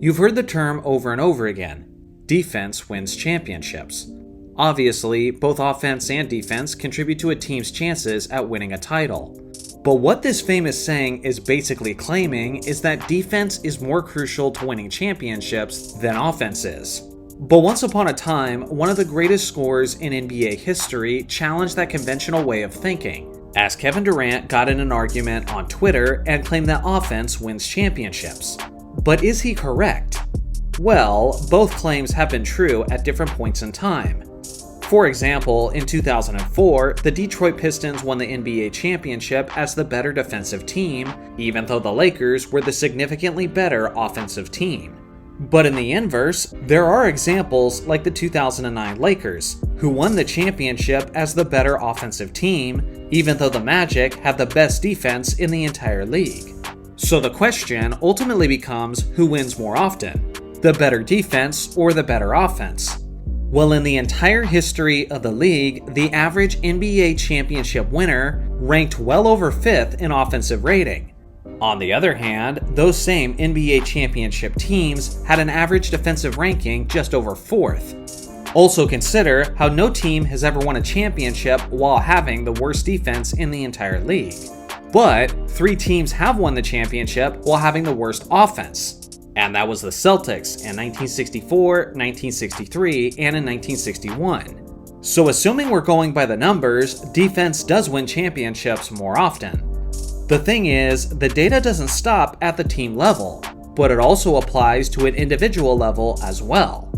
You've heard the term over and over again: defense wins championships. Obviously, both offense and defense contribute to a team's chances at winning a title. But what this famous saying is basically claiming is that defense is more crucial to winning championships than offense is. But once upon a time, one of the greatest scorers in NBA history challenged that conventional way of thinking, as Kevin Durant got in an argument on Twitter and claimed that offense wins championships. But is he correct? Well, both claims have been true at different points in time. For example, in 2004, the Detroit Pistons won the NBA championship as the better defensive team, even though the Lakers were the significantly better offensive team. But in the inverse, there are examples like the 2009 Lakers, who won the championship as the better offensive team, even though the Magic have the best defense in the entire league. So the question ultimately becomes, who wins more often? The better defense or the better offense? Well, in the entire history of the league, the average NBA championship winner ranked well over 5th in offensive rating. On the other hand, those same NBA championship teams had an average defensive ranking just over 4th. Also consider how no team has ever won a championship while having the worst defense in the entire league. But 3 teams have won the championship while having the worst offense. And that was the Celtics in 1964, 1963, and in 1961. So assuming we're going by the numbers, defense does win championships more often. The thing is, the data doesn't stop at the team level, but it also applies to an individual level as well.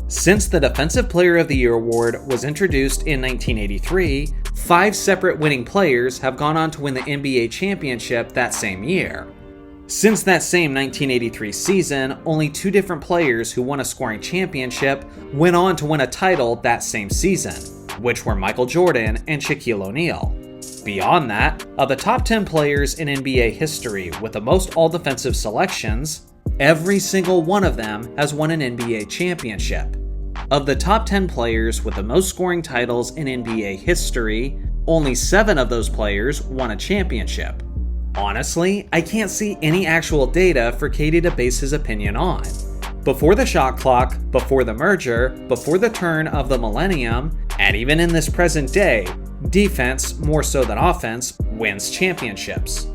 Since the Defensive Player of the Year award was introduced in 1983, 5 separate winning players have gone on to win the NBA championship that same year. Since that same 1983 season, only 2 different players who won a scoring championship went on to win a title that same season, which were Michael Jordan and Shaquille O'Neal. Beyond that, of the top 10 players in NBA history with the most all-defensive selections, every single one of them has won an NBA championship. Of the top 10 players with the most scoring titles in NBA history, only 7 of those players won a championship. Honestly, I can't see any actual data for KD to base his opinion on. Before the shot clock, before the merger, before the turn of the millennium, and even in this present day, defense, more so than offense, wins championships.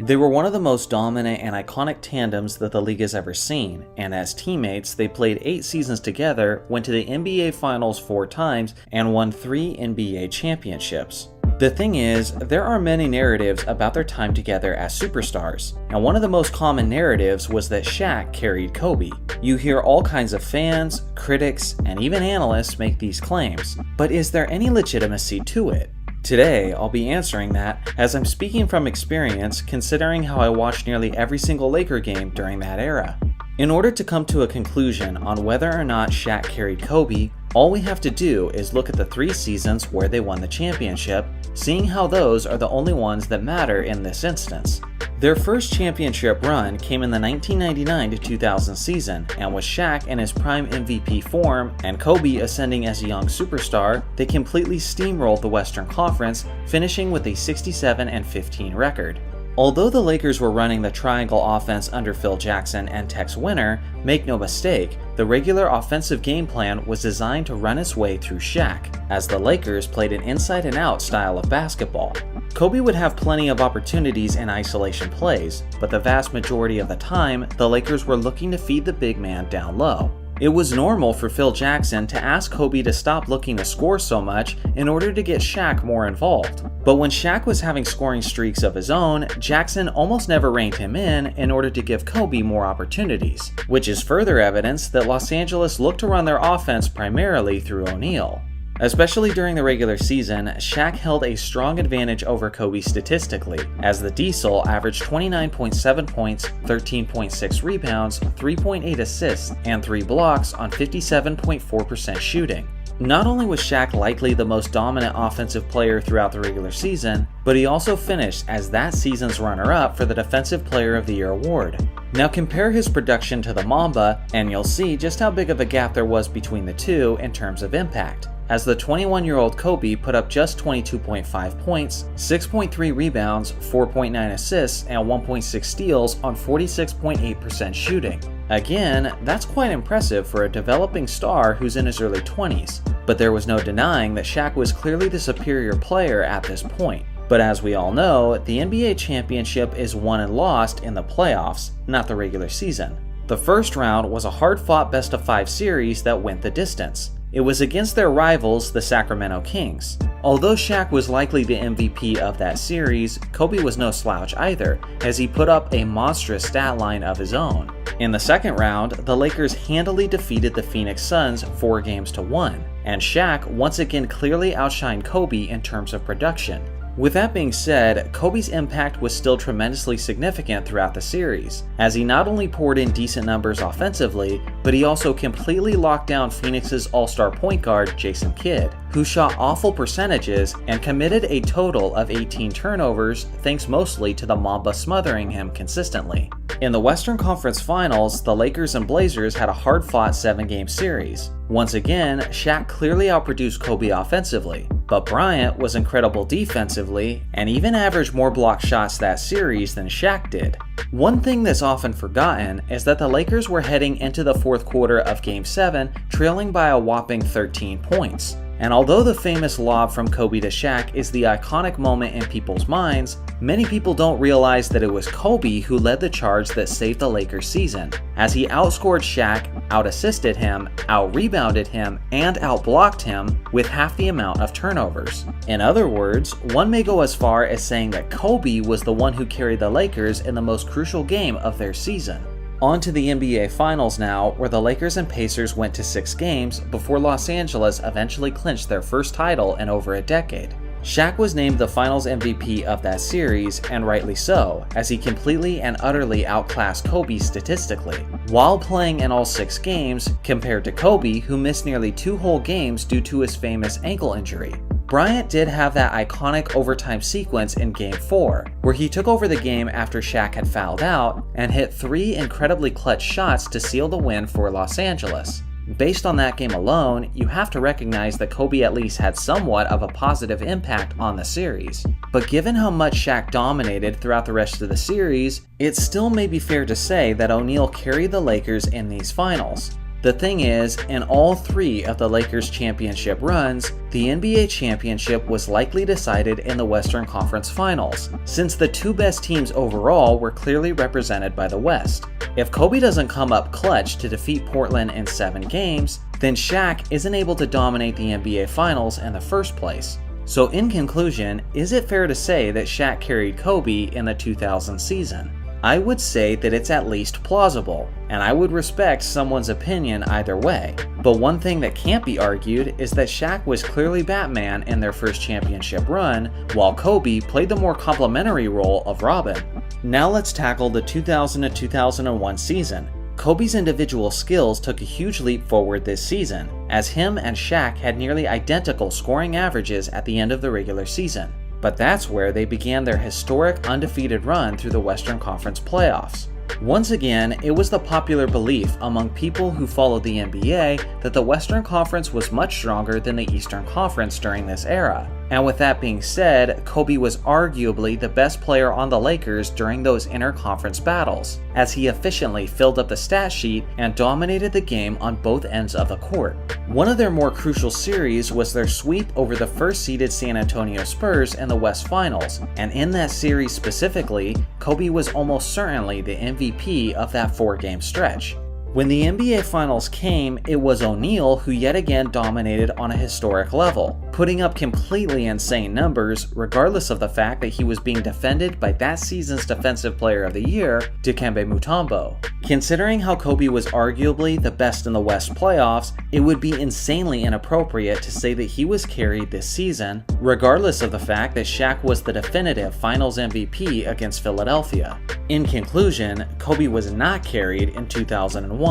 They were one of the most dominant and iconic tandems that the league has ever seen, and as teammates, they played 8 seasons together, went to the NBA Finals 4 times, and won 3 NBA championships. The thing is, there are many narratives about their time together as superstars, and one of the most common narratives was that Shaq carried Kobe. You hear all kinds of fans, critics, and even analysts make these claims, but is there any legitimacy to it? Today, I'll be answering that as I'm speaking from experience, considering how I watched nearly every single Laker game during that era. In order to come to a conclusion on whether or not Shaq carried Kobe, all we have to do is look at the 3 seasons where they won the championship, seeing how those are the only ones that matter in this instance. Their first championship run came in the 1999 to 2000 season, and with Shaq in his prime MVP form and Kobe ascending as a young superstar, they completely steamrolled the Western Conference, finishing with a 67-15 record. Although the Lakers were running the triangle offense under Phil Jackson and Tex Winter, make no mistake, the regular offensive game plan was designed to run its way through Shaq, as the Lakers played an inside and out style of basketball. Kobe would have plenty of opportunities in isolation plays, but the vast majority of the time, the Lakers were looking to feed the big man down low. It was normal for Phil Jackson to ask Kobe to stop looking to score so much in order to get Shaq more involved. But when Shaq was having scoring streaks of his own, Jackson almost never reined him in order to give Kobe more opportunities, which is further evidence that Los Angeles looked to run their offense primarily through O'Neal. Especially during the regular season, Shaq held a strong advantage over Kobe statistically, as the Diesel averaged 29.7 points, 13.6 rebounds, 3.8 assists, and 3 blocks on 57.4% shooting. Not only was Shaq likely the most dominant offensive player throughout the regular season, but he also finished as that season's runner-up for the Defensive Player of the Year award. Now compare his production to the Mamba, and you'll see just how big of a gap there was between the two in terms of impact, as the 21-year-old Kobe put up just 22.5 points, 6.3 rebounds, 4.9 assists, and 1.6 steals on 46.8% shooting. Again, that's quite impressive for a developing star who's in his early 20s, but there was no denying that Shaq was clearly the superior player at this point. But as we all know, the NBA championship is won and lost in the playoffs, not the regular season. The first round was a hard-fought best-of-5 series that went the distance. It was against their rivals, the Sacramento Kings. Although Shaq was likely the MVP of that series, Kobe was no slouch either, as he put up a monstrous stat line of his own. In the second round, the Lakers handily defeated the Phoenix Suns 4-1, and Shaq once again clearly outshined Kobe in terms of production. With that being said, Kobe's impact was still tremendously significant throughout the series, as he not only poured in decent numbers offensively, but he also completely locked down Phoenix's all-star point guard Jason Kidd, who shot awful percentages and committed a total of 18 turnovers thanks mostly to the Mamba smothering him consistently. In the Western Conference Finals, the Lakers and Blazers had a hard-fought 7-game series. Once again, Shaq clearly outproduced Kobe offensively, but Bryant was incredible defensively and even averaged more block shots that series than Shaq did. One thing that's often forgotten is that the Lakers were heading into the fourth quarter of Game 7 trailing by a whopping 13 points. And although the famous lob from Kobe to Shaq is the iconic moment in people's minds, many people don't realize that it was Kobe who led the charge that saved the Lakers season, as he outscored Shaq, out-assisted him, out-rebounded him, and out-blocked him with half the amount of turnovers. In other words, one may go as far as saying that Kobe was the one who carried the Lakers in the most crucial game of their season. On to the NBA Finals now, where the Lakers and Pacers went to 6 games before Los Angeles eventually clinched their first title in over a decade. Shaq was named the Finals MVP of that series, and rightly so, as he completely and utterly outclassed Kobe statistically, while playing in all 6 games, compared to Kobe, who missed nearly 2 whole games due to his famous ankle injury. Bryant did have that iconic overtime sequence in Game 4, where he took over the game after Shaq had fouled out and hit 3 incredibly clutch shots to seal the win for Los Angeles. Based on that game alone, you have to recognize that Kobe at least had somewhat of a positive impact on the series. But given how much Shaq dominated throughout the rest of the series, it still may be fair to say that O'Neal carried the Lakers in these finals. The thing is, in all 3 of the Lakers' championship runs, the NBA championship was likely decided in the Western Conference Finals, since the 2 best teams overall were clearly represented by the West. If Kobe doesn't come up clutch to defeat Portland in 7 games, then Shaq isn't able to dominate the NBA Finals in the first place. So in conclusion, is it fair to say that Shaq carried Kobe in the 2000 season? I would say that it's at least plausible, and I would respect someone's opinion either way. But one thing that can't be argued is that Shaq was clearly Batman in their first championship run, while Kobe played the more complementary role of Robin. Now let's tackle the 2000 to 2001 season. Kobe's individual skills took a huge leap forward this season, as him and Shaq had nearly identical scoring averages at the end of the regular season. But that's where they began their historic undefeated run through the Western Conference playoffs. Once again, it was the popular belief among people who followed the NBA that the Western Conference was much stronger than the Eastern Conference during this era. And with that being said, Kobe was arguably the best player on the Lakers during those inter-conference battles, as he efficiently filled up the stat sheet and dominated the game on both ends of the court. One of their more crucial series was their sweep over the first-seeded San Antonio Spurs in the West Finals, and in that series specifically, Kobe was almost certainly the MVP of that 4-game stretch. When the NBA Finals came, it was O'Neal who yet again dominated on a historic level, putting up completely insane numbers regardless of the fact that he was being defended by that season's Defensive Player of the Year, Dikembe Mutombo. Considering how Kobe was arguably the best in the West playoffs, it would be insanely inappropriate to say that he was carried this season, regardless of the fact that Shaq was the definitive Finals MVP against Philadelphia. In conclusion, Kobe was not carried in 2001.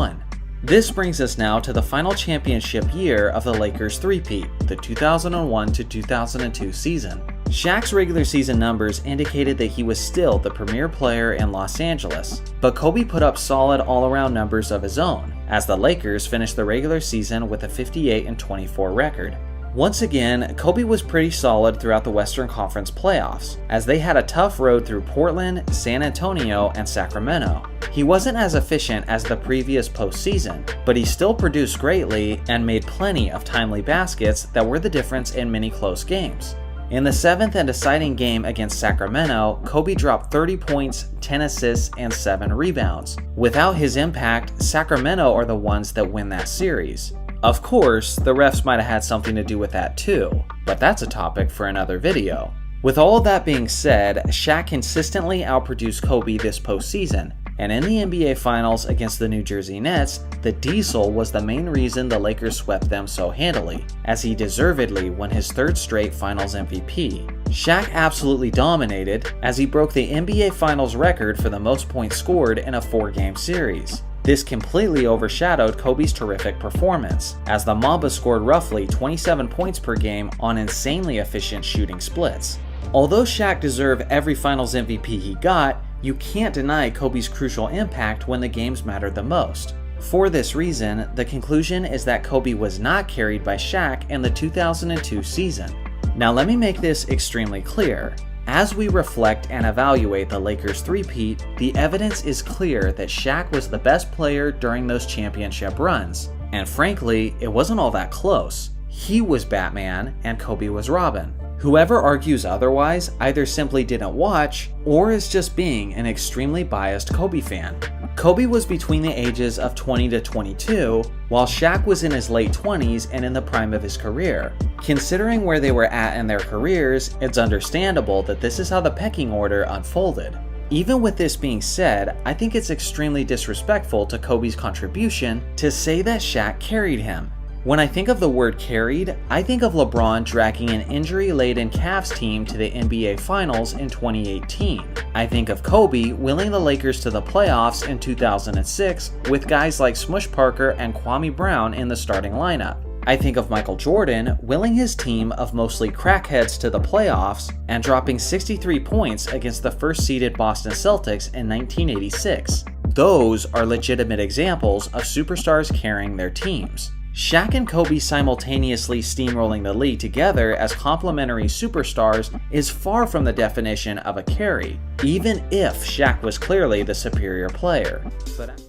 This brings us now to the final championship year of the Lakers three-peat, the 2001 to 2002 season. Shaq's regular season numbers indicated that he was still the premier player in Los Angeles, but Kobe put up solid all-around numbers of his own, as the Lakers finished the regular season with a 58-24 record. Once again, Kobe was pretty solid throughout the Western Conference playoffs, as they had a tough road through Portland, San Antonio, and Sacramento. He wasn't as efficient as the previous postseason, but he still produced greatly and made plenty of timely baskets that were the difference in many close games. In the 7th and deciding game against Sacramento, Kobe dropped 30 points, 10 assists, and 7 rebounds. Without his impact, Sacramento are the ones that win that series. Of course, the refs might have had something to do with that too, but that's a topic for another video. With all of that being said, Shaq consistently outproduced Kobe this postseason, and in the NBA Finals against the New Jersey Nets, the Diesel was the main reason the Lakers swept them so handily, as he deservedly won his 3rd straight Finals MVP. Shaq absolutely dominated, as he broke the NBA Finals record for the most points scored in a 4-game series. This completely overshadowed Kobe's terrific performance, as the Mamba scored roughly 27 points per game on insanely efficient shooting splits. Although Shaq deserved every Finals MVP he got, you can't deny Kobe's crucial impact when the games mattered the most. For this reason, the conclusion is that Kobe was not carried by Shaq in the 2002 season. Now let me make this extremely clear. As we reflect and evaluate the Lakers three-peat, the evidence is clear that Shaq was the best player during those championship runs. And frankly, it wasn't all that close. He was Batman and Kobe was Robin. Whoever argues otherwise either simply didn't watch or is just being an extremely biased Kobe fan. Kobe was between the ages of 20 to 22, while Shaq was in his late 20s and in the prime of his career. Considering where they were at in their careers, it's understandable that this is how the pecking order unfolded. Even with this being said, I think it's extremely disrespectful to Kobe's contribution to say that Shaq carried him. When I think of the word carried, I think of LeBron dragging an injury-laden Cavs team to the NBA Finals in 2018. I think of Kobe willing the Lakers to the playoffs in 2006 with guys like Smush Parker and Kwame Brown in the starting lineup. I think of Michael Jordan willing his team of mostly crackheads to the playoffs and dropping 63 points against the first-seeded Boston Celtics in 1986. Those are legitimate examples of superstars carrying their teams. Shaq and Kobe simultaneously steamrolling the league together as complementary superstars is far from the definition of a carry, even if Shaq was clearly the superior player.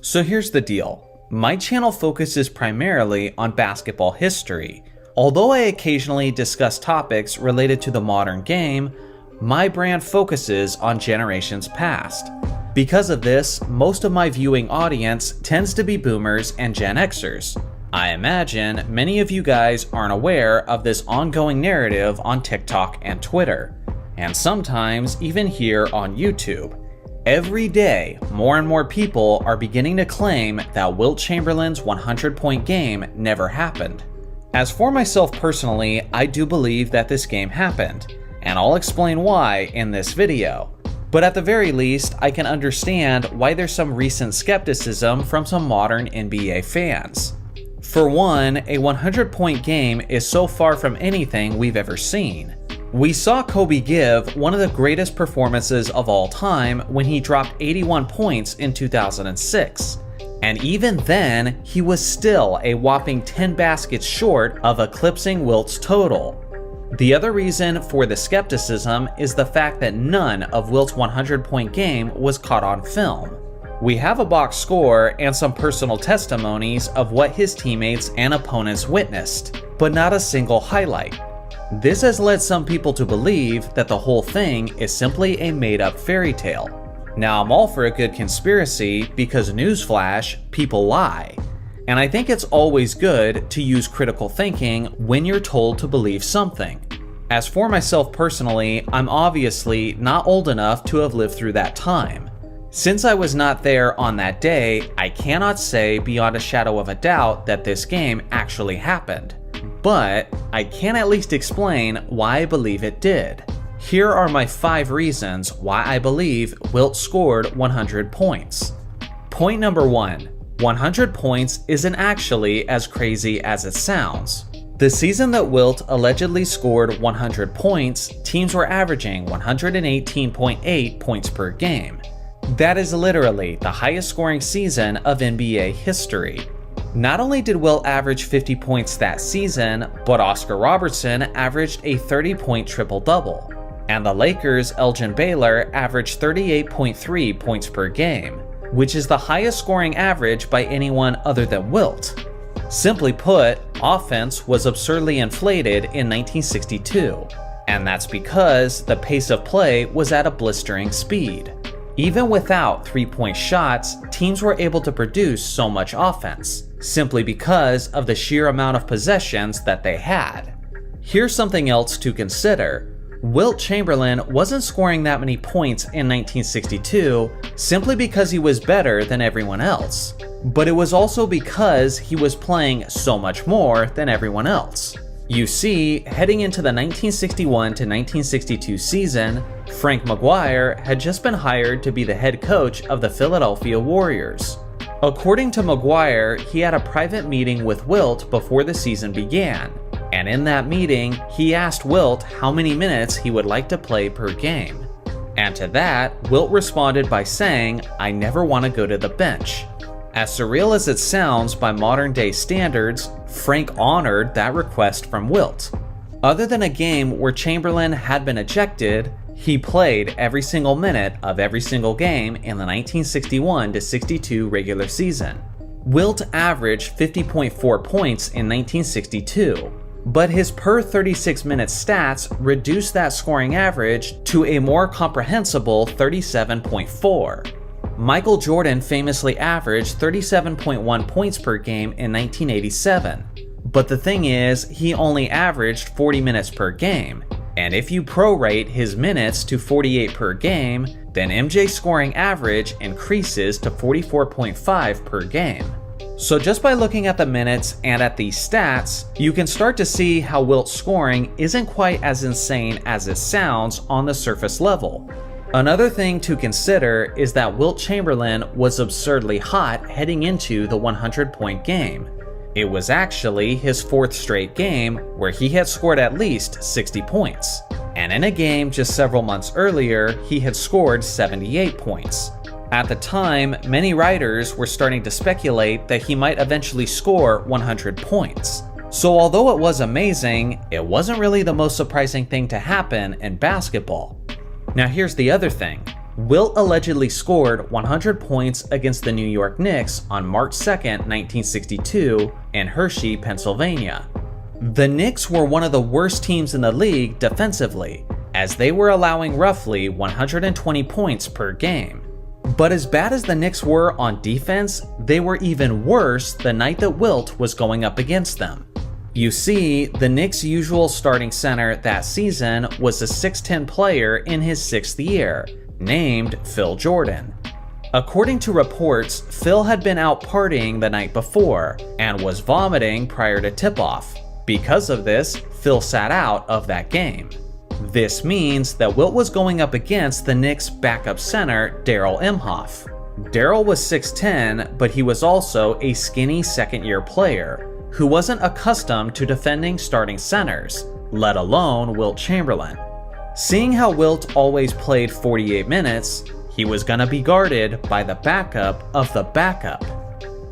So here's the deal. My channel focuses primarily on basketball history. Although I occasionally discuss topics related to the modern game, my brand focuses on generations past. Because of this, most of my viewing audience tends to be boomers and Gen Xers. I imagine many of you guys aren't aware of this ongoing narrative on TikTok and Twitter, and sometimes even here on YouTube. Every day, more and more people are beginning to claim that Wilt Chamberlain's 100-point game never happened. As for myself personally, I do believe that this game happened, and I'll explain why in this video. But at the very least, I can understand why there's some recent skepticism from some modern NBA fans. For one, a 100-point game is so far from anything we've ever seen. We saw Kobe give one of the greatest performances of all time when he dropped 81 points in 2006. And even then, he was still a whopping 10 baskets short of eclipsing Wilt's total. The other reason for the skepticism is the fact that none of Wilt's 100-point game was caught on film. We have a box score and some personal testimonies of what his teammates and opponents witnessed, but not a single highlight. This has led some people to believe that the whole thing is simply a made-up fairy tale. Now, I'm all for a good conspiracy because newsflash, people lie. And I think it's always good to use critical thinking when you're told to believe something. As for myself personally, I'm obviously not old enough to have lived through that time. Since I was not there on that day, I cannot say beyond a shadow of a doubt that this game actually happened. But I can at least explain why I believe it did. Here are my 5 reasons why I believe Wilt scored 100 points. Point number 1. 100 points isn't actually as crazy as it sounds. The season that Wilt allegedly scored 100 points, teams were averaging 118.8 points per game. That is literally the highest scoring season of NBA history. Not only did Wilt average 50 points that season, but Oscar Robertson averaged a 30-point triple-double. And the Lakers' Elgin Baylor averaged 38.3 points per game, which is the highest scoring average by anyone other than Wilt. Simply put, offense was absurdly inflated in 1962, and that's because the pace of play was at a blistering speed. Even without three-point shots, teams were able to produce so much offense, simply because of the sheer amount of possessions that they had. Here's something else to consider. Wilt Chamberlain wasn't scoring that many points in 1962 simply because he was better than everyone else, but it was also because he was playing so much more than everyone else. You see, heading into the 1961 to 1962 season, Frank McGuire had just been hired to be the head coach of the Philadelphia Warriors. According to McGuire, he had a private meeting with Wilt before the season began, and in that meeting, he asked Wilt how many minutes he would like to play per game. And to that, Wilt responded by saying, "I never want to go to the bench." As surreal as it sounds by modern-day standards, Frank honored that request from Wilt. Other than a game where Chamberlain had been ejected, he played every single minute of every single game in the 1961 to 62 regular season. Wilt averaged 50.4 points in 1962, but his per 36-minute stats reduced that scoring average to a more comprehensible 37.4. Michael Jordan famously averaged 37.1 points per game in 1987, but the thing is, he only averaged 40 minutes per game, and if you prorate his minutes to 48 per game, then MJ's scoring average increases to 44.5 per game. So just by looking at the minutes and at these stats, you can start to see how Wilt's scoring isn't quite as insane as it sounds on the surface level. Another thing to consider is that Wilt Chamberlain was absurdly hot heading into the 100-point game. It was actually his fourth straight game where he had scored at least 60 points. And in a game just several months earlier, he had scored 78 points. At the time, many writers were starting to speculate that he might eventually score 100 points. So although it was amazing, it wasn't really the most surprising thing to happen in basketball. Now here's the other thing. Wilt allegedly scored 100 points against the New York Knicks on March 2nd, 1962 in Hershey, Pennsylvania. The Knicks were one of the worst teams in the league defensively, as they were allowing roughly 120 points per game. But as bad as the Knicks were on defense, they were even worse the night that Wilt was going up against them. You see, the Knicks' usual starting center that season was a 6'10 player in his 6th year, named Phil Jordan. According to reports, Phil had been out partying the night before and was vomiting prior to tip-off. Because of this, Phil sat out of that game. This means that Wilt was going up against the Knicks' backup center, Darrell Imhoff. Darrell was 6'10, but he was also a skinny second-year player who wasn't accustomed to defending starting centers, let alone Wilt Chamberlain. Seeing how Wilt always played 48 minutes, he was gonna be guarded by the backup of the backup.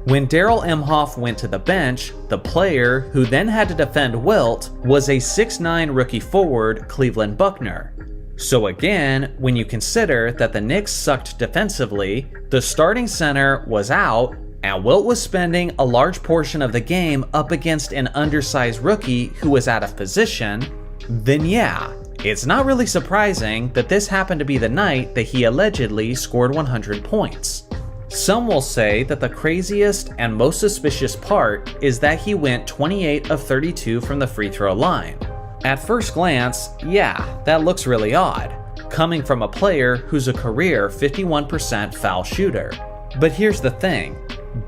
When Darrell Imhoff went to the bench, the player who then had to defend Wilt was a 6'9 rookie forward, Cleveland Buckner. So again, when you consider that the Knicks sucked defensively, the starting center was out, and Wilt was spending a large portion of the game up against an undersized rookie who was out of position, then yeah, it's not really surprising that this happened to be the night that he allegedly scored 100 points. Some will say that the craziest and most suspicious part is that he went 28 of 32 from the free throw line. At first glance, yeah, that looks really odd, coming from a player who's a career 51% foul shooter. But here's the thing.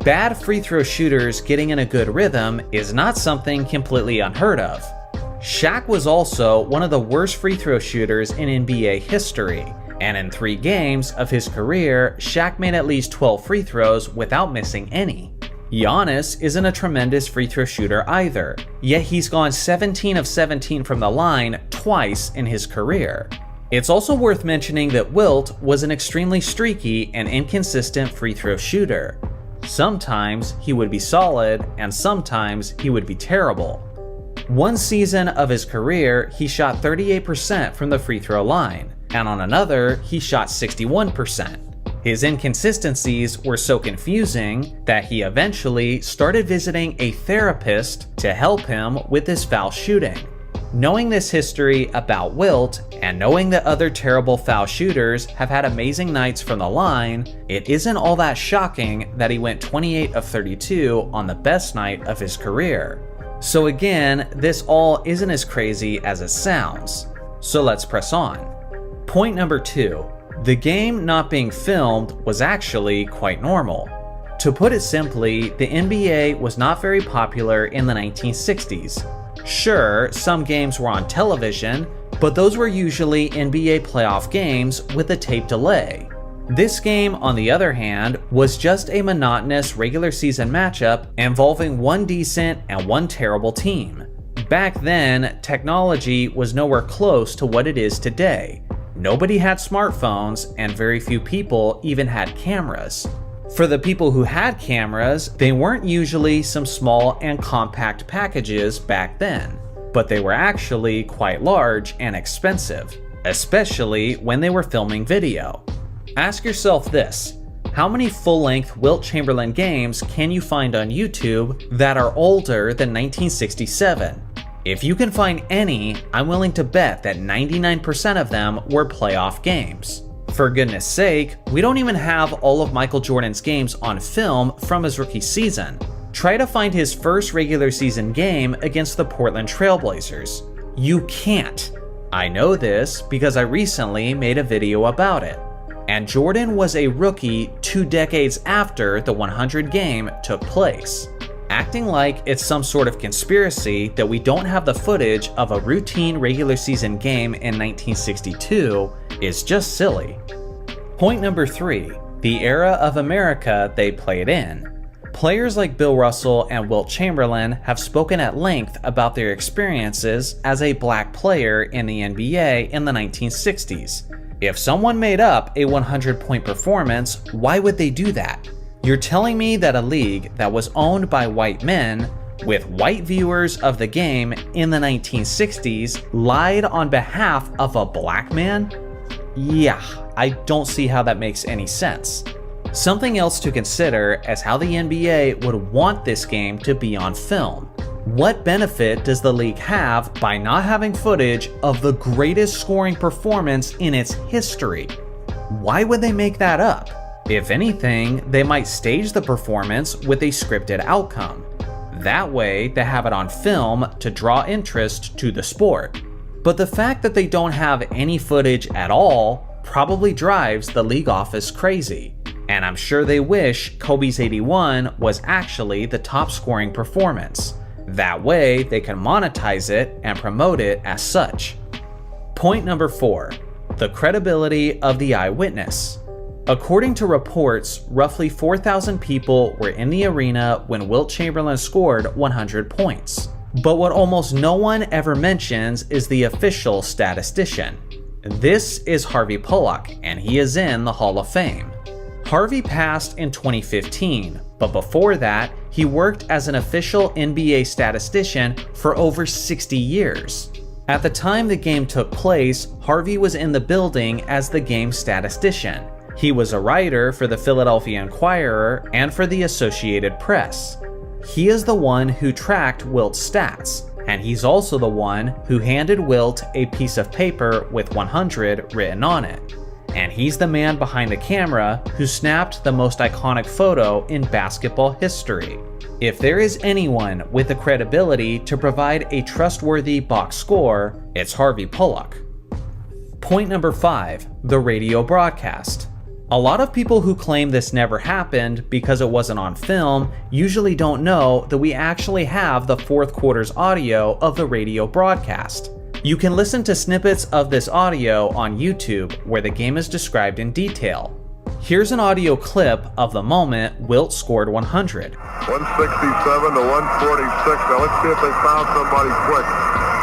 Bad free throw shooters getting in a good rhythm is not something completely unheard of. Shaq was also one of the worst free throw shooters in NBA history, and in 3 games of his career, Shaq made at least 12 free throws without missing any. Giannis isn't a tremendous free throw shooter either, yet he's gone 17 of 17 from the line twice in his career. It's also worth mentioning that Wilt was an extremely streaky and inconsistent free throw shooter. Sometimes he would be solid, and sometimes he would be terrible. One season of his career, he shot 38% from the free throw line, and on another, he shot 61%. His inconsistencies were so confusing that he eventually started visiting a therapist to help him with his foul shooting. Knowing this history about Wilt, and knowing that other terrible foul shooters have had amazing nights from the line, it isn't all that shocking that he went 28 of 32 on the best night of his career. So again, this all isn't as crazy as it sounds. So let's press on. Point number 2. The game not being filmed was actually quite normal. To put it simply, the NBA was not very popular in the 1960s. Sure, some games were on television, but those were usually NBA playoff games with a tape delay. This game, on the other hand, was just a monotonous regular season matchup involving one decent and one terrible team. Back then, technology was nowhere close to what it is today. Nobody had smartphones, and very few people even had cameras. For the people who had cameras, they weren't usually some small and compact packages back then, but they were actually quite large and expensive, especially when they were filming video. Ask yourself this: how many full-length Wilt Chamberlain games can you find on YouTube that are older than 1967? If you can find any, I'm willing to bet that 99% of them were playoff games. For goodness sake, we don't even have all of Michael Jordan's games on film from his rookie season. Try to find his first regular season game against the Portland Trail Blazers. You can't. I know this because I recently made a video about it. And Jordan was a rookie 2 decades after the 100 game took place. Acting like it's some sort of conspiracy that we don't have the footage of a routine regular season game in 1962 is just silly. Point number 3, the era of America they played in. Players like Bill Russell and Wilt Chamberlain have spoken at length about their experiences as a black player in the NBA in the 1960s. If someone made up a 100-point performance, why would they do that? You're telling me that a league that was owned by white men, with white viewers of the game in the 1960s, lied on behalf of a black man? Yeah, I don't see how that makes any sense. Something else to consider is how the NBA would want this game to be on film. What benefit does the league have by not having footage of the greatest scoring performance in its history? Why would they make that up? If anything, they might stage the performance with a scripted outcome. That way, they have it on film to draw interest to the sport. But the fact that they don't have any footage at all probably drives the league office crazy. And I'm sure they wish Kobe's 81 was actually the top scoring performance. That way, they can monetize it and promote it as such. Point number 4, the credibility of the eyewitness. According to reports, roughly 4,000 people were in the arena when Wilt Chamberlain scored 100 points. But what almost no one ever mentions is the official statistician. This is Harvey Pollock, and he is in the Hall of Fame. Harvey passed in 2015, but before that, he worked as an official NBA statistician for over 60 years. At the time the game took place, Harvey was in the building as the game's statistician. He was a writer for the Philadelphia Inquirer and for the Associated Press. He is the one who tracked Wilt's stats, and he's also the one who handed Wilt a piece of paper with 100 written on it. And he's the man behind the camera who snapped the most iconic photo in basketball history. If there is anyone with the credibility to provide a trustworthy box score, it's Harvey Pollock. Point number 5, the radio broadcast. A lot of people who claim this never happened because it wasn't on film usually don't know that we actually have the fourth quarter's audio of the radio broadcast. You can listen to snippets of this audio on YouTube where the game is described in detail. Here's an audio clip of the moment Wilt scored 100. 167 to 146. Now let's see if they found somebody quick.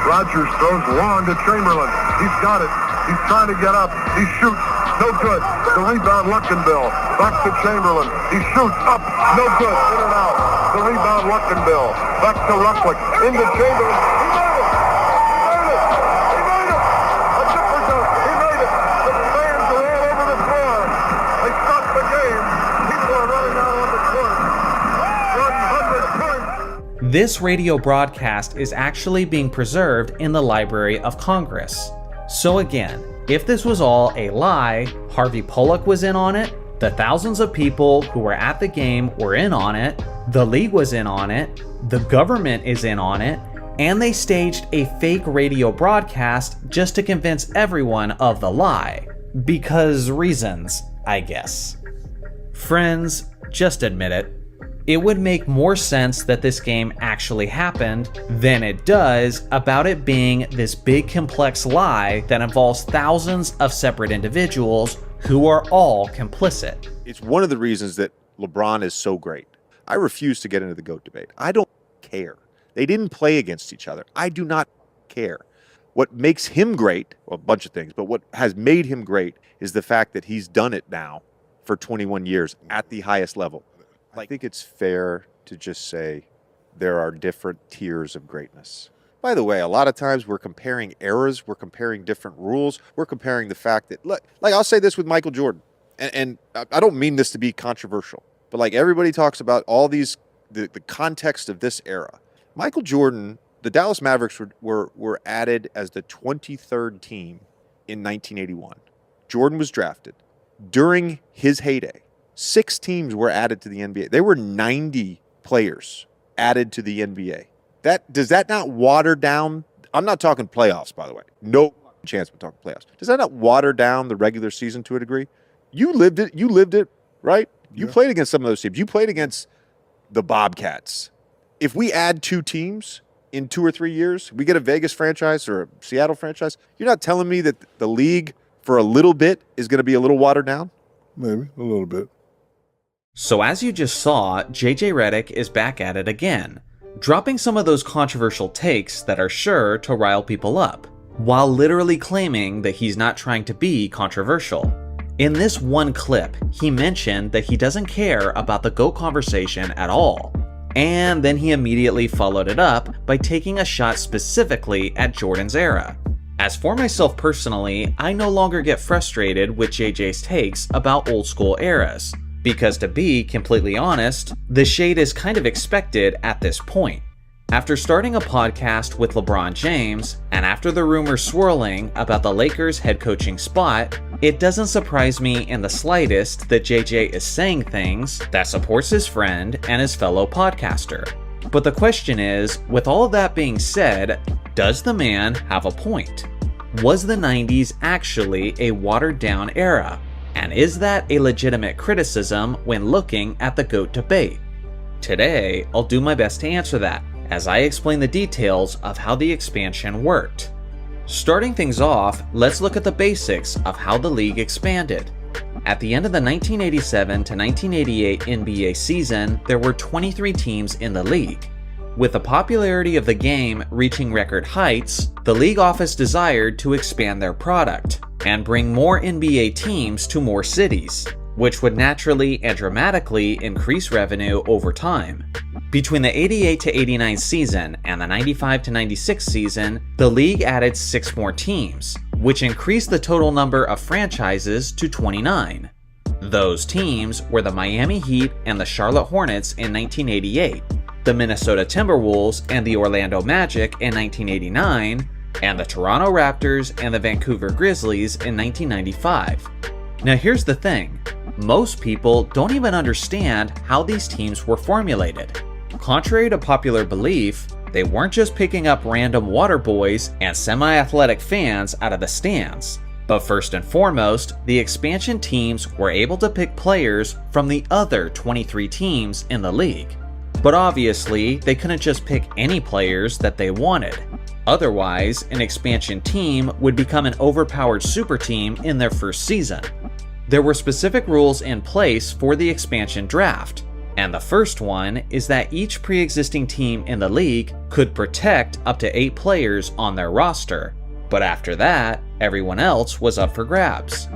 Rogers throws long to Chamberlain. He's got it. He's trying to get up. He shoots. No good. The rebound, Luckenbill. Back to Chamberlain. He shoots up. No good. In and out. The rebound, Luckenbill. Back to Ruckwick. Into Chamberlain. He made it. A chipper dunk. He made it. The fans are all over the floor. They stopped the game. People are running out on the court. 100 points. This radio broadcast is actually being preserved in the Library of Congress. So again, if this was all a lie, Harvey Pollock was in on it, the thousands of people who were at the game were in on it, the league was in on it, the government is in on it, and they staged a fake radio broadcast just to convince everyone of the lie. Because reasons, I guess. Friends, just admit it. It would make more sense that this game actually happened than it does about it being this big complex lie that involves thousands of separate individuals who are all complicit. It's one of the reasons that LeBron is so great. I refuse to get into the GOAT debate. I don't care. They didn't play against each other. I do not care. What makes him great, well, a bunch of things, but what has made him great is the fact that he's done it now for 21 years at the highest level. I think it's fair to just say there are different tiers of greatness. By the way, a lot of times we're comparing eras, we're comparing different rules, we're comparing the fact that, like I'll say this with Michael Jordan, and I don't mean this to be controversial, but like everybody talks about all these, the context of this era. Michael Jordan, the Dallas Mavericks were added as the 23rd team in 1981. Jordan was drafted. During his heyday, 6 teams were added to the NBA. There were 90 players added to the NBA. Does that not water down? I'm not talking playoffs, by the way. No chance we're talking playoffs. Does that not water down the regular season to a degree? You lived it, right? You played against some of those teams. You played against the Bobcats. If we add 2 teams in 2 or 3 years, we get a Vegas franchise or a Seattle franchise, you're not telling me that the league for a little bit is going to be a little watered down? Maybe, a little bit. So as you just saw, JJ Redick is back at it again, dropping some of those controversial takes that are sure to rile people up, while literally claiming that he's not trying to be controversial. In this one clip, he mentioned that he doesn't care about the GOAT conversation at all, and then he immediately followed it up by taking a shot specifically at Jordan's era. As for myself personally, I no longer get frustrated with JJ's takes about old school eras. Because to be completely honest, the shade is kind of expected at this point. After starting a podcast with LeBron James, and after the rumors swirling about the Lakers head coaching spot, it doesn't surprise me in the slightest that JJ is saying things that supports his friend and his fellow podcaster. But the question is, with all of that being said, does the man have a point? Was the 90s actually a watered down era? And is that a legitimate criticism when looking at the GOAT debate? Today, I'll do my best to answer that, as I explain the details of how the expansion worked. Starting things off, let's look at the basics of how the league expanded. At the end of the 1987 to 1988 NBA season, there were 23 teams in the league. With the popularity of the game reaching record heights, the league office desired to expand their product and bring more NBA teams to more cities, which would naturally and dramatically increase revenue over time. Between the 88 to 89 season and the 95 to 96 season, the league added 6 more teams, which increased the total number of franchises to 29. Those teams were the Miami Heat and the Charlotte Hornets in 1988, the Minnesota Timberwolves and the Orlando Magic in 1989, and the Toronto Raptors and the Vancouver Grizzlies in 1995. Now here's the thing, most people don't even understand how these teams were formulated. Contrary to popular belief, they weren't just picking up random water boys and semi-athletic fans out of the stands. But first and foremost, the expansion teams were able to pick players from the other 23 teams in the league. But obviously, they couldn't just pick any players that they wanted. Otherwise, an expansion team would become an overpowered super team in their first season. There were specific rules in place for the expansion draft, and the first one is that each pre-existing team in the league could protect up to 8 players on their roster, but after that, everyone else was up for grabs.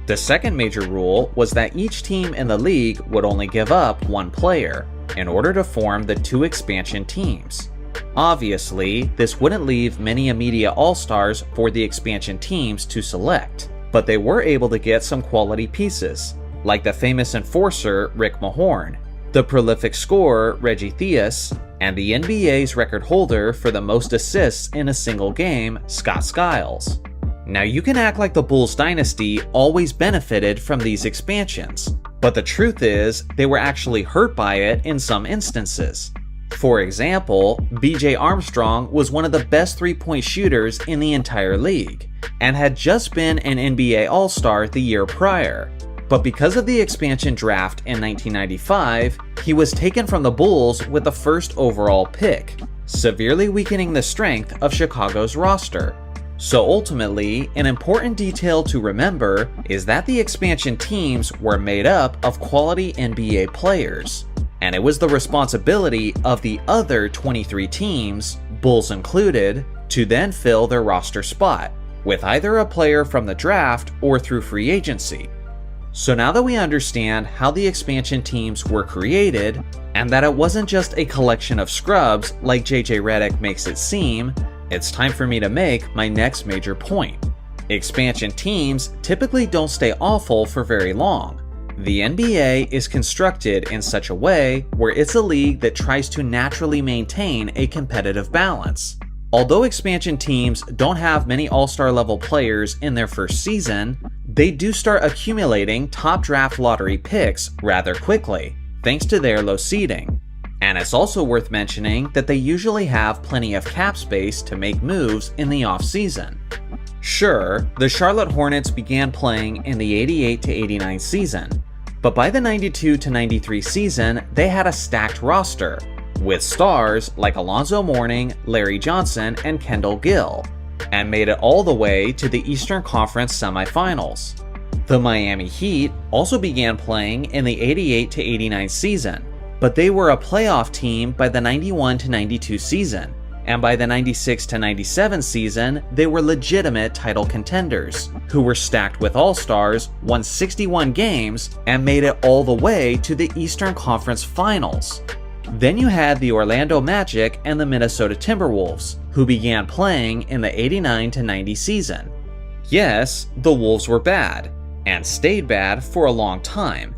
The second major rule was that each team in the league would only give up one player in order to form the two expansion teams. Obviously, this wouldn't leave many immediate all-stars for the expansion teams to select, but they were able to get some quality pieces, like the famous enforcer Rick Mahorn, the prolific scorer Reggie Theus, and the NBA's record holder for the most assists in a single game, Scott Skiles. Now you can act like the Bulls dynasty always benefited from these expansions, but the truth is they were actually hurt by it in some instances. For example, BJ Armstrong was one of the best three-point shooters in the entire league, and had just been an NBA All-Star the year prior. But because of the expansion draft in 1995, he was taken from the Bulls with the first overall pick, severely weakening the strength of Chicago's roster. So ultimately, an important detail to remember is that the expansion teams were made up of quality NBA players, and it was the responsibility of the other 23 teams, Bulls included, to then fill their roster spot, with either a player from the draft or through free agency. So now that we understand how the expansion teams were created, and that it wasn't just a collection of scrubs like JJ Redick makes it seem, it's time for me to make my next major point. Expansion teams typically don't stay awful for very long. The NBA is constructed in such a way where it's a league that tries to naturally maintain a competitive balance. Although expansion teams don't have many all-star level players in their first season, they do start accumulating top draft lottery picks rather quickly, thanks to their low seeding. And it's also worth mentioning that they usually have plenty of cap space to make moves in the offseason. Sure, the Charlotte Hornets began playing in the 88-89 season, but by the 92-93 season, they had a stacked roster, with stars like Alonzo Mourning, Larry Johnson, and Kendall Gill, and made it all the way to the Eastern Conference semifinals. The Miami Heat also began playing in the 88-89 season, but they were a playoff team by the 91-92 season, and by the 96-97 season, they were legitimate title contenders, who were stacked with all-stars, won 61 games, and made it all the way to the Eastern Conference Finals. Then you had the Orlando Magic and the Minnesota Timberwolves, who began playing in the 89-90 season. Yes, the Wolves were bad, and stayed bad for a long time.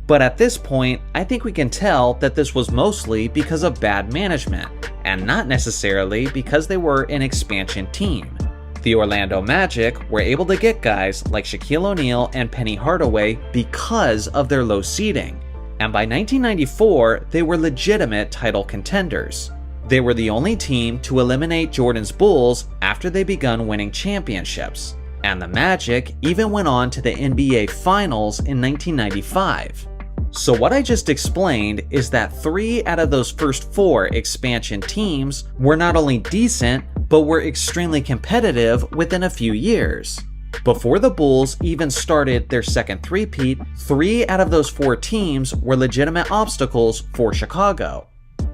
But at this point, I think we can tell that this was mostly because of bad management, and not necessarily because they were an expansion team. The Orlando Magic were able to get guys like Shaquille O'Neal and Penny Hardaway because of their low seeding, and by 1994, they were legitimate title contenders. They were the only team to eliminate Jordan's Bulls after they begun winning championships, and the Magic even went on to the NBA Finals in 1995. So what I just explained is that 3 out of those first 4 expansion teams were not only decent, but were extremely competitive within a few years. Before the Bulls even started their second three-peat, 3 out of those 4 teams were legitimate obstacles for Chicago.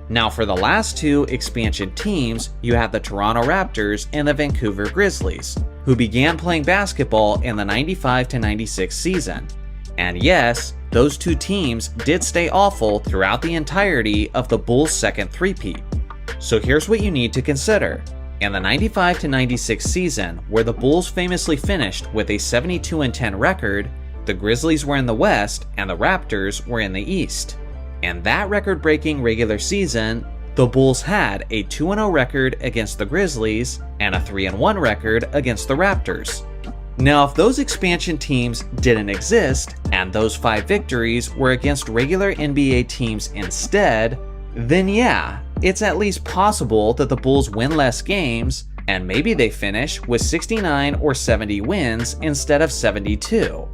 Now for the last 2 expansion teams, you have the Toronto Raptors and the Vancouver Grizzlies, who began playing basketball in the 95-96 season. And yes, those 2 teams did stay awful throughout the entirety of the Bulls' second three-peat. So here's what you need to consider. In the 95-96 season, where the Bulls famously finished with a 72-10 record, the Grizzlies were in the West and the Raptors were in the East. In that record-breaking regular season, the Bulls had a 2-0 record against the Grizzlies and a 3-1 record against the Raptors. Now, if those expansion teams didn't exist, and those 5 victories were against regular NBA teams instead, then yeah, it's at least possible that the Bulls win less games, and maybe they finish with 69 or 70 wins instead of 72.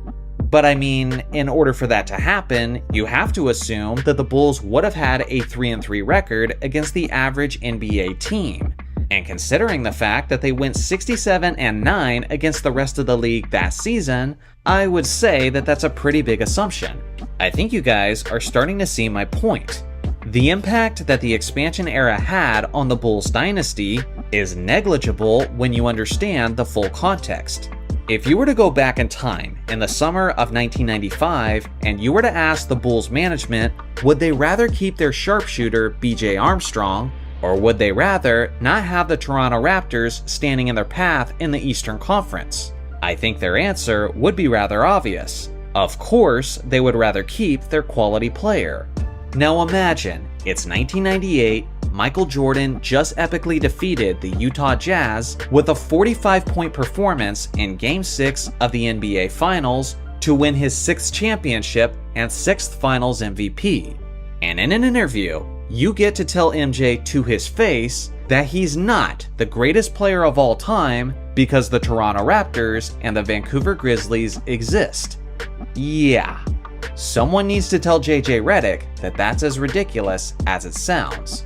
But I mean, in order for that to happen, you have to assume that the Bulls would have had a 3-3 record against the average NBA team. And considering the fact that they went 67-9 against the rest of the league that season, I would say that that's a pretty big assumption. I think you guys are starting to see my point. The impact that the expansion era had on the Bulls dynasty is negligible when you understand the full context. If you were to go back in time in the summer of 1995 and you were to ask the Bulls management, would they rather keep their sharpshooter BJ Armstrong, or would they rather not have the Toronto Raptors standing in their path in the Eastern Conference? I think their answer would be rather obvious. Of course, they would rather keep their quality player. Now imagine, it's 1998, Michael Jordan just epically defeated the Utah Jazz with a 45-point performance in Game 6 of the NBA Finals to win his 6th championship and 6th Finals MVP. And in an interview, you get to tell MJ to his face that he's not the greatest player of all time because the Toronto Raptors and the Vancouver Grizzlies exist. Yeah. Someone needs to tell JJ Redick that that's as ridiculous as it sounds.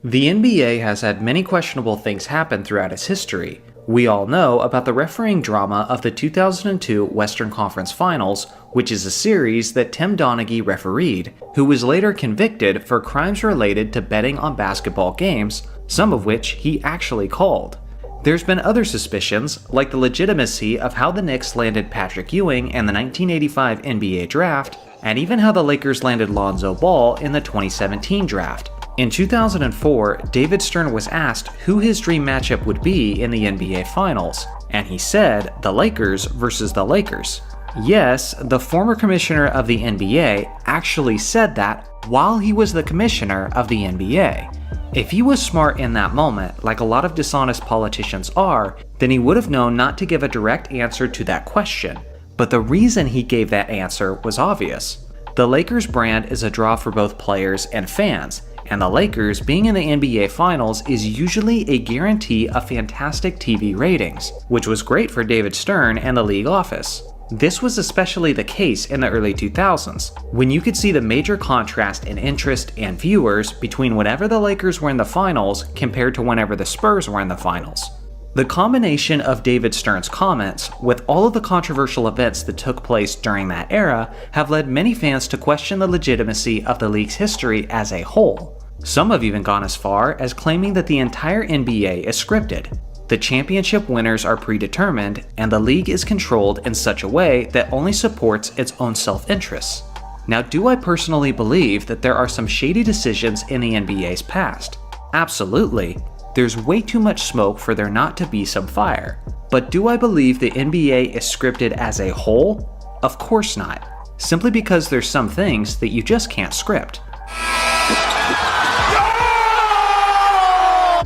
The NBA has had many questionable things happen throughout its history. We all know about the refereeing drama of the 2002 Western Conference Finals, which is a series that Tim Donaghy refereed, who was later convicted for crimes related to betting on basketball games, some of which he actually called. There's been other suspicions, like the legitimacy of how the Knicks landed Patrick Ewing in the 1985 NBA draft, and even how the Lakers landed Lonzo Ball in the 2017 draft. In 2004, David Stern was asked who his dream matchup would be in the NBA Finals, and he said the Lakers versus the Lakers. Yes, the former commissioner of the NBA actually said that while he was the commissioner of the NBA. If he was smart in that moment, like a lot of dishonest politicians are, then he would have known not to give a direct answer to that question. But the reason he gave that answer was obvious. The Lakers brand is a draw for both players and fans, and the Lakers being in the NBA Finals is usually a guarantee of fantastic TV ratings, which was great for David Stern and the league office. This was especially the case in the early 2000s, when you could see the major contrast in interest and viewers between whenever the Lakers were in the finals compared to whenever the Spurs were in the finals. The combination of David Stern's comments with all of the controversial events that took place during that era have led many fans to question the legitimacy of the league's history as a whole. Some have even gone as far as claiming that the entire NBA is scripted. The championship winners are predetermined, and the league is controlled in such a way that only supports its own self-interests. Now, do I personally believe that there are some shady decisions in the NBA's past? Absolutely. There's way too much smoke for there not to be some fire. But do I believe the NBA is scripted as a whole? Of course not. Simply because there's some things that you just can't script.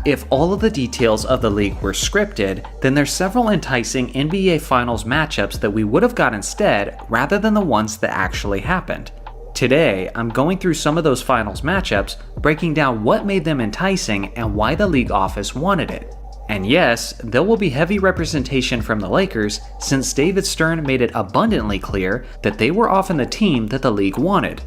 If all of the details of the league were scripted, then there's several enticing NBA Finals matchups that we would have got instead rather than the ones that actually happened. Today, I'm going through some of those Finals matchups, breaking down what made them enticing and why the league office wanted it. And yes, there will be heavy representation from the Lakers since David Stern made it abundantly clear that they were often the team that the league wanted.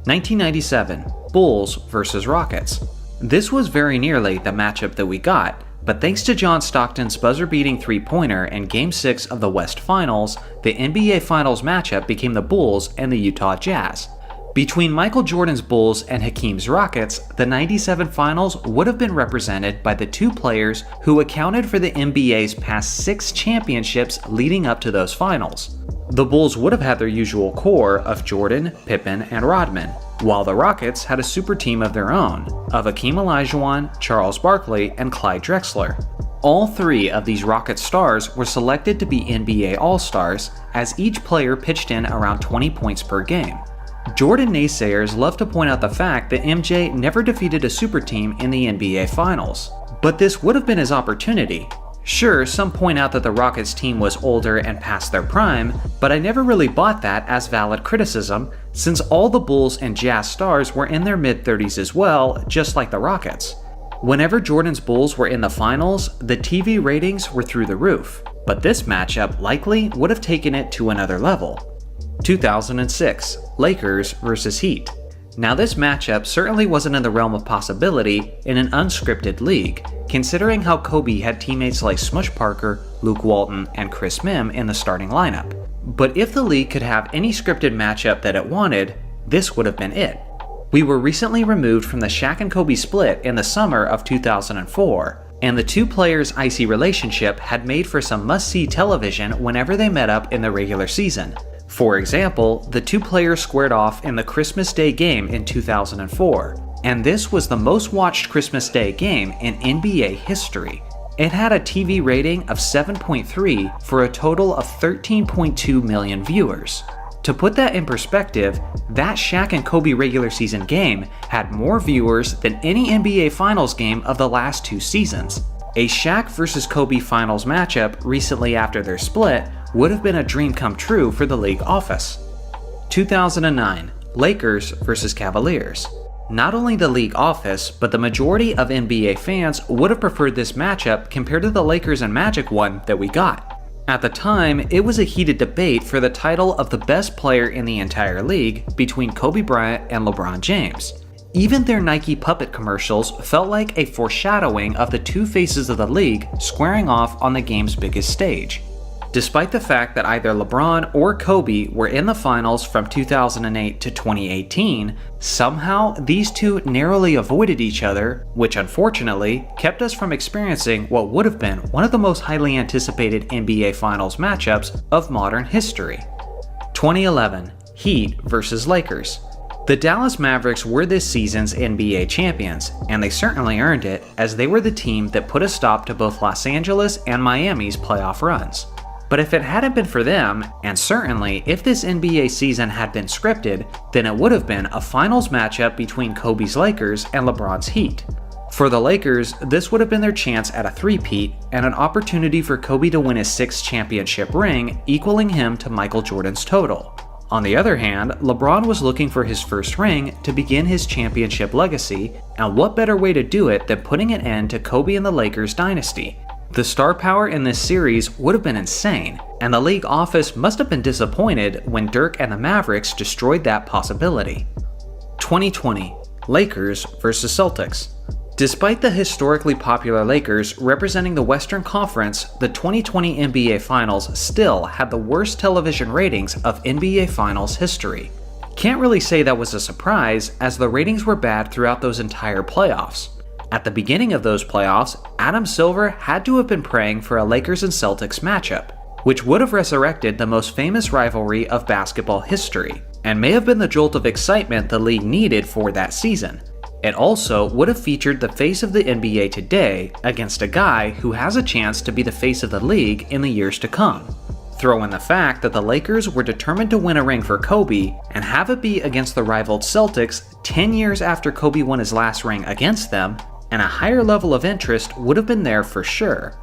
1997, Bulls vs. Rockets. This was very nearly the matchup that we got, but thanks to John Stockton's buzzer-beating three-pointer in Game 6 of the West Finals, the NBA Finals matchup became the Bulls and the Utah Jazz. Between Michael Jordan's Bulls and Hakeem's Rockets, the '97 Finals would have been represented by the two players who accounted for the NBA's past 6 championships leading up to those finals. The Bulls would have had their usual core of Jordan, Pippen, and Rodman, while the Rockets had a super team of their own, of Hakeem Olajuwon, Charles Barkley, and Clyde Drexler. All 3 of these Rocket stars were selected to be NBA All-Stars, as each player pitched in around 20 points per game. Jordan naysayers love to point out the fact that MJ never defeated a super team in the NBA Finals, but this would have been his opportunity. Sure, some point out that the Rockets team was older and past their prime, but I never really bought that as valid criticism, since all the Bulls and Jazz stars were in their mid-30s as well, just like the Rockets. Whenever Jordan's Bulls were in the finals, the TV ratings were through the roof, but this matchup likely would have taken it to another level. 2006, Lakers vs. Heat. Now this matchup certainly wasn't in the realm of possibility in an unscripted league, considering how Kobe had teammates like Smush Parker, Luke Walton, and Chris Mim in the starting lineup. But if the league could have any scripted matchup that it wanted, this would have been it. We were recently removed from the Shaq and Kobe split in the summer of 2004, and the two players' icy relationship had made for some must-see television whenever they met up in the regular season. For example, the two players squared off in the Christmas Day game in 2004, and this was the most watched Christmas Day game in NBA history. It had a TV rating of 7.3 for a total of 13.2 million viewers. To put that in perspective, that Shaq and Kobe regular season game had more viewers than any NBA Finals game of the last 2 seasons. A Shaq vs. Kobe Finals matchup recently after their split would have been a dream come true for the league office. 2009, Lakers vs. Cavaliers. Not only the league office, but the majority of NBA fans would have preferred this matchup compared to the Lakers and Magic one that we got. At the time, it was a heated debate for the title of the best player in the entire league between Kobe Bryant and LeBron James. Even their Nike puppet commercials felt like a foreshadowing of the two faces of the league squaring off on the game's biggest stage. Despite the fact that either LeBron or Kobe were in the finals from 2008 to 2018, somehow these two narrowly avoided each other, which unfortunately kept us from experiencing what would have been one of the most highly anticipated NBA Finals matchups of modern history. 2011, Heat vs. Lakers. The Dallas Mavericks were this season's NBA champions, and they certainly earned it, as they were the team that put a stop to both Los Angeles and Miami's playoff runs. But if it hadn't been for them, and certainly if this NBA season had been scripted, then it would have been a finals matchup between Kobe's Lakers and LeBron's Heat. For the Lakers, this would have been their chance at a three-peat and an opportunity for Kobe to win his 6th championship ring, equaling him to Michael Jordan's total. On the other hand, LeBron was looking for his first ring to begin his championship legacy, and what better way to do it than putting an end to Kobe and the Lakers dynasty? The star power in this series would have been insane, and the league office must have been disappointed when Dirk and the Mavericks destroyed that possibility. 2020, Lakers vs. Celtics. Despite the historically popular Lakers representing the Western Conference, the 2020 NBA Finals still had the worst television ratings of NBA Finals history. Can't really say that was a surprise, as the ratings were bad throughout those entire playoffs. At the beginning of those playoffs, Adam Silver had to have been praying for a Lakers and Celtics matchup, which would have resurrected the most famous rivalry of basketball history, and may have been the jolt of excitement the league needed for that season. It also would have featured the face of the NBA today against a guy who has a chance to be the face of the league in the years to come. Throw in the fact that the Lakers were determined to win a ring for Kobe and have it be against the rivaled Celtics 10 years after Kobe won his last ring against them, and a higher level of interest would have been there for sure.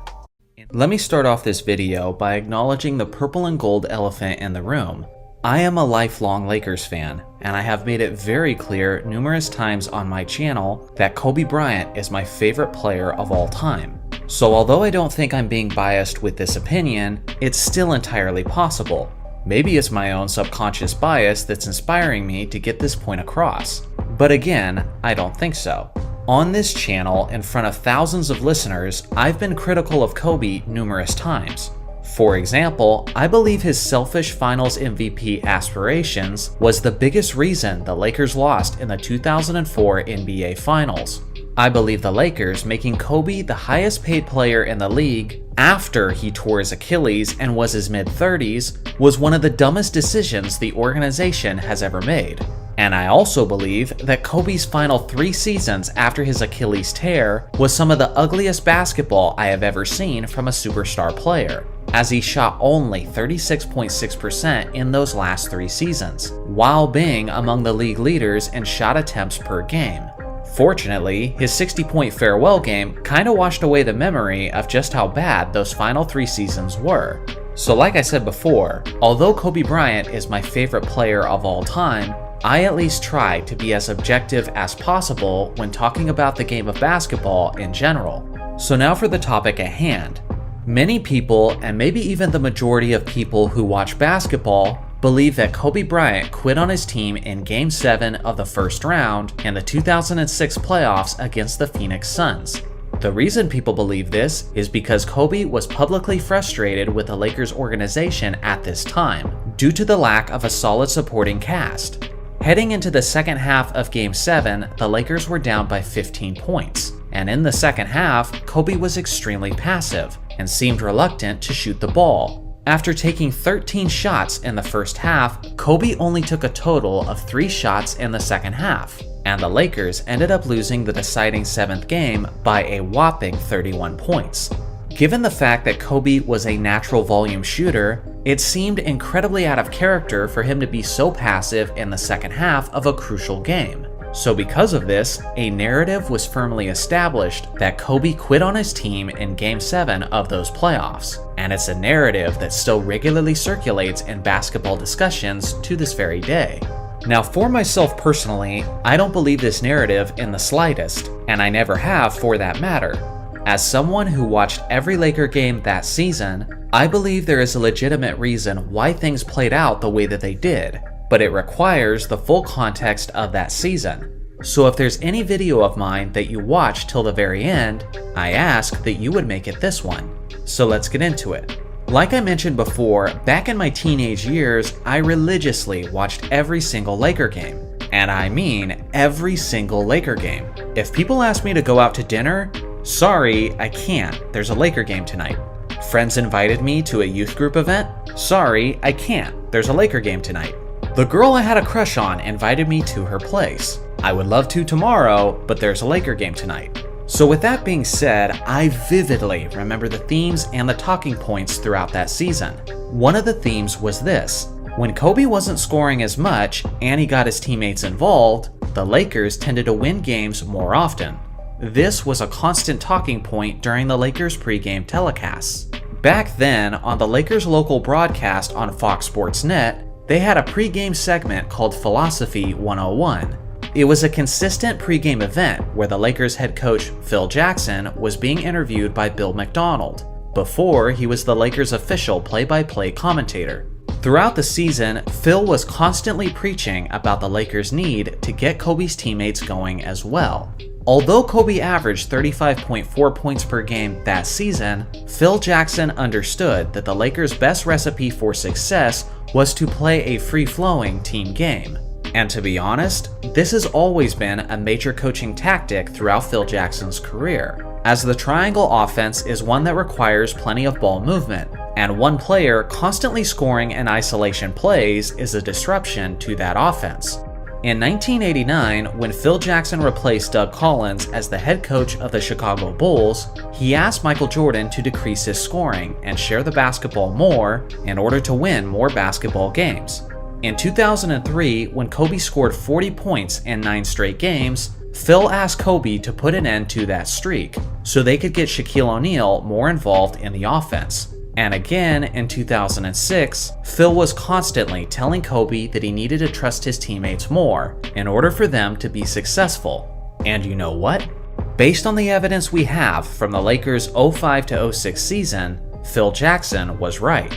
Let me start off this video by acknowledging the purple and gold elephant in the room. I am a lifelong Lakers fan, and I have made it very clear numerous times on my channel that Kobe Bryant is my favorite player of all time. So although I don't think I'm being biased with this opinion, it's still entirely possible. Maybe it's my own subconscious bias that's inspiring me to get this point across. But again, I don't think so. On this channel, in front of thousands of listeners, I've been critical of Kobe numerous times. For example, I believe his selfish Finals MVP aspirations was the biggest reason the Lakers lost in the 2004 NBA Finals. I believe the Lakers making Kobe the highest paid player in the league after he tore his Achilles and was his mid-30s was one of the dumbest decisions the organization has ever made. And I also believe that Kobe's final 3 seasons after his Achilles tear was some of the ugliest basketball I have ever seen from a superstar player, as he shot only 36.6% in those last 3 seasons, while being among the league leaders in shot attempts per game. Fortunately, his 60-point farewell game kinda washed away the memory of just how bad those final 3 seasons were. So like I said before, although Kobe Bryant is my favorite player of all time, I at least try to be as objective as possible when talking about the game of basketball in general. So now for the topic at hand. Many people, and maybe even the majority of people who watch basketball, believe that Kobe Bryant quit on his team in Game 7 of the first round in the 2006 playoffs against the Phoenix Suns. The reason people believe this is because Kobe was publicly frustrated with the Lakers organization at this time, due to the lack of a solid supporting cast. Heading into the second half of Game 7, the Lakers were down by 15 points. and in the second half, Kobe was extremely passive and seemed reluctant to shoot the ball. After taking 13 shots in the first half, Kobe only took a total of 3 shots in the second half, and the Lakers ended up losing the deciding 7th game by a whopping 31 points. Given the fact that Kobe was a natural volume shooter, it seemed incredibly out of character for him to be so passive in the second half of a crucial game. So because of this, a narrative was firmly established that Kobe quit on his team in Game 7 of those playoffs, and it's a narrative that still regularly circulates in basketball discussions to this very day. Now, for myself personally, I don't believe this narrative in the slightest, and I never have for that matter. As someone who watched every Laker game that season, I believe there is a legitimate reason why things played out the way that they did, but it requires the full context of that season. So if there's any video of mine that you watch till the very end, I ask that you would make it this one. So let's get into it. Like I mentioned before, back in my teenage years, I religiously watched every single Laker game. And I mean every single Laker game. If people ask me to go out to dinner, sorry, I can't. There's a Laker game tonight. Friends invited me to a youth group event? Sorry, I can't. There's a Laker game tonight. The girl I had a crush on invited me to her place. I would love to tomorrow, but there's a Laker game tonight. So with that being said, I vividly remember the themes and the talking points throughout that season. One of the themes was this: when Kobe wasn't scoring as much and he got his teammates involved, the Lakers tended to win games more often. This was a constant talking point during the Lakers pregame telecasts. Back then, on the Lakers local broadcast on Fox Sports Net, they had a pregame segment called Philosophy 101. It was a consistent pregame event where the Lakers head coach Phil Jackson was being interviewed by Bill McDonald. Before, he was the Lakers' official play-by-play commentator. Throughout the season, Phil was constantly preaching about the Lakers' need to get Kobe's teammates going as well. Although Kobe averaged 35.4 points per game that season, Phil Jackson understood that the Lakers' best recipe for success was to play a free-flowing team game. And to be honest, this has always been a major coaching tactic throughout Phil Jackson's career, as the triangle offense is one that requires plenty of ball movement, and one player constantly scoring in isolation plays is a disruption to that offense. In 1989, when Phil Jackson replaced Doug Collins as the head coach of the Chicago Bulls, he asked Michael Jordan to decrease his scoring and share the basketball more in order to win more basketball games. In 2003, when Kobe scored 40 points in 9 straight games, Phil asked Kobe to put an end to that streak so they could get Shaquille O'Neal more involved in the offense. And again, in 2006, Phil was constantly telling Kobe that he needed to trust his teammates more in order for them to be successful. And you know what? Based on the evidence we have from the Lakers' 05-06 season, Phil Jackson was right.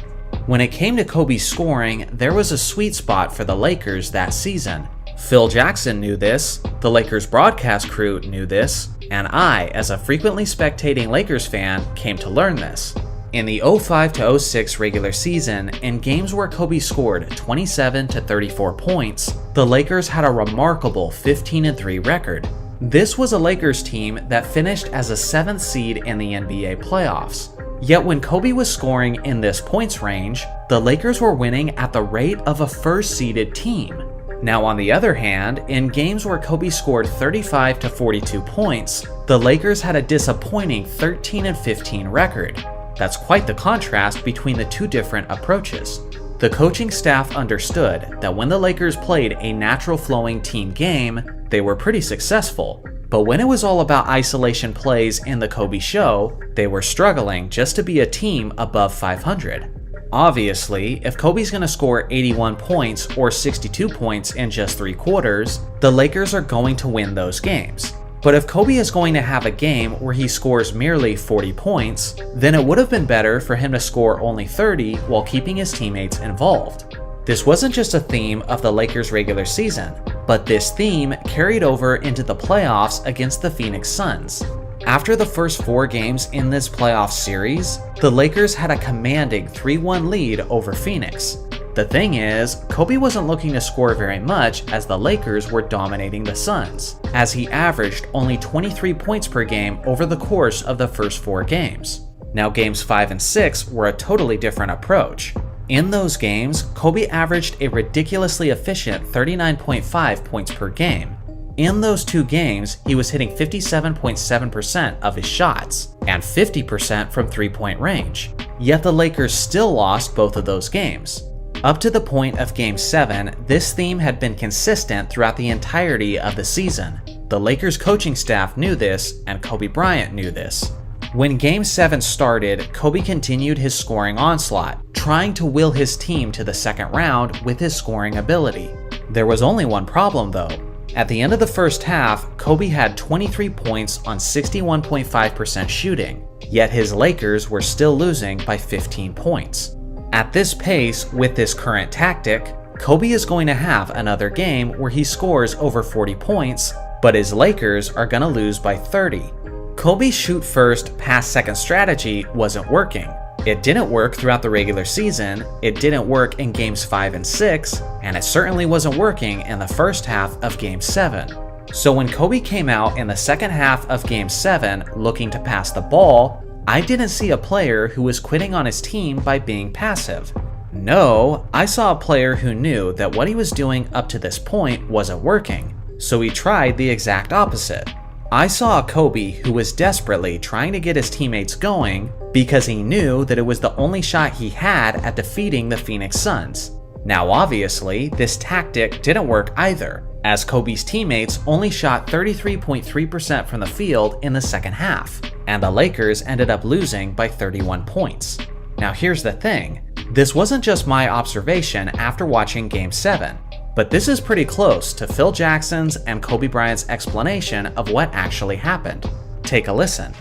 When it came to Kobe's scoring, there was a sweet spot for the Lakers that season. Phil Jackson knew this, the Lakers broadcast crew knew this, and I, as a frequently spectating Lakers fan, came to learn this. In the 05-06 regular season, in games where Kobe scored 27 to 34 points, the Lakers had a remarkable 15-3 record. This was a Lakers team that finished as a 7th seed in the NBA playoffs. Yet when Kobe was scoring in this points range, the Lakers were winning at the rate of a first-seeded team. Now on the other hand, in games where Kobe scored 35 to 42 points, the Lakers had a disappointing 13-15 record. That's quite the contrast between the two different approaches. The coaching staff understood that when the Lakers played a natural flowing team game, they were pretty successful. But when it was all about isolation plays in the Kobe show, they were struggling just to be a team above 500. Obviously, if Kobe's going to score 81 points or 62 points in just 3 quarters, the Lakers are going to win those games. But if Kobe is going to have a game where he scores merely 40 points, then it would have been better for him to score only 30 while keeping his teammates involved. This wasn't just a theme of the Lakers' regular season, but this theme carried over into the playoffs against the Phoenix Suns. After the first 4 games in this playoff series, the Lakers had a commanding 3-1 lead over Phoenix. The thing is, Kobe wasn't looking to score very much as the Lakers were dominating the Suns, as he averaged only 23 points per game over the course of the first 4 games. Now games 5 and 6 were a totally different approach. In those games, Kobe averaged a ridiculously efficient 39.5 points per game. In those 2 games, he was hitting 57.7% of his shots, and 50% from 3-point range. Yet the Lakers still lost both of those games. Up to the point of Game 7, this theme had been consistent throughout the entirety of the season. The Lakers coaching staff knew this, and Kobe Bryant knew this. When Game 7 started, Kobe continued his scoring onslaught, trying to will his team to the second round with his scoring ability. There was only one problem though. At the end of the first half, Kobe had 23 points on 61.5% shooting, yet his Lakers were still losing by 15 points. At this pace, with this current tactic, Kobe is going to have another game where he scores over 40 points, but his Lakers are going to lose by 30. Kobe's shoot first, pass second strategy wasn't working. It didn't work throughout the regular season, it didn't work in games 5 and 6, and it certainly wasn't working in the first half of Game 7. So when Kobe came out in the second half of Game 7 looking to pass the ball, I didn't see a player who was quitting on his team by being passive. No, I saw a player who knew that what he was doing up to this point wasn't working, so he tried the exact opposite. I saw a Kobe who was desperately trying to get his teammates going because he knew that it was the only shot he had at defeating the Phoenix Suns. Now obviously, this tactic didn't work either, as Kobe's teammates only shot 33.3% from the field in the second half, and the Lakers ended up losing by 31 points. Now here's the thing, this wasn't just my observation after watching Game 7. But this is pretty close to Phil Jackson's and Kobe Bryant's explanation of what actually happened. Take a listen.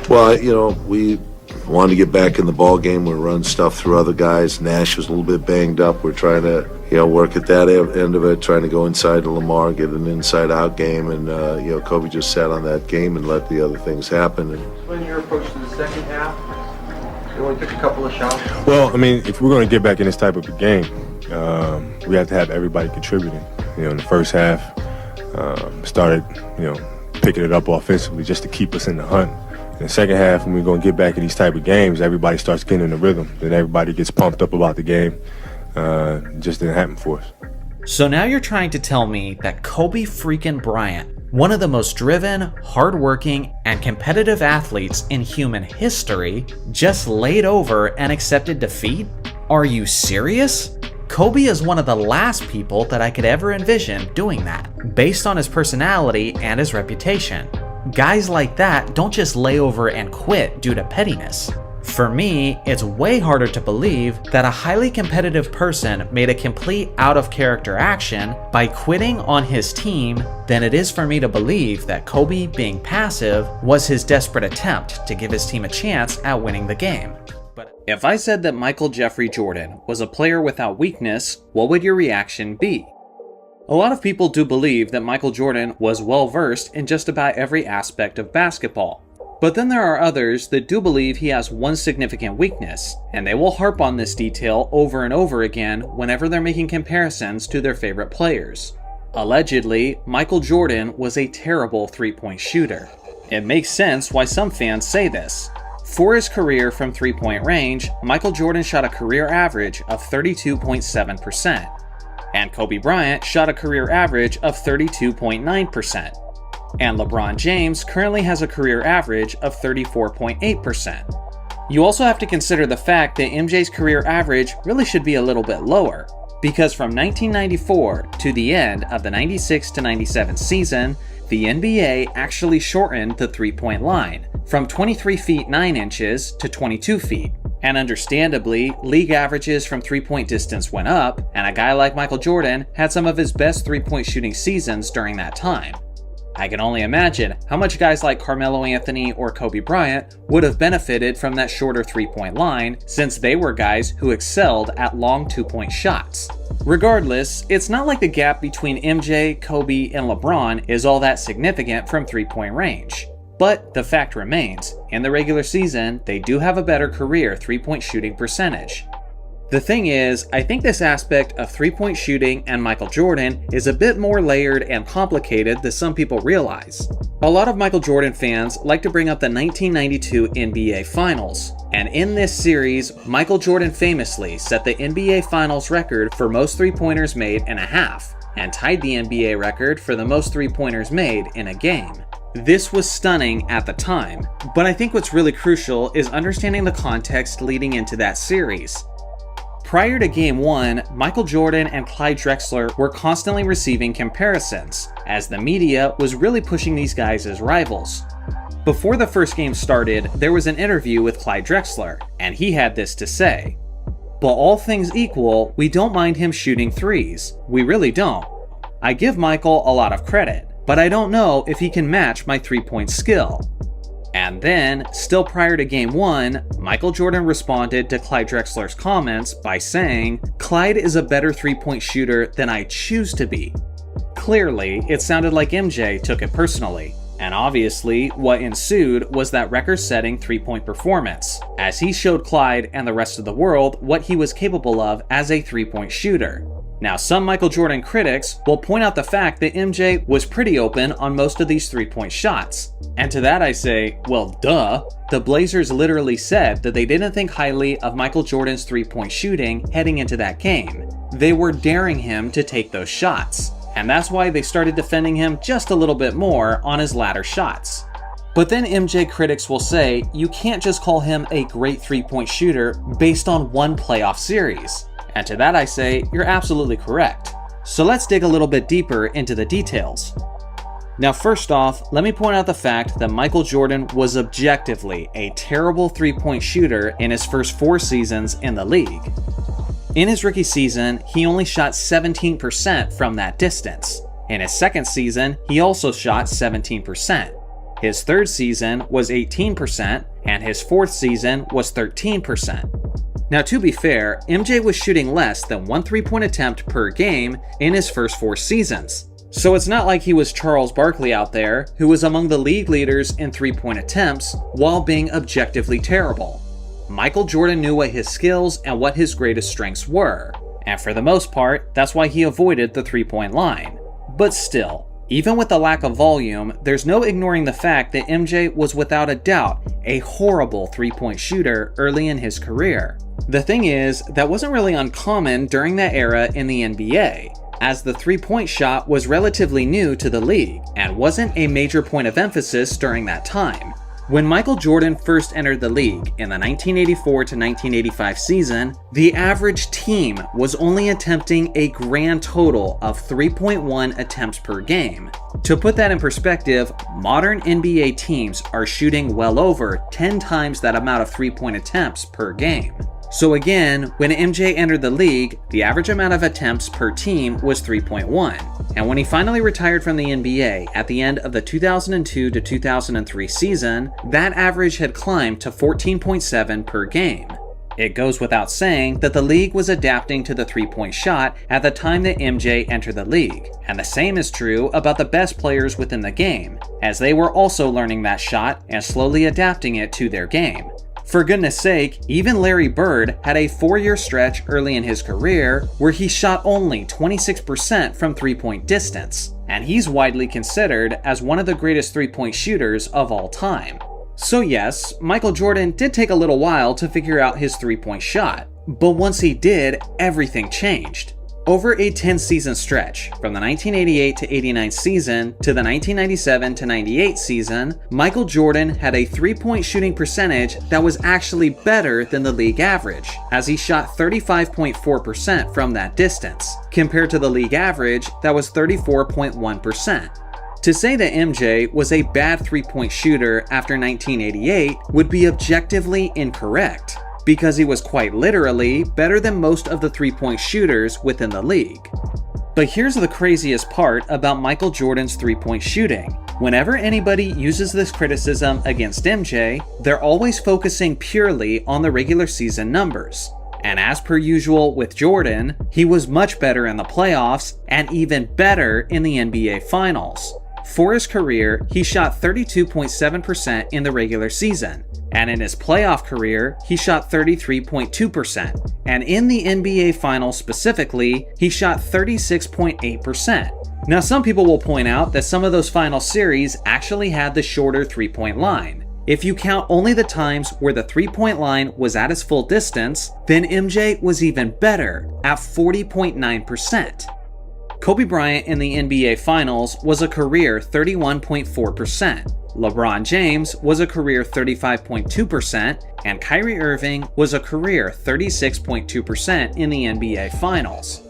Well, we wanted to get back in the ball game. We're running stuff through other guys. Nash was a little bit banged up. We're trying to, work at that end of it, trying to go inside to Lamar, get an inside-out game. And, Kobe just sat on that game and let the other things happen. When your approach to the second half, you only took a couple of shots? Well, if we're going to get back in this type of a game, we have to have everybody contributing. In the first half, started, picking it up offensively just to keep us in the hunt. In the second half, when we're going to get back in these type of games, everybody starts getting in the rhythm. Then everybody gets pumped up about the game. It just didn't happen for us. So now you're trying to tell me that Kobe freaking Bryant, one of the most driven, hardworking, and competitive athletes in human history, just laid over and accepted defeat? Are you serious? Kobe is one of the last people that I could ever envision doing that, based on his personality and his reputation. Guys like that don't just lay over and quit due to pettiness. For me, it's way harder to believe that a highly competitive person made a complete out-of-character action by quitting on his team than it is for me to believe that Kobe being passive was his desperate attempt to give his team a chance at winning the game. If I said that Michael Jeffrey Jordan was a player without weakness, what would your reaction be? A lot of people do believe that Michael Jordan was well versed in just about every aspect of basketball. But then there are others that do believe he has one significant weakness, and they will harp on this detail over and over again whenever they're making comparisons to their favorite players. Allegedly, Michael Jordan was a terrible three-point shooter. It makes sense why some fans say this. For his career from three-point range, Michael Jordan shot a career average of 32.7%, and Kobe Bryant shot a career average of 32.9%, and LeBron James currently has a career average of 34.8%. You also have to consider the fact that MJ's career average really should be a little bit lower, because from 1994 to the end of the 96 to 97 season, the NBA actually shortened the three-point line from 23 feet 9 inches to 22 feet. And understandably, league averages from three-point distance went up, and a guy like Michael Jordan had some of his best three-point shooting seasons during that time. I can only imagine how much guys like Carmelo Anthony or Kobe Bryant would have benefited from that shorter three-point line, since they were guys who excelled at long two-point shots. Regardless, it's not like the gap between MJ, Kobe, and LeBron is all that significant from three-point range. But the fact remains, in the regular season, they do have a better career three-point shooting percentage. The thing is, I think this aspect of three-point shooting and Michael Jordan is a bit more layered and complicated than some people realize. A lot of Michael Jordan fans like to bring up the 1992 NBA Finals, and in this series, Michael Jordan famously set the NBA Finals record for most three-pointers made in a half, and tied the NBA record for the most three-pointers made in a game. This was stunning at the time, but I think what's really crucial is understanding the context leading into that series. Prior to Game 1, Michael Jordan and Clyde Drexler were constantly receiving comparisons, as the media was really pushing these guys as rivals. Before the first game started, there was an interview with Clyde Drexler, and he had this to say: "But all things equal, we don't mind him shooting threes. We really don't. I give Michael a lot of credit, but I don't know if he can match my three-point skill." And then, still prior to Game 1, Michael Jordan responded to Clyde Drexler's comments by saying, "Clyde is a better three-point shooter than I choose to be." Clearly, it sounded like MJ took it personally, and obviously, what ensued was that record-setting three-point performance, as he showed Clyde and the rest of the world what he was capable of as a three-point shooter. Now, some Michael Jordan critics will point out the fact that MJ was pretty open on most of these three-point shots. And to that I say, well, duh. The Blazers literally said that they didn't think highly of Michael Jordan's three-point shooting heading into that game. They were daring him to take those shots, and that's why they started defending him just a little bit more on his latter shots. But then MJ critics will say you can't just call him a great three-point shooter based on one playoff series. And to that I say, you're absolutely correct. So let's dig a little bit deeper into the details. Now first off, let me point out the fact that Michael Jordan was objectively a terrible three-point shooter in his first 4 seasons in the league. In his rookie season, he only shot 17% from that distance. In his second season, he also shot 17%. His third season was 18%, and his fourth season was 13%. Now to be fair, MJ was shooting less than 1 3-point attempt per game in his first 4 seasons. So it's not like he was Charles Barkley out there, who was among the league leaders in 3-point attempts while being objectively terrible. Michael Jordan knew what his skills and what his greatest strengths were, and for the most part, that's why he avoided the 3-point line. But still, even with the lack of volume, there's no ignoring the fact that MJ was without a doubt a horrible 3-point shooter early in his career. The thing is, that wasn't really uncommon during that era in the NBA, as the 3-point shot was relatively new to the league and wasn't a major point of emphasis during that time. When Michael Jordan first entered the league in the 1984 to 1985 season, the average team was only attempting a grand total of 3.1 attempts per game. To put that in perspective, modern NBA teams are shooting well over 10 times that amount of 3-point attempts per game. So again, when MJ entered the league, the average amount of attempts per team was 3.1. And when he finally retired from the NBA at the end of the 2002 to 2003 season, that average had climbed to 14.7 per game. It goes without saying that the league was adapting to the 3-point shot at the time that MJ entered the league, and the same is true about the best players within the game, as they were also learning that shot and slowly adapting it to their game. For goodness sake, even Larry Bird had a 4-year stretch early in his career where he shot only 26% from 3-point distance, and he's widely considered as one of the greatest 3-point shooters of all time. So yes, Michael Jordan did take a little while to figure out his 3-point shot, but once he did, everything changed. Over a 10-season stretch, from the 1988 to 89 season to the 1997 to 98 season, Michael Jordan had a 3-point shooting percentage that was actually better than the league average, as he shot 35.4% from that distance, compared to the league average that was 34.1%. To say that MJ was a bad 3-point shooter after 1988 would be objectively incorrect, because he was quite literally better than most of the 3-point shooters within the league. But here's the craziest part about Michael Jordan's 3-point shooting. Whenever anybody uses this criticism against MJ, they're always focusing purely on the regular season numbers. And as per usual with Jordan, he was much better in the playoffs and even better in the NBA Finals. For his career, he shot 32.7% in the regular season, And in his playoff career, he shot 33.2%. And in the NBA Finals specifically, he shot 36.8%. Now, some people will point out that some of those final series actually had the shorter three-point line. If you count only the times where the three-point line was at its full distance, then MJ was even better at 40.9%. Kobe Bryant in the NBA Finals was a career 31.4%. LeBron James was a career 35.2%, and Kyrie Irving was a career 36.2% in the NBA Finals.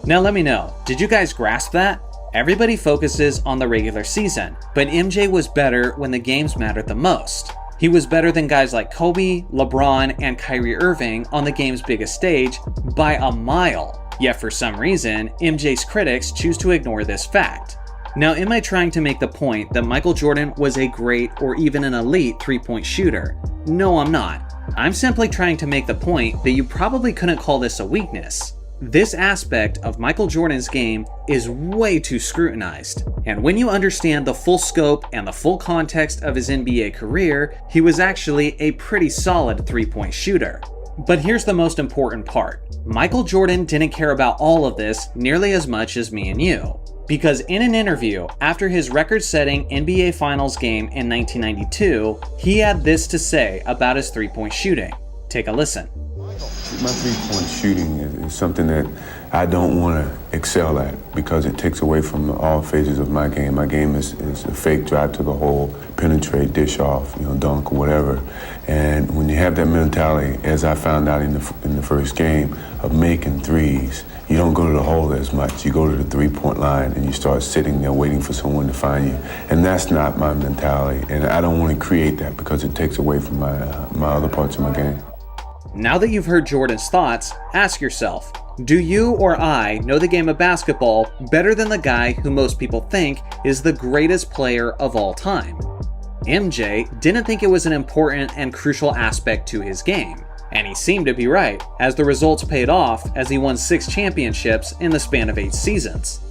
Now let me know, did you guys grasp that? Everybody focuses on the regular season, but MJ was better when the games mattered the most. He was better than guys like Kobe, LeBron, and Kyrie Irving on the game's biggest stage by a mile. Yet for some reason, MJ's critics choose to ignore this fact. Now, am I trying to make the point that Michael Jordan was a great or even an elite three-point shooter? No, I'm not. I'm simply trying to make the point that you probably couldn't call this a weakness. This aspect of Michael Jordan's game is way too scrutinized, and when you understand the full scope and the full context of his NBA career, he was actually a pretty solid three-point shooter. But here's the most important part. Michael Jordan didn't care about all of this nearly as much as me and you. Because in an interview after his record-setting NBA Finals game in 1992, he had this to say about his three-point shooting. Take a listen. My three-point shooting is something that I don't want to excel at because it takes away from all phases of my game. My game is a fake drive to the hole, penetrate, dish off, dunk or whatever. And when you have that mentality, as I found out in the first game, of making threes, you don't go to the hole as much. You go to the three-point line and you start sitting there waiting for someone to find you. And that's not my mentality. And I don't want to create that because it takes away from my other parts of my game. Now that you've heard Jordan's thoughts, ask yourself, do you or I know the game of basketball better than the guy who most people think is the greatest player of all time? MJ didn't think it was an important and crucial aspect to his game, and he seemed to be right, as the results paid off as he won 6 championships in the span of 8 seasons.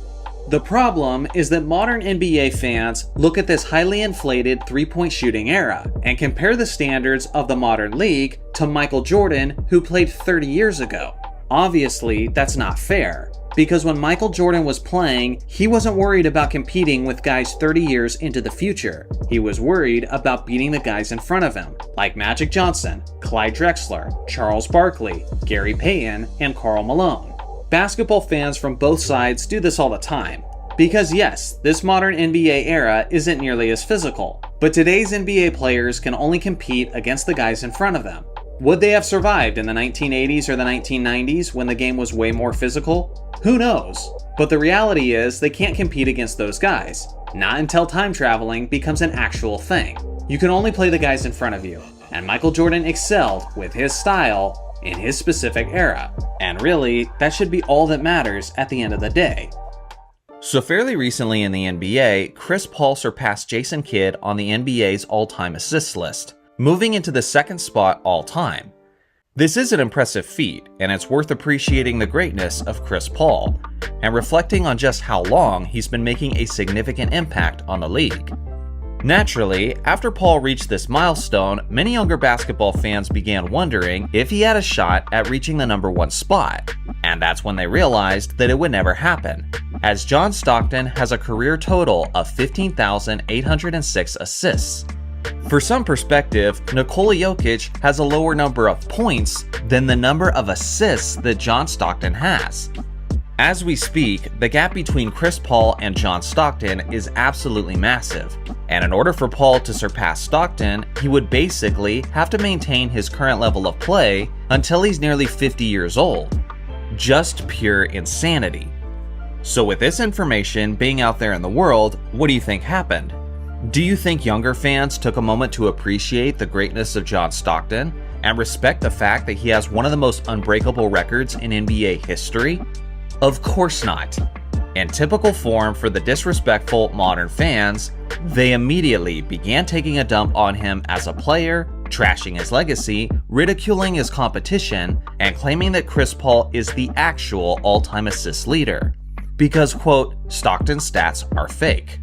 The problem is that modern NBA fans look at this highly inflated three-point shooting era and compare the standards of the modern league to Michael Jordan, who played 30 years ago. Obviously, that's not fair, because when Michael Jordan was playing, he wasn't worried about competing with guys 30 years into the future. He was worried about beating the guys in front of him, like Magic Johnson, Clyde Drexler, Charles Barkley, Gary Payton, and Karl Malone. Basketball fans from both sides do this all the time. Because yes, this modern NBA era isn't nearly as physical, but today's NBA players can only compete against the guys in front of them. Would they have survived in the 1980s or the 1990s when the game was way more physical? Who knows? But the reality is they can't compete against those guys. Not until time traveling becomes an actual thing. You can only play the guys in front of you, and Michael Jordan excelled with his style in his specific era. And really, that should be all that matters at the end of the day. So fairly recently in the NBA, Chris Paul surpassed Jason Kidd on the NBA's all-time assists list, moving into the second spot all-time. This is an impressive feat, and it's worth appreciating the greatness of Chris Paul, and reflecting on just how long he's been making a significant impact on the league. Naturally, after Paul reached this milestone, many younger basketball fans began wondering if he had a shot at reaching the number 1 spot, and that's when they realized that it would never happen, as John Stockton has a career total of 15,806 assists. For some perspective, Nikola Jokic has a lower number of points than the number of assists that John Stockton has. As we speak, the gap between Chris Paul and John Stockton is absolutely massive, and in order for Paul to surpass Stockton, he would basically have to maintain his current level of play until he's nearly 50 years old. Just pure insanity. So with this information being out there in the world, what do you think happened? Do you think younger fans took a moment to appreciate the greatness of John Stockton and respect the fact that he has one of the most unbreakable records in NBA history? Of course not. In typical form for the disrespectful modern fans, they immediately began taking a dump on him as a player, trashing his legacy, ridiculing his competition, and claiming that Chris Paul is the actual all-time assist leader. Because, quote, Stockton's stats are fake.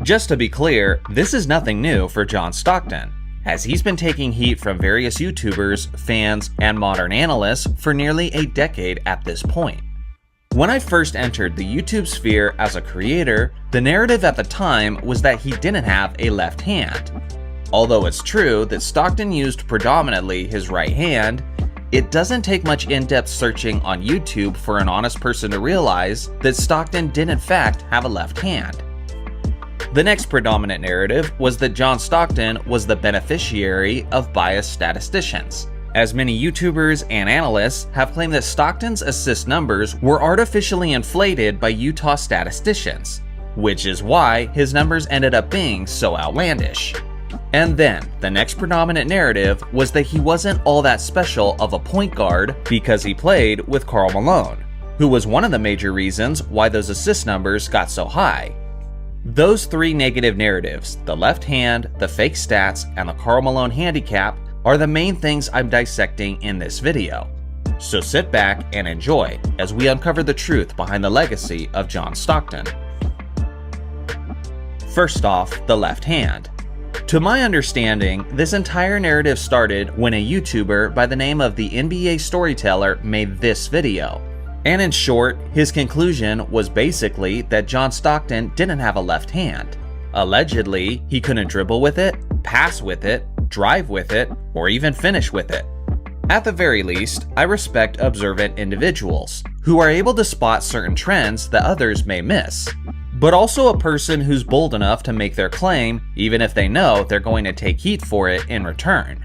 Just to be clear, this is nothing new for John Stockton. as he's been taking heat from various YouTubers, fans, and modern analysts for nearly a decade at this point. When I first entered the YouTube sphere as a creator, the narrative at the time was that he didn't have a left hand. Although it's true that Stockton used predominantly his right hand, it doesn't take much in-depth searching on YouTube for an honest person to realize that Stockton did in fact have a left hand. The next predominant narrative was that John Stockton was the beneficiary of biased statisticians, as many YouTubers and analysts have claimed that Stockton's assist numbers were artificially inflated by Utah statisticians, which is why his numbers ended up being so outlandish. And then, the next predominant narrative was that he wasn't all that special of a point guard because he played with Karl Malone, who was one of the major reasons why those assist numbers got so high. Those three negative narratives, the left hand, the fake stats, and the Karl Malone handicap, are the main things I'm dissecting in this video. So sit back and enjoy as we uncover the truth behind the legacy of John Stockton. First off, the left hand. To my understanding, this entire narrative started when a YouTuber by the name of the NBA Storyteller made this video. And in short, his conclusion was basically that John Stockton didn't have a left hand. Allegedly, he couldn't dribble with it, pass with it, drive with it, or even finish with it. At the very least, I respect observant individuals who are able to spot certain trends that others may miss, but also a person who's bold enough to make their claim even if they know they're going to take heat for it in return.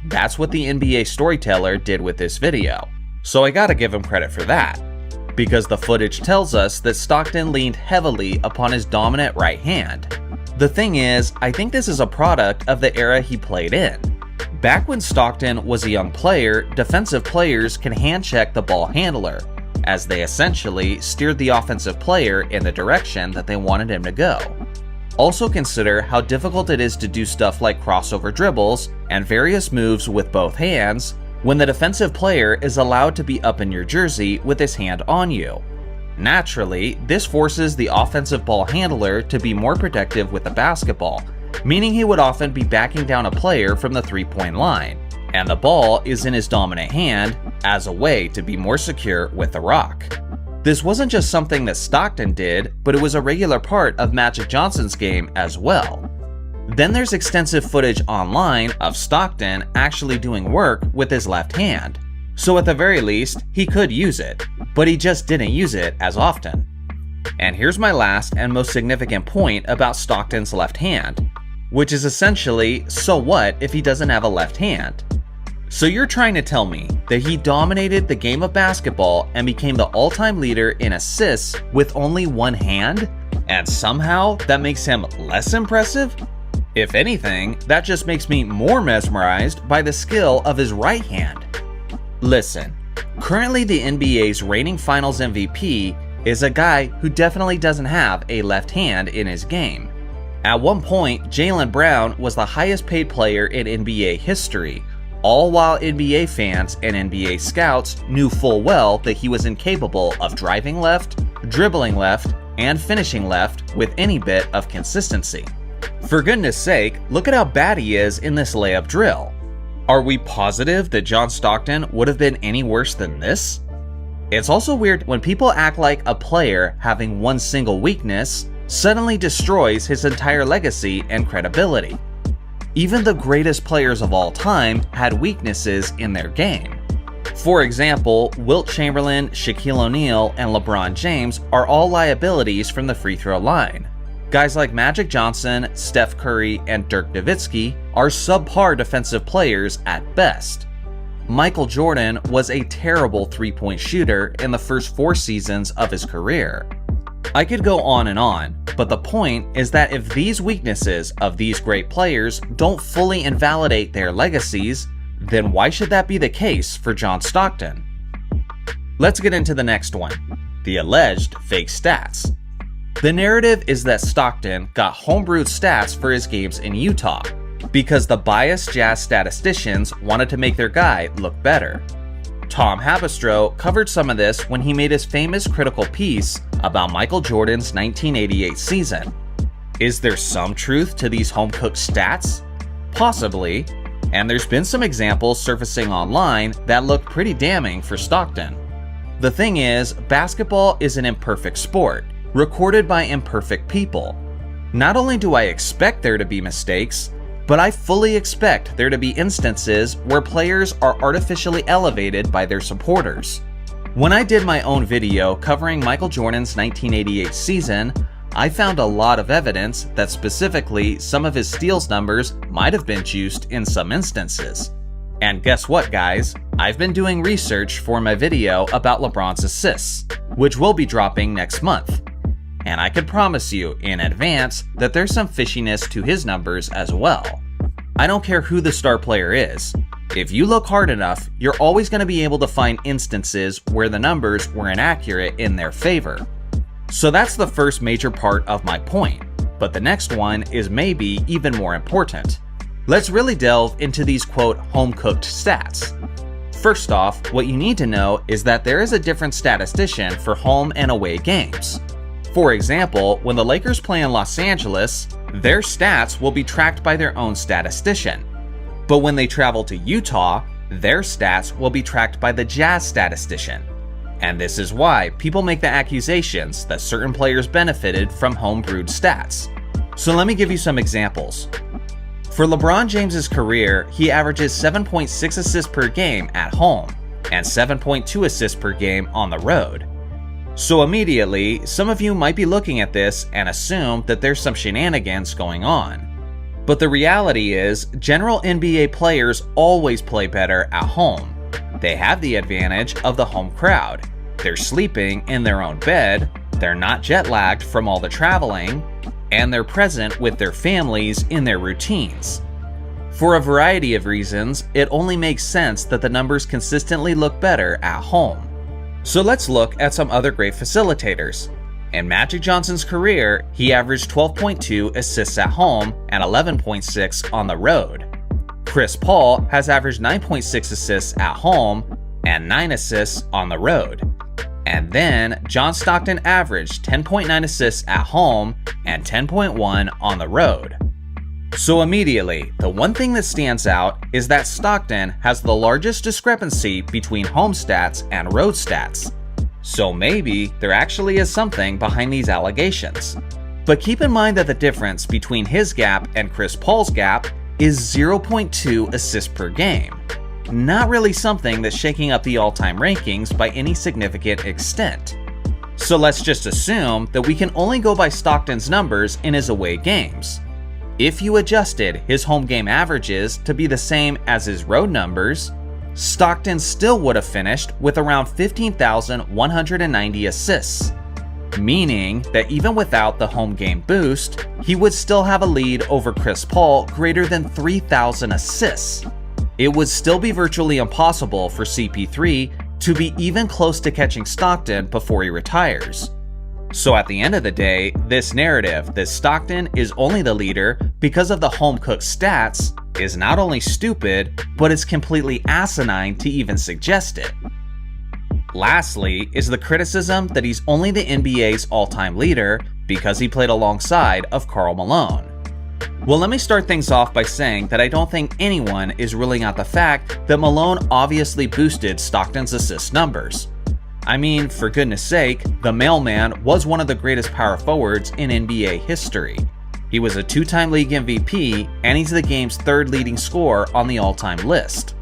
That's what the NBA Storyteller did with this video, so I gotta give him credit for that, because the footage tells us that Stockton leaned heavily upon his dominant right hand. The thing is, I think this is a product of the era he played in. Back when Stockton was a young player, defensive players can hand check the ball handler, as they essentially steered the offensive player in the direction that they wanted him to go. Also consider how difficult it is to do stuff like crossover dribbles and various moves with both hands when the defensive player is allowed to be up in your jersey with his hand on you. Naturally, this forces the offensive ball handler to be more protective with the basketball, meaning he would often be backing down a player from the three-point line, and the ball is in his dominant hand as a way to be more secure with the rock. This wasn't just something that Stockton did, but it was a regular part of Magic Johnson's game as well. Then there's extensive footage online of Stockton actually doing work with his left hand, so at the very least, he could use it, but he just didn't use it as often. And here's my last and most significant point about Stockton's left hand, which is essentially, so what if he doesn't have a left hand? So you're trying to tell me that he dominated the game of basketball and became the all-time leader in assists with only one hand? And somehow that makes him less impressive? If anything, that just makes me more mesmerized by the skill of his right hand. Listen, currently the NBA's reigning finals MVP is a guy who definitely doesn't have a left hand in his game. At one point, Jaylen Brown was the highest paid player in NBA history, all while NBA fans and NBA scouts knew full well that he was incapable of driving left, dribbling left, and finishing left with any bit of consistency. For goodness sake, look at how bad he is in this layup drill. Are we positive that John Stockton would have been any worse than this? It's also weird when people act like a player having one single weakness suddenly destroys his entire legacy and credibility. Even the greatest players of all time had weaknesses in their game. For example, Wilt Chamberlain, Shaquille O'Neal, and LeBron James are all liabilities from the free throw line. Guys like Magic Johnson, Steph Curry, and Dirk Nowitzki are subpar defensive players at best. Michael Jordan was a terrible three-point shooter in the first 4 seasons of his career. I could go on, but the point is that if these weaknesses of these great players don't fully invalidate their legacies, then why should that be the case for John Stockton? Let's get into the next one, the alleged fake stats. The narrative is that Stockton got homebrewed stats for his games in Utah because the biased Jazz statisticians wanted to make their guy look better. Tom Habistro covered some of this when he made his famous critical piece about Michael Jordan's 1988 season. Is there some truth to these home-cooked stats? Possibly. And there's been some examples surfacing online that look pretty damning for Stockton. The thing is, basketball is an imperfect sport, recorded by imperfect people. Not only do I expect there to be mistakes, but I fully expect there to be instances where players are artificially elevated by their supporters. When I did my own video covering Michael Jordan's 1988 season, I found a lot of evidence that specifically some of his steals numbers might have been juiced in some instances. And guess what, guys? I've been doing research for my video about LeBron's assists, which will be dropping next month. And I can promise you in advance that there's some fishiness to his numbers as well. I don't care who the star player is. If you look hard enough, you're always going to be able to find instances where the numbers were inaccurate in their favor. So that's the first major part of my point, but the next one is maybe even more important. Let's really delve into these quote home-cooked stats. First off, what you need to know is that there is a different statistician for home and away games. For example, when the Lakers play in Los Angeles, their stats will be tracked by their own statistician. But when they travel to Utah, their stats will be tracked by the Jazz statistician. And this is why people make the accusations that certain players benefited from home-brewed stats. So let me give you some examples. For LeBron James's career, he averages 7.6 assists per game at home and 7.2 assists per game on the road. So immediately, some of you might be looking at this and assume that there's some shenanigans going on. But the reality is, general NBA players always play better at home. They have the advantage of the home crowd. They're sleeping in their own bed, they're not jet lagged from all the traveling, and they're present with their families in their routines. For a variety of reasons, it only makes sense that the numbers consistently look better at home. So let's look at some other great facilitators. In Magic Johnson's career, he averaged 12.2 assists at home and 11.6 on the road. Chris Paul has averaged 9.6 assists at home and 9 assists on the road. And then John Stockton averaged 10.9 assists at home and 10.1 on the road. So immediately, the one thing that stands out is that Stockton has the largest discrepancy between home stats and road stats. So maybe there actually is something behind these allegations. But keep in mind that the difference between his gap and Chris Paul's gap is 0.2 assists per game. Not really something that's shaking up the all-time rankings by any significant extent. So let's just assume that we can only go by Stockton's numbers in his away games. If you adjusted his home game averages to be the same as his road numbers, Stockton still would have finished with around 15,190 assists, meaning that even without the home game boost, he would still have a lead over Chris Paul greater than 3,000 assists. It would still be virtually impossible for CP3 to be even close to catching Stockton before he retires. So at the end of the day, this narrative that Stockton is only the leader because of the home-cooked stats is not only stupid, but it's completely asinine to even suggest it. Lastly is the criticism that he's only the NBA's all-time leader because he played alongside of Karl Malone. Well, let me start things off by saying that I don't think anyone is ruling out the fact that Malone obviously boosted Stockton's assist numbers. I mean, for goodness sake, the mailman was one of the greatest power forwards in NBA history. He was a two-time league MVP, and he's the game's third leading scorer on the all-time list.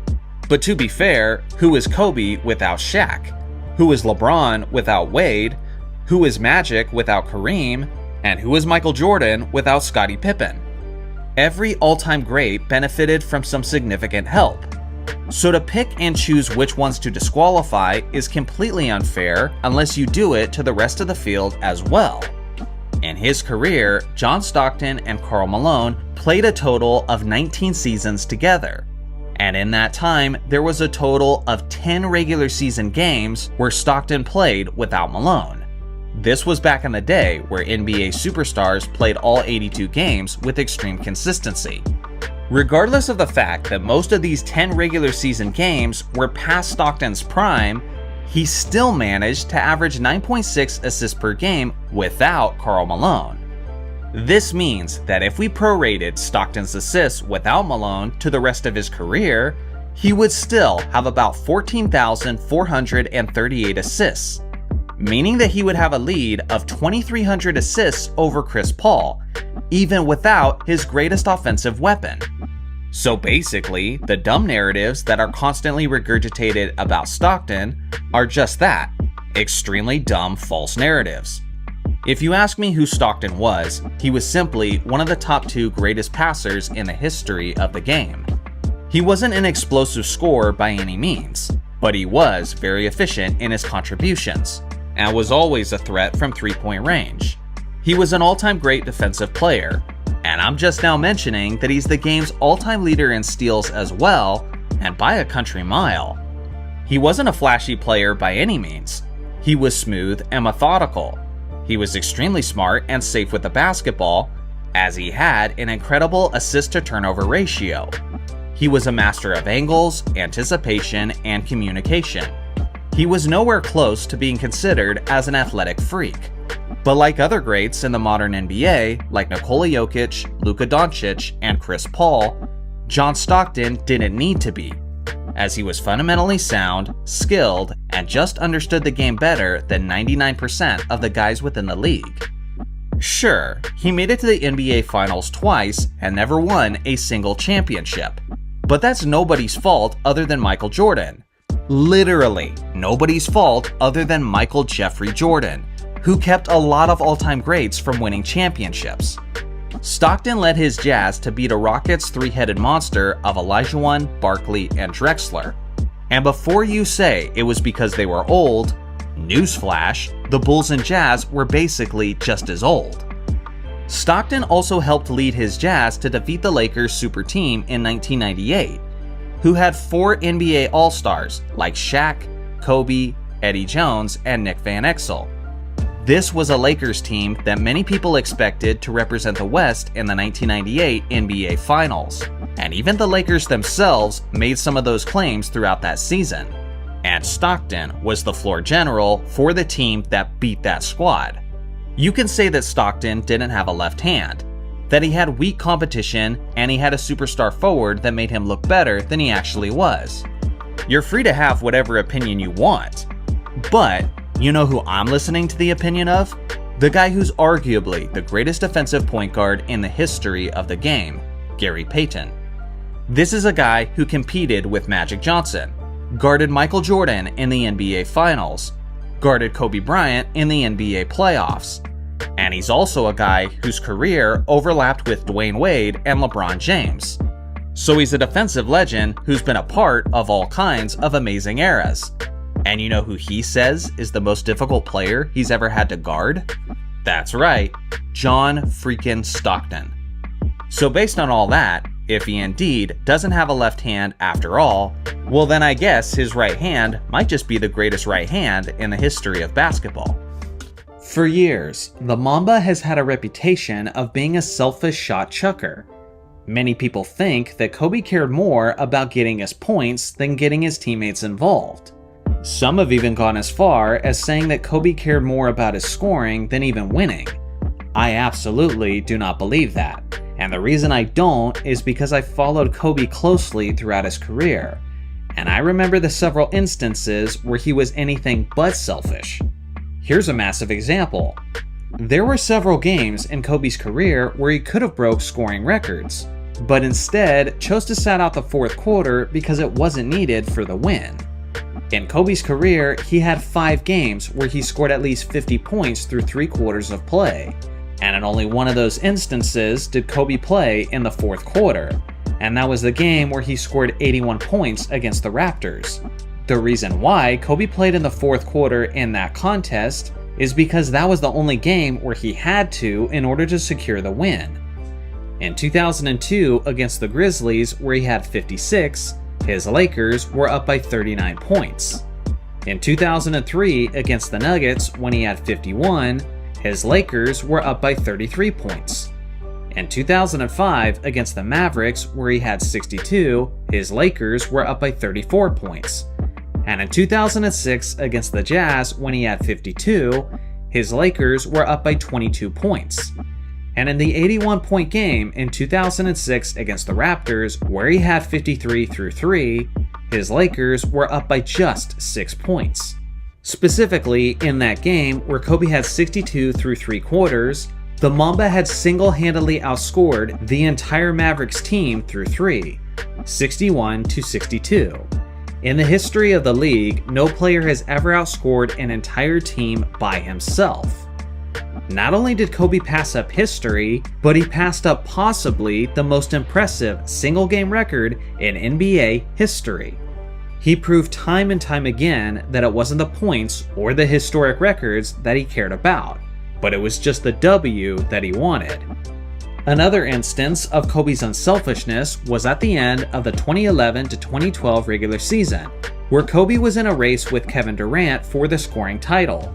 But to be fair, who is Kobe without Shaq? Who is LeBron without Wade? Who is Magic without Kareem? And who is Michael Jordan without Scottie Pippen? Every all-time great benefited from some significant help. So to pick and choose which ones to disqualify is completely unfair unless you do it to the rest of the field as well. In his career, John Stockton and Karl Malone played a total of 19 seasons together. And in that time, there was a total of 10 regular season games where Stockton played without Malone. This was back in the day where NBA superstars played all 82 games with extreme consistency. Regardless of the fact that most of these 10 regular season games were past Stockton's prime, he still managed to average 9.6 assists per game without Karl Malone. This means that if we prorated Stockton's assists without Malone to the rest of his career, he would still have about 14,438 assists, meaning that he would have a lead of 2,300 assists over Chris Paul, even without his greatest offensive weapon. So basically, the dumb narratives that are constantly regurgitated about Stockton are just that, extremely dumb false narratives. If you ask me who Stockton was, he was simply one of the top 2 greatest passers in the history of the game. He wasn't an explosive scorer by any means, but he was very efficient in his contributions, and was always a threat from 3-point range. He was an all-time great defensive player, and I'm just now mentioning that he's the game's all-time leader in steals as well, and by a country mile. He wasn't a flashy player by any means. He was smooth and methodical. He was extremely smart and safe with the basketball, as he had an incredible assist-to-turnover ratio. He was a master of angles, anticipation, and communication. He was nowhere close to being considered as an athletic freak. But like other greats in the modern NBA, like Nikola Jokic, Luka Doncic, and Chris Paul, John Stockton didn't need to be, as he was fundamentally sound, skilled, and just understood the game better than 99% of the guys within the league. Sure, he made it to the NBA Finals twice and never won a single championship, but that's nobody's fault other than Michael Jordan. Literally nobody's fault other than Michael Jeffrey Jordan, who kept a lot of all-time greats from winning championships. Stockton led his Jazz to beat a Rockets 3-headed monster of Olajuwon, Barkley, and Drexler. And before you say it was because they were old, newsflash, the Bulls and Jazz were basically just as old. Stockton also helped lead his Jazz to defeat the Lakers super team in 1998, who had 4 NBA All-Stars like Shaq, Kobe, Eddie Jones, and Nick Van Exel. This was a Lakers team that many people expected to represent the West in the 1998 NBA Finals, and even the Lakers themselves made some of those claims throughout that season. And Stockton was the floor general for the team that beat that squad. You can say that Stockton didn't have a left hand, that he had weak competition, and he had a superstar forward that made him look better than he actually was. You're free to have whatever opinion you want, but you know who I'm listening to the opinion of? The guy who's arguably the greatest defensive point guard in the history of the game, Gary Payton. This is a guy who competed with Magic Johnson, guarded Michael Jordan in the NBA Finals, guarded Kobe Bryant in the NBA playoffs, and he's also a guy whose career overlapped with Dwayne Wade and LeBron James. So he's a defensive legend who's been a part of all kinds of amazing eras. And you know who he says is the most difficult player he's ever had to guard? That's right, John freaking Stockton. So based on all that, if he indeed doesn't have a left hand after all, well then I guess his right hand might just be the greatest right hand in the history of basketball. For years, the Mamba has had a reputation of being a selfish shot chucker. Many people think that Kobe cared more about getting his points than getting his teammates involved. Some have even gone as far as saying that Kobe cared more about his scoring than even winning. I absolutely do not believe that, and the reason I don't is because I followed Kobe closely throughout his career, and I remember the several instances where he was anything but selfish. Here's a massive example. There were several games in Kobe's career where he could have broke scoring records, but instead chose to sit out the fourth quarter because it wasn't needed for the win. In Kobe's career, he had 5 games where he scored at least 50 points through 3 quarters of play, and in only one of those instances did Kobe play in the fourth quarter, and that was the game where he scored 81 points against the Raptors. The reason why Kobe played in the fourth quarter in that contest is because that was the only game where he had to in order to secure the win. In 2002 against the Grizzlies, where he had 56, his Lakers were up by 39 points. In 2003 against the Nuggets, when he had 51, his Lakers were up by 33 points. In 2005 against the Mavericks, where he had 62, his Lakers were up by 34 points. And in 2006 against the Jazz, when he had 52, his Lakers were up by 22 points. And in the 81-point game in 2006 against the Raptors, where he had 53 through 3, his Lakers were up by just 6 points. Specifically, in that game where Kobe had 62 through 3 quarters, the Mamba had single-handedly outscored the entire Mavericks team through 3, 61-62. In the history of the league, no player has ever outscored an entire team by himself. Not only did Kobe pass up history, but he passed up possibly the most impressive single-game record in NBA history. He proved time and time again that it wasn't the points or the historic records that he cared about, but it was just the W that he wanted. Another instance of Kobe's unselfishness was at the end of the 2011 to 2012 regular season, where Kobe was in a race with Kevin Durant for the scoring title.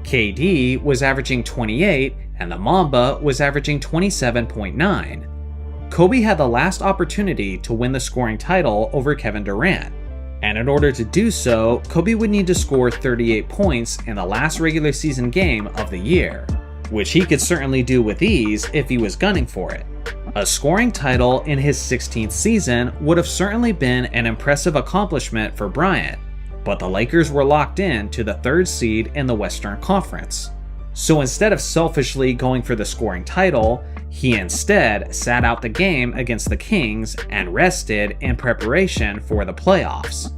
KD was averaging 28 and the Mamba was averaging 27.9. Kobe had the last opportunity to win the scoring title over Kevin Durant, and in order to do so, Kobe would need to score 38 points in the last regular season game of the year, which he could certainly do with ease if he was gunning for it. A scoring title in his 16th season would have certainly been an impressive accomplishment for Bryant, but the Lakers were locked in to the 3rd seed in the Western Conference. So instead of selfishly going for the scoring title, he instead sat out the game against the Kings and rested in preparation for the playoffs.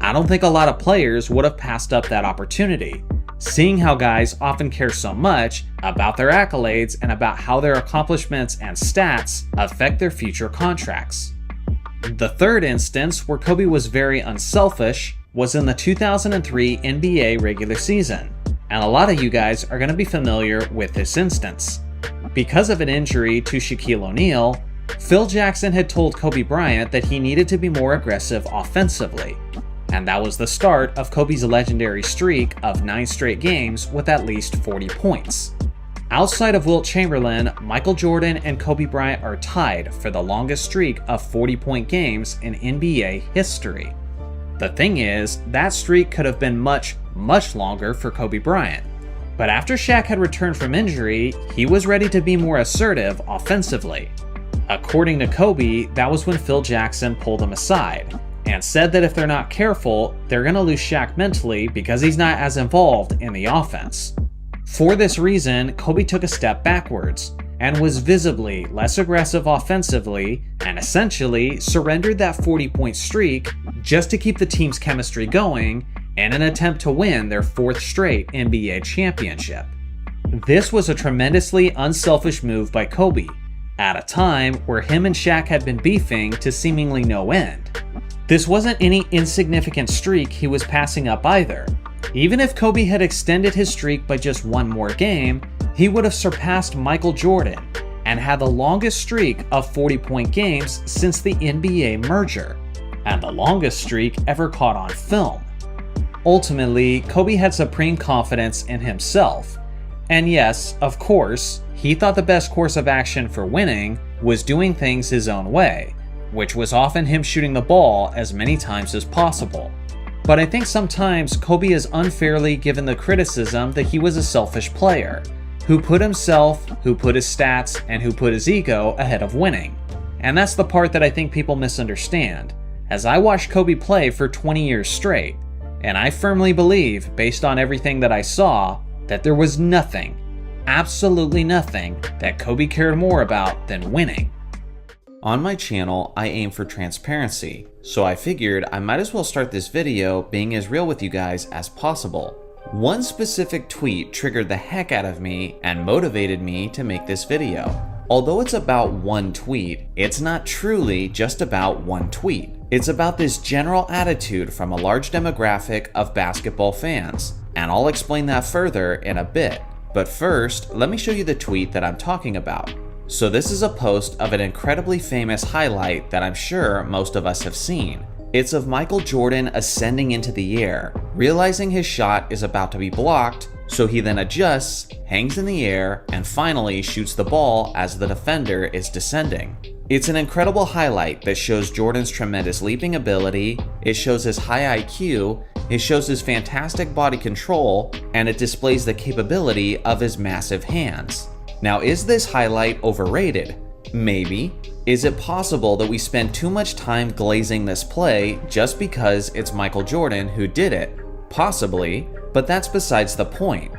I don't think a lot of players would have passed up that opportunity, seeing how guys often care so much about their accolades and about how their accomplishments and stats affect their future contracts. The third instance where Kobe was very unselfish was in the 2003 NBA regular season, and a lot of you guys are going to be familiar with this instance. Because of an injury to Shaquille O'Neal, Phil Jackson had told Kobe Bryant that he needed to be more aggressive offensively, and that was the start of Kobe's legendary streak of 9 straight games with at least 40 points. Outside of Wilt Chamberlain, Michael Jordan and Kobe Bryant are tied for the longest streak of 40-point games in NBA history. The thing is, that streak could have been much, much longer for Kobe Bryant. But after Shaq had returned from injury, he was ready to be more assertive offensively. According to Kobe, that was when Phil Jackson pulled him aside and said that if they're not careful, they're going to lose Shaq mentally because he's not as involved in the offense. For this reason, Kobe took a step backwards and was visibly less aggressive offensively and essentially surrendered that 40-point streak just to keep the team's chemistry going in an attempt to win their 4th straight NBA championship. This was a tremendously unselfish move by Kobe, at a time where him and Shaq had been beefing to seemingly no end. This wasn't any insignificant streak he was passing up either. Even if Kobe had extended his streak by just one more game, he would have surpassed Michael Jordan and had the longest streak of 40-point games since the NBA merger, and the longest streak ever caught on film. Ultimately, Kobe had supreme confidence in himself, and yes, of course, he thought the best course of action for winning was doing things his own way, which was often him shooting the ball as many times as possible. But I think sometimes Kobe is unfairly given the criticism that he was a selfish player, who put himself, who put his stats, and who put his ego ahead of winning. And that's the part that I think people misunderstand, as I watched Kobe play for 20 years straight, and I firmly believe, based on everything that I saw, that there was nothing, absolutely nothing, that Kobe cared more about than winning. On my channel, I aim for transparency, so I figured I might as well start this video being as real with you guys as possible. One specific tweet triggered the heck out of me and motivated me to make this video. Although it's about one tweet, it's not truly just about one tweet. It's about this general attitude from a large demographic of basketball fans, and I'll explain that further in a bit. But first, let me show you the tweet that I'm talking about. So this is a post of an incredibly famous highlight that I'm sure most of us have seen. It's of Michael Jordan ascending into the air, realizing his shot is about to be blocked, so he then adjusts, hangs in the air, and finally shoots the ball as the defender is descending. It's an incredible highlight that shows Jordan's tremendous leaping ability, it shows his high IQ, it shows his fantastic body control, and it displays the capability of his massive hands. Now, is this highlight overrated? Maybe. Is it possible that we spend too much time glazing this play just because it's Michael Jordan who did it? Possibly, but that's besides the point.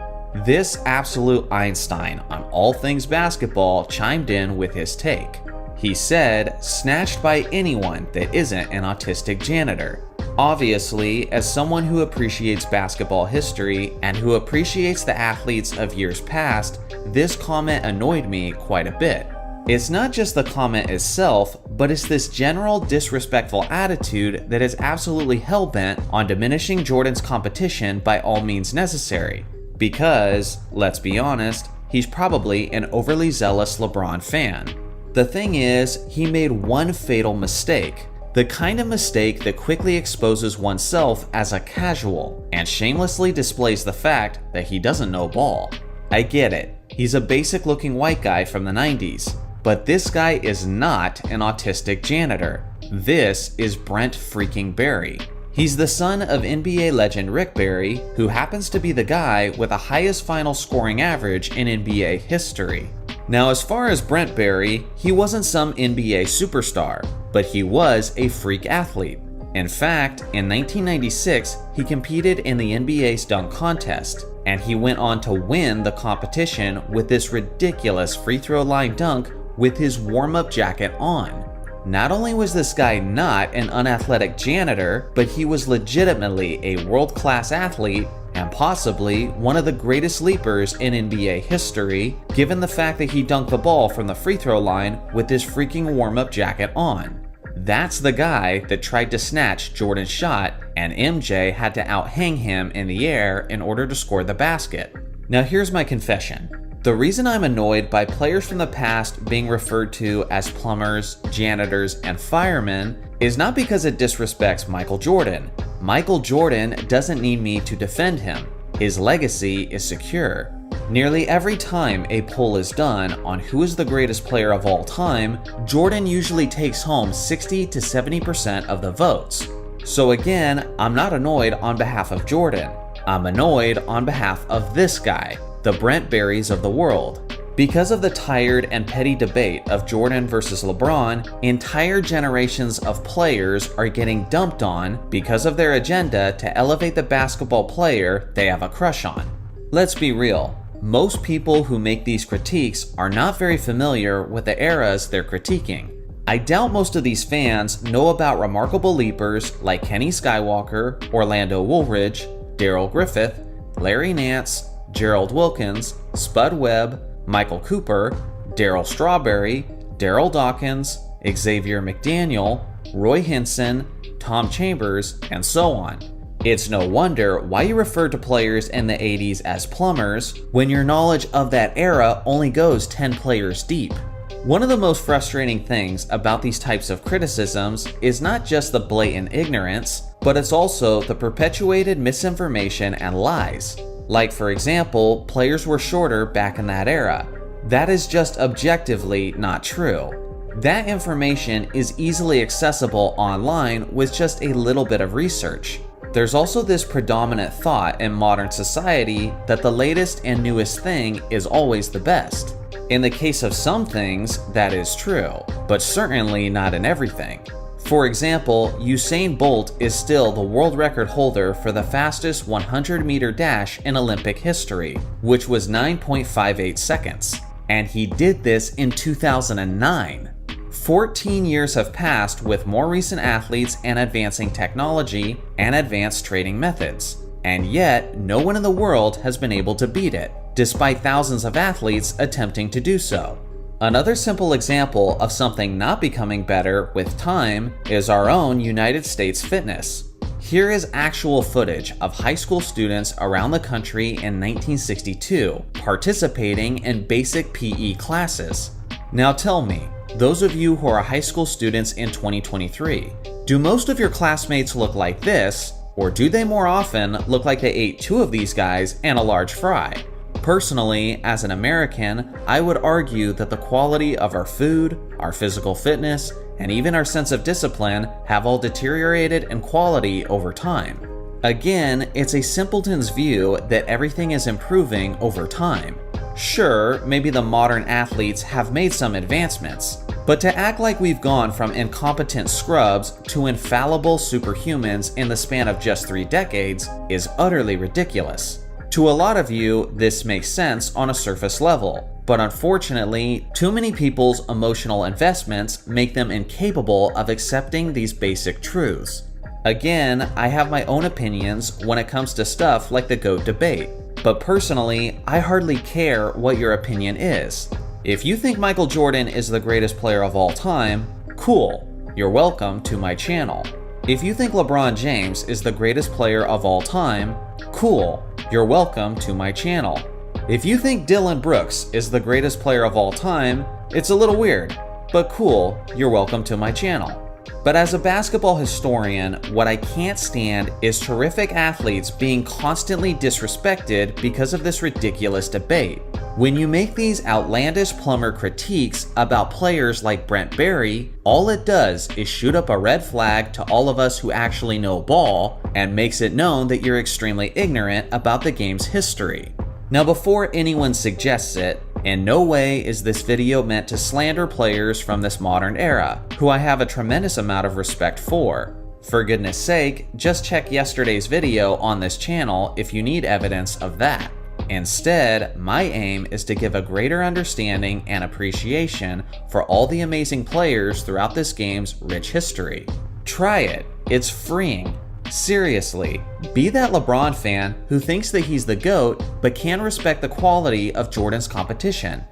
This absolute Einstein on all things basketball chimed in with his take. He said, snatched by anyone that isn't an autistic janitor. Obviously, as someone who appreciates basketball history and who appreciates the athletes of years past, this comment annoyed me quite a bit. It's not just the comment itself, but it's this general disrespectful attitude that is absolutely hell-bent on diminishing Jordan's competition by all means necessary. Because, let's be honest, he's probably an overly zealous LeBron fan. The thing is, he made one fatal mistake. The kind of mistake that quickly exposes oneself as a casual and shamelessly displays the fact that he doesn't know ball. I get it, he's a basic looking white guy from the 90s, but this guy is not an autistic janitor. This is Brent freaking Barry. He's the son of NBA legend Rick Barry, who happens to be the guy with the highest final scoring average in NBA history. Now, as far as Brent Barry, he wasn't some NBA superstar, but he was a freak athlete. In fact, in 1996, he competed in the NBA's dunk contest, and he went on to win the competition with this ridiculous free throw line dunk with his warm-up jacket on. Not only was this guy not an unathletic janitor, but he was legitimately a world-class athlete and possibly one of the greatest leapers in NBA history, given the fact that he dunked the ball from the free throw line with his freaking warm-up jacket on. That's the guy that tried to snatch Jordan's shot, and MJ had to out-hang him in the air in order to score the basket. Now here's my confession. The reason I'm annoyed by players from the past being referred to as plumbers, janitors, and firemen is not because it disrespects Michael Jordan. Michael Jordan doesn't need me to defend him. His legacy is secure. Nearly every time a poll is done on who is the greatest player of all time, Jordan usually takes home 60 to 70% of the votes. So again, I'm not annoyed on behalf of Jordan. I'm annoyed on behalf of this guy, the Brent Barrys of the world. Because of the tired and petty debate of Jordan versus LeBron, entire generations of players are getting dumped on because of their agenda to elevate the basketball player they have a crush on. Let's be real, most people who make these critiques are not very familiar with the eras they're critiquing. I doubt most of these fans know about remarkable leapers like Kenny Skywalker, Orlando Woolridge, Darrell Griffith, Larry Nance, Gerald Wilkins, Spud Webb, Michael Cooper, Darryl Strawberry, Daryl Dawkins, Xavier McDaniel, Roy Hinson, Tom Chambers, and so on. It's no wonder why you refer to players in the 80s as plumbers when your knowledge of that era only goes 10 players deep. One of the most frustrating things about these types of criticisms is not just the blatant ignorance, but it's also the perpetuated misinformation and lies. Like, for example, players were shorter back in that era. That is just objectively not true. That information is easily accessible online with just a little bit of research. There's also this predominant thought in modern society that the latest and newest thing is always the best. In the case of some things, that is true, but certainly not in everything. For example, Usain Bolt is still the world record holder for the fastest 100-meter dash in Olympic history, which was 9.58 seconds. And he did this in 2009. 14 years have passed with more recent athletes and advancing technology and advanced training methods. And yet, no one in the world has been able to beat it, despite thousands of athletes attempting to do so. Another simple example of something not becoming better with time is our own United States fitness. Here is actual footage of high school students around the country in 1962 participating in basic PE classes. Now tell me, those of you who are high school students in 2023, do most of your classmates look like this, or do they more often look like they ate 2 of these guys and a large fry? Personally, as an American, I would argue that the quality of our food, our physical fitness, and even our sense of discipline have all deteriorated in quality over time. Again, it's a simpleton's view that everything is improving over time. Sure, maybe the modern athletes have made some advancements, but to act like we've gone from incompetent scrubs to infallible superhumans in the span of just 3 decades is utterly ridiculous. To a lot of you, this makes sense on a surface level, but unfortunately, too many people's emotional investments make them incapable of accepting these basic truths. Again, I have my own opinions when it comes to stuff like the GOAT debate, but personally, I hardly care what your opinion is. If you think Michael Jordan is the greatest player of all time, cool, you're welcome to my channel. If you think LeBron James is the greatest player of all time, cool, you're welcome to my channel. If you think Dylan Brooks is the greatest player of all time, it's a little weird, but cool, you're welcome to my channel. But as a basketball historian, what I can't stand is terrific athletes being constantly disrespected because of this ridiculous debate. When you make these outlandish plumber critiques about players like Brent Barry, all it does is shoot up a red flag to all of us who actually know ball and makes it known that you're extremely ignorant about the game's history. Now, before anyone suggests it, in no way is this video meant to slander players from this modern era, who I have a tremendous amount of respect for. For goodness sake, just check yesterday's video on this channel if you need evidence of that. Instead, my aim is to give a greater understanding and appreciation for all the amazing players throughout this game's rich history. Try it, it's freeing. Seriously, be that LeBron fan who thinks that he's the GOAT but can't respect the quality of Jordan's competition.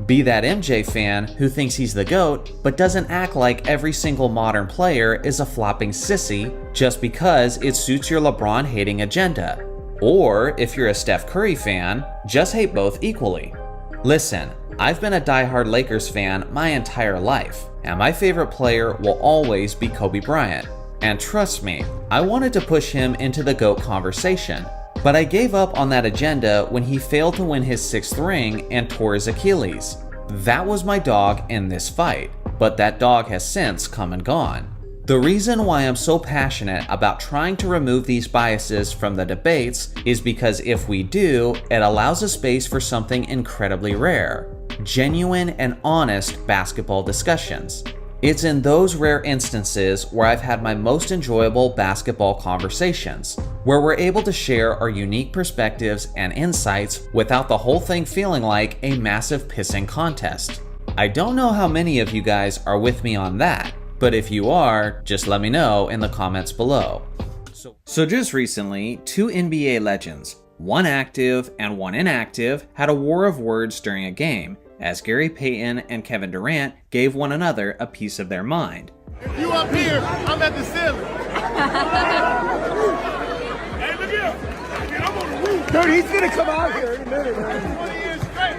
Be that MJ fan who thinks he's the GOAT but doesn't act like every single modern player is a flopping sissy just because it suits your LeBron hating agenda. Or if you're a Steph Curry fan, just hate both equally. Listen, I've been a diehard Lakers fan my entire life, and my favorite player will always be Kobe Bryant. And trust me, I wanted to push him into the GOAT conversation, but I gave up on that agenda when he failed to win his 6th ring and tore his Achilles. That was my dog in this fight, but that dog has since come and gone. The reason why I'm so passionate about trying to remove these biases from the debates is because if we do, it allows a space for something incredibly rare: genuine and honest basketball discussions. It's in those rare instances where I've had my most enjoyable basketball conversations, where we're able to share our unique perspectives and insights without the whole thing feeling like a massive pissing contest. I don't know how many of you guys are with me on that, but if you are, just let me know in the comments below. So just recently, 2 NBA legends, one active and one inactive, had a war of words during a game, as Gary Payton and Kevin Durant gave one another a piece of their mind. If you up here, I'm at the ceiling. Hey, look here. I'm on the roof. Dude, he's gonna come out here in a minute, man. 20 years straight.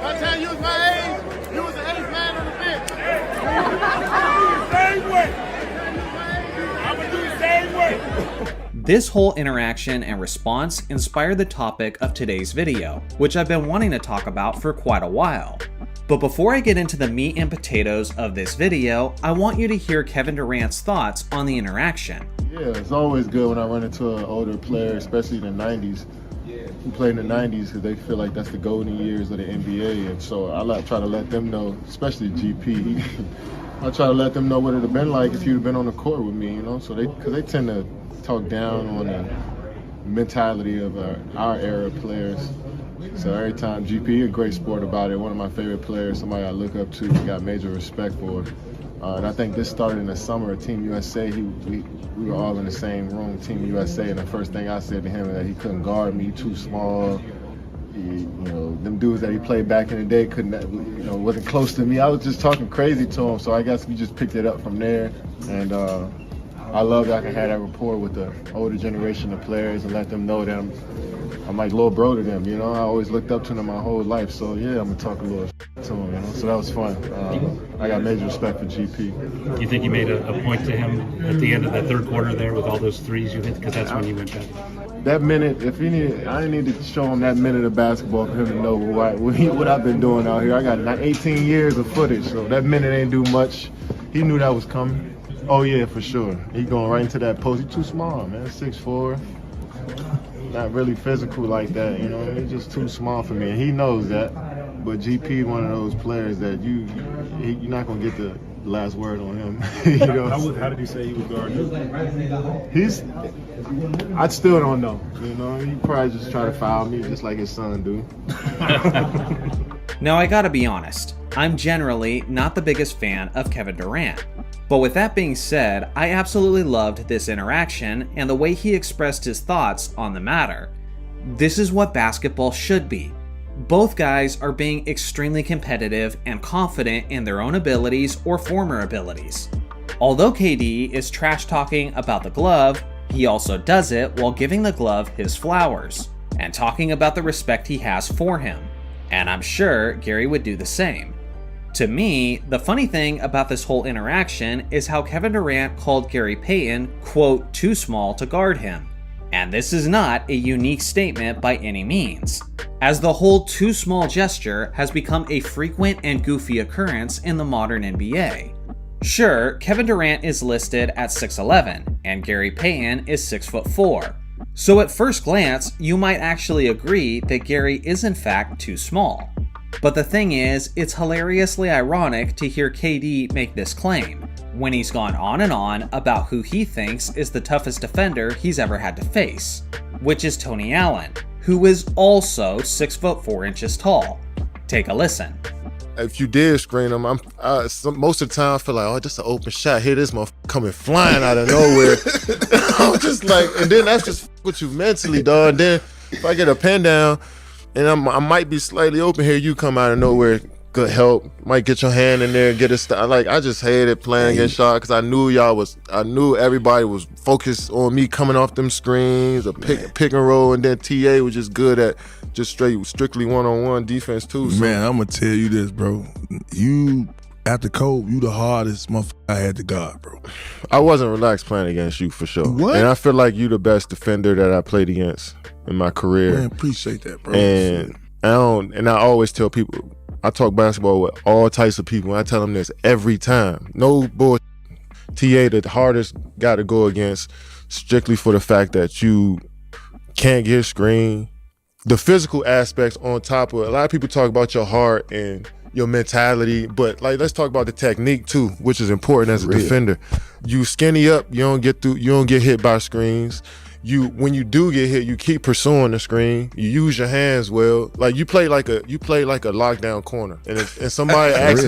By the time you was my age, you was the 8th man on the bench. Same way. I'm gonna do the same way. This whole interaction and response inspired the topic of today's video, which I've been wanting to talk about for quite a while. But before I get into the meat and potatoes of this video, I want you to hear Kevin Durant's thoughts on the interaction. Yeah, it's always good when I run into an older player, especially in the 90s, who played in the 90s, because they feel like that's the golden years of the NBA. And so I try to let them know, especially GP, I try to let them know what it would have been like if you'd been on the court with me, you know, so because they tend to talk down on the mentality of our era players. So every time GP, a great sport about it, one of my favorite players, somebody I look up to, got major respect for. And I think this started in the summer at Team USA. We were all in the same room, Team USA, and the first thing I said to him is that he couldn't guard me, too small. Them dudes that he played back in the day wasn't close to me. I was just talking crazy to him, so I guess we just picked it up from there. And I love that I can have that rapport with the older generation of players and let them know that I'm like little bro to them, you know. I always looked up to them my whole life, so yeah, I'm gonna talk a little to him, you know. So that was fun. I got major respect for GP. You think you made a point to him at the end of that 3rd quarter there with all those threes you hit, because that's when you went back? That minute, I didn't need to show him that minute of basketball for him to know what I've been doing out here. I got 18 years of footage, so that minute ain't do much. He knew that was coming. Oh yeah, for sure. He going right into that post. He too small, man. 6'4". not really physical like that. You know, he's just too small for me, and he knows that. But GP, one of those players that you're not gonna get the last word on him. You know? How did he say he was guarding you? I still don't know. You know, he probably just try to foul me just like his son do. Now I gotta be honest, I'm generally not the biggest fan of Kevin Durant. But with that being said, I absolutely loved this interaction and the way he expressed his thoughts on the matter. This is what basketball should be. Both guys are being extremely competitive and confident in their own abilities or former abilities. Although KD is trash talking about the glove, he also does it while giving the glove his flowers and talking about the respect he has for him. And I'm sure Gary would do the same. To me, the funny thing about this whole interaction is how Kevin Durant called Gary Payton, quote, too small to guard him. And this is not a unique statement by any means, as the whole too small gesture has become a frequent and goofy occurrence in the modern NBA. Sure, Kevin Durant is listed at 6'11", and Gary Payton is 6'4". So at first glance, you might actually agree that Gary is in fact too small. But the thing is, it's hilariously ironic to hear KD make this claim, when he's gone on and on about who he thinks is the toughest defender he's ever had to face, which is Tony Allen, who is also 6'4" tall. Take a listen. If you did screen him, most of the time I feel like, oh, just an open shot. Here, this motherfucker coming flying out of nowhere. I'm just like, and then that's just what you mentally, dog. And then if I get a pin down and I might be slightly open here, you come out of nowhere, good help. Might get your hand in there, get a stop. Like, I just hated playing against y'all because I knew everybody was focused on me coming off them screens, a pick and roll, and then TA was just good at just strictly one-on-one defense too. So. Man, I'm gonna tell you this, bro. You, after Kobe, you the hardest motherfucker I had to guard, bro. I wasn't relaxed playing against you for sure. What? And I feel like you the best defender that I played against in my career. Man, appreciate that, bro. And I always tell people, I talk basketball with all types of people, and I tell them this every time. No bullshit. TA, the hardest guy to go against, strictly for the fact that you can't get screen. The physical aspects on top of it. A lot of people talk about your heart and your mentality, but like, let's talk about the technique too, which is important as a defender. You skinny up, you don't get hit by screens. When you do get hit, you keep pursuing the screen. You use your hands well. Like you play like a lockdown corner. And somebody asked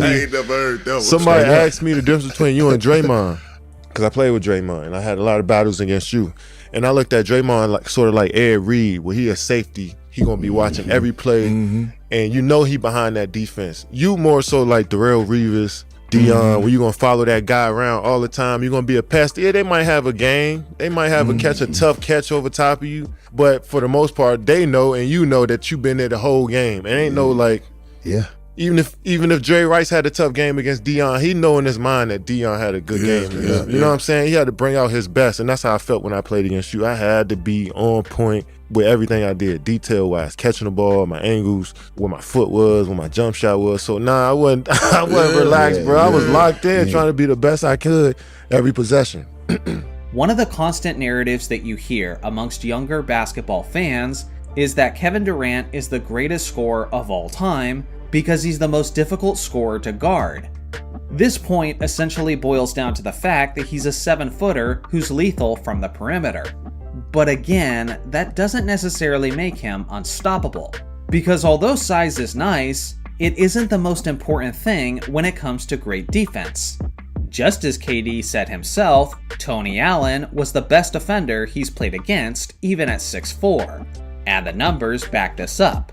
me the difference between you and Draymond, because I played with Draymond and I had a lot of battles against you. And I looked at Draymond like sort of like Ed Reed, where he a safety. He gonna be watching every play, and you know he behind that defense. You more so like Darrell Reeves, Dion, where you gonna follow that guy around all the time. You're gonna be a pest. Yeah, they might have a game. They might have a tough catch over top of you. But for the most part, they know and you know that you've been there the whole game. It ain't no like, even if Dre Rice had a tough game against Dion, he know in his mind that Dion had a good game. You know what I'm saying? He had to bring out his best, and that's how I felt when I played against you. I had to be on point with everything I did, detail-wise, catching the ball, my angles, where my foot was, where my jump shot was. So I wasn't relaxed, bro. I was locked in, trying to be the best I could every possession. One of the constant narratives that you hear amongst younger basketball fans is that Kevin Durant is the greatest scorer of all time because he's the most difficult scorer to guard. This point essentially boils down to the fact that he's a 7-footer who's lethal from the perimeter. But again, that doesn't necessarily make him unstoppable, because although size is nice, it isn't the most important thing when it comes to great defense. Just as KD said himself, Tony Allen was the best defender he's played against even at 6'4", and the numbers back this up.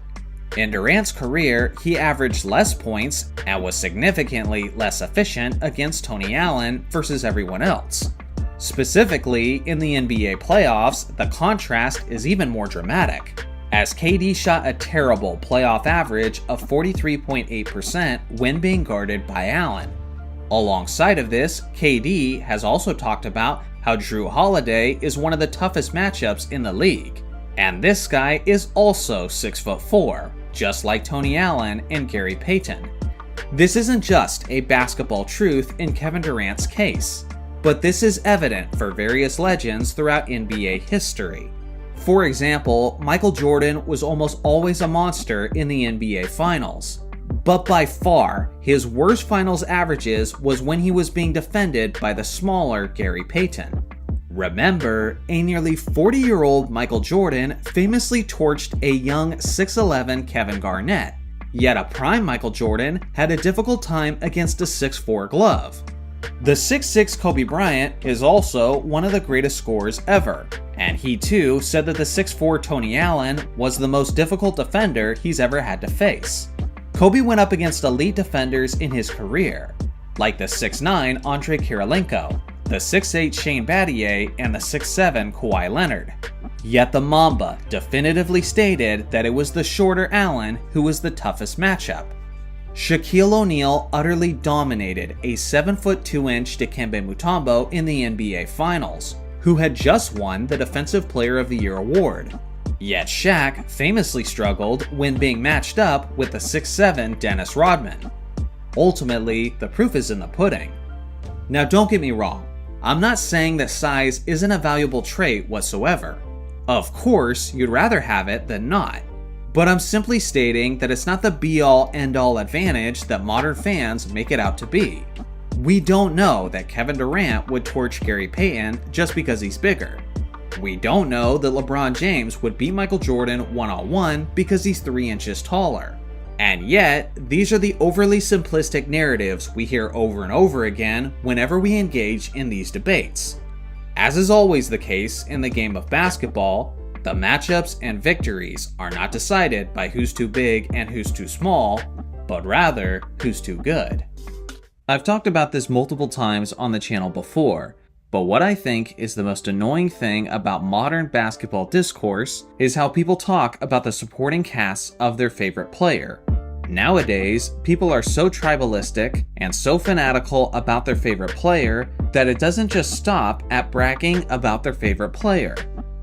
In Durant's career, he averaged less points and was significantly less efficient against Tony Allen versus everyone else. Specifically, in the NBA playoffs, the contrast is even more dramatic, as KD shot a terrible playoff average of 43.8% when being guarded by Allen. Alongside of this, KD has also talked about how Drew Holiday is one of the toughest matchups in the league, and this guy is also 6'4", just like Tony Allen and Gary Payton. This isn't just a basketball truth in Kevin Durant's case, but this is evident for various legends throughout NBA history. For example, Michael Jordan was almost always a monster in the NBA Finals. But by far, his worst finals averages was when he was being defended by the smaller Gary Payton. Remember, a nearly 40-year-old Michael Jordan famously torched a young 6'11 Kevin Garnett, yet a prime Michael Jordan had a difficult time against a 6'4 glove. The 6'6 Kobe Bryant is also one of the greatest scorers ever, and he too said that the 6'4 Tony Allen was the most difficult defender he's ever had to face. Kobe went up against elite defenders in his career, like the 6'9 Andrei Kirilenko, the 6'8 Shane Battier, and the 6'7 Kawhi Leonard. Yet the Mamba definitively stated that it was the shorter Allen who was the toughest matchup. Shaquille O'Neal utterly dominated a 7'2" Dikembe Mutombo in the NBA Finals, who had just won the Defensive Player of the Year award. Yet Shaq famously struggled when being matched up with the 6'7 Dennis Rodman. Ultimately, the proof is in the pudding. Now don't get me wrong, I'm not saying that size isn't a valuable trait whatsoever. Of course, you'd rather have it than not. But I'm simply stating that it's not the be-all end-all advantage that modern fans make it out to be. We don't know that Kevin Durant would torch Gary Payton just because he's bigger. We don't know that LeBron James would beat Michael Jordan one-on-one because he's 3 inches taller. And yet, these are the overly simplistic narratives we hear over and over again whenever we engage in these debates. As is always the case in the game of basketball, the matchups and victories are not decided by who's too big and who's too small, but rather who's too good. I've talked about this multiple times on the channel before, but what I think is the most annoying thing about modern basketball discourse is how people talk about the supporting casts of their favorite player. Nowadays, people are so tribalistic and so fanatical about their favorite player that it doesn't just stop at bragging about their favorite player,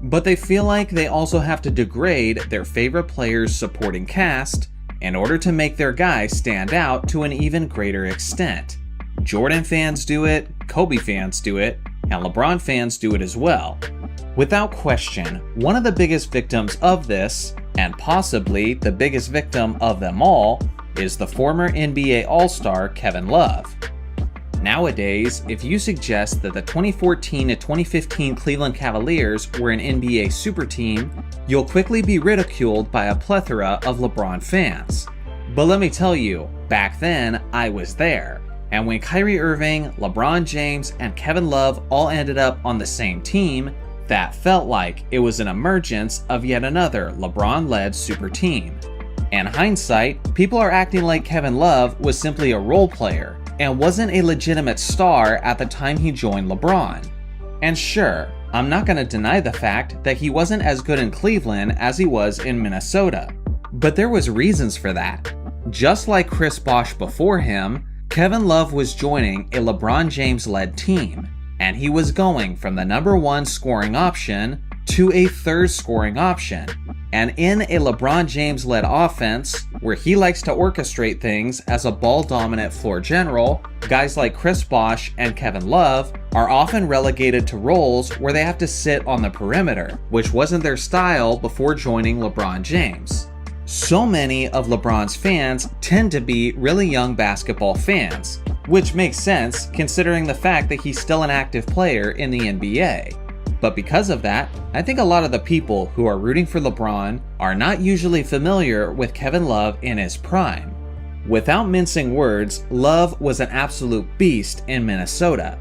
but they feel like they also have to degrade their favorite player's supporting cast in order to make their guy stand out to an even greater extent. Jordan fans do it, Kobe fans do it, and LeBron fans do it as well. Without question, one of the biggest victims of this, and possibly the biggest victim of them all, is the former NBA All-Star Kevin Love. Nowadays, if you suggest that the 2014 to 2015 Cleveland Cavaliers were an NBA super team, you'll quickly be ridiculed by a plethora of LeBron fans. But let me tell you, back then, I was there. And when Kyrie Irving, LeBron James, and Kevin Love all ended up on the same team, that felt like it was an emergence of yet another LeBron-led super team. In hindsight, people are acting like Kevin Love was simply a role player and wasn't a legitimate star at the time he joined LeBron. And sure, I'm not going to deny the fact that he wasn't as good in Cleveland as he was in Minnesota. But there was reasons for that. Just like Chris Bosh before him, Kevin Love was joining a LeBron James-led team, and he was going from the number 1 scoring option to a 3rd scoring option. And in a LeBron James-led offense, where he likes to orchestrate things as a ball-dominant floor general, guys like Chris Bosh and Kevin Love are often relegated to roles where they have to sit on the perimeter, which wasn't their style before joining LeBron James. So many of LeBron's fans tend to be really young basketball fans, which makes sense considering the fact that he's still an active player in the NBA. But because of that, I think a lot of the people who are rooting for LeBron are not usually familiar with Kevin Love in his prime. Without mincing words, Love was an absolute beast in Minnesota.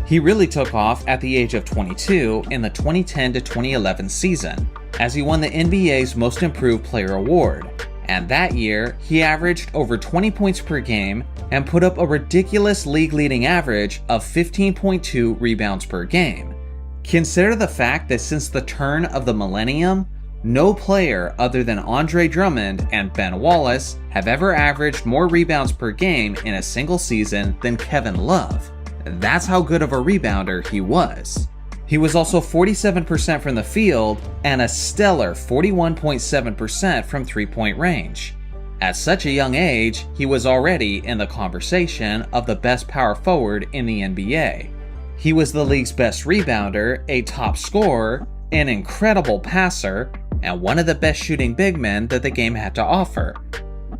He really took off at the age of 22 in the 2010 to 2011 season, as he won the NBA's Most Improved Player award. And that year, he averaged over 20 points per game and put up a ridiculous league-leading average of 15.2 rebounds per game. Consider the fact that since the turn of the millennium, no player other than Andre Drummond and Ben Wallace have ever averaged more rebounds per game in a single season than Kevin Love. That's how good of a rebounder he was. He was also 47% from the field and a stellar 41.7% from three-point range. At such a young age, he was already in the conversation of the best power forward in the NBA. He was the league's best rebounder, a top scorer, an incredible passer, and one of the best shooting big men that the game had to offer.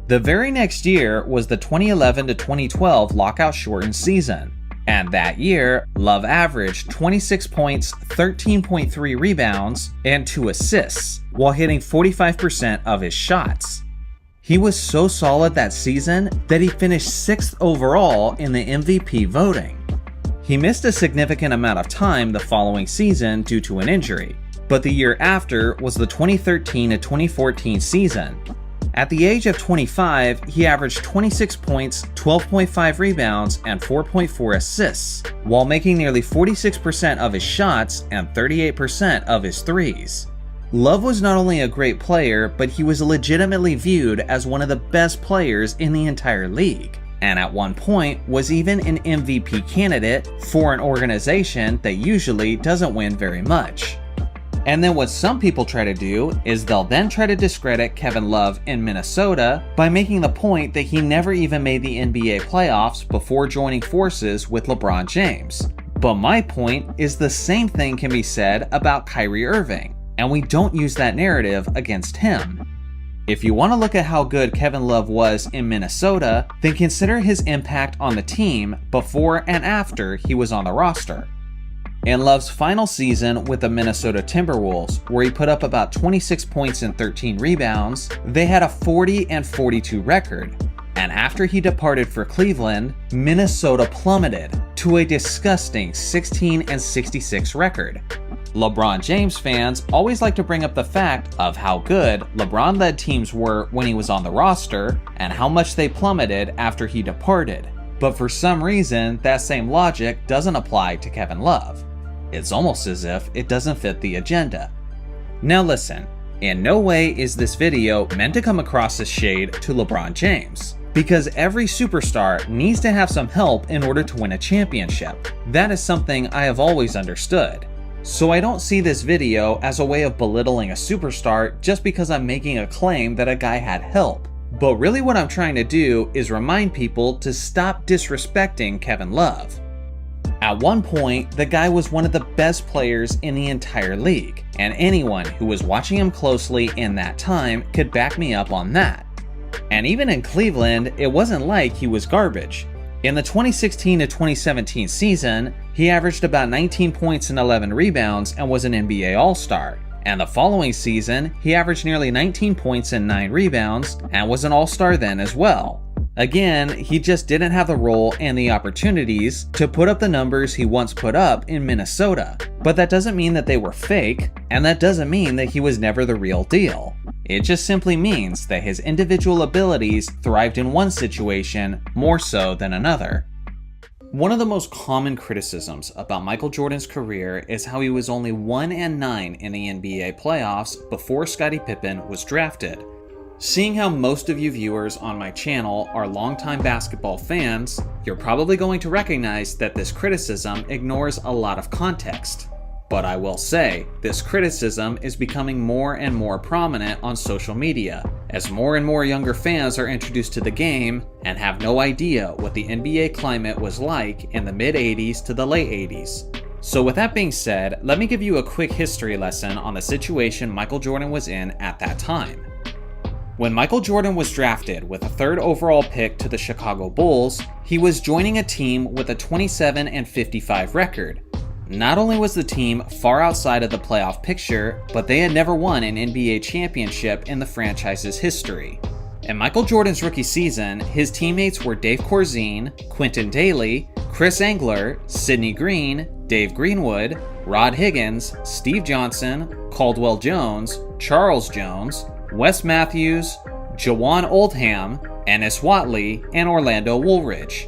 The very next year was the 2011 to 2012 lockout shortened season, and that year, Love averaged 26 points, 13.3 rebounds, and 2 assists, while hitting 45% of his shots. He was so solid that season that he finished 6th overall in the MVP voting. He missed a significant amount of time the following season due to an injury, but the year after was the 2013 to 2014 season. At the age of 25, he averaged 26 points, 12.5 rebounds, and 4.4 assists, while making nearly 46% of his shots and 38% of his threes. Love was not only a great player, but he was legitimately viewed as one of the best players in the entire league, and at one point was even an MVP candidate for an organization that usually doesn't win very much. And then what some people try to do is they'll then try to discredit Kevin Love in Minnesota by making the point that he never even made the NBA playoffs before joining forces with LeBron James. But my point is the same thing can be said about Kyrie Irving, and we don't use that narrative against him. If you want to look at how good Kevin Love was in Minnesota, then consider his impact on the team before and after he was on the roster. In Love's final season with the Minnesota Timberwolves, where he put up about 26 points and 13 rebounds, they had a 40-42 record. And after he departed for Cleveland, Minnesota plummeted to a disgusting 16-66 record. LeBron James fans always like to bring up the fact of how good LeBron-led teams were when he was on the roster and how much they plummeted after he departed. But for some reason, that same logic doesn't apply to Kevin Love. It's almost as if it doesn't fit the agenda. Now listen, in no way is this video meant to come across as shade to LeBron James, because every superstar needs to have some help in order to win a championship. That is something I have always understood. So I don't see this video as a way of belittling a superstar just because I'm making a claim that a guy had help. But really what I'm trying to do is remind people to stop disrespecting Kevin Love. At one point, the guy was one of the best players in the entire league, and anyone who was watching him closely in that time could back me up on that. And even in Cleveland, it wasn't like he was garbage. In the 2016 to 2017 season, he averaged about 19 points and 11 rebounds and was an NBA All-Star. And the following season, he averaged nearly 19 points and 9 rebounds and was an All-Star then as well. Again, he just didn't have the role and the opportunities to put up the numbers he once put up in Minnesota. But that doesn't mean that they were fake, and that doesn't mean that he was never the real deal. It just simply means that his individual abilities thrived in one situation more so than another. One of the most common criticisms about Michael Jordan's career is how he was only 1-9 in the NBA playoffs before Scottie Pippen was drafted. Seeing how most of you viewers on my channel are longtime basketball fans, you're probably going to recognize that this criticism ignores a lot of context. But I will say, this criticism is becoming more and more prominent on social media, as more and more younger fans are introduced to the game and have no idea what the NBA climate was like in the mid-80s to the late 80s. So with that being said, let me give you a quick history lesson on the situation Michael Jordan was in at that time. When Michael Jordan was drafted with a 3rd overall pick to the Chicago Bulls, he was joining a team with a 27-55 record. Not only was the team far outside of the playoff picture, but they had never won an NBA championship in the franchise's history. In Michael Jordan's rookie season, his teammates were Dave Corzine, Quinton Dailey, Chris Angler, Sidney Green, Dave Greenwood, Rod Higgins, Steve Johnson, Caldwell Jones, Charles Jones, Wes Matthews, Jawan Oldham, Ennis Watley, and Orlando Woolridge.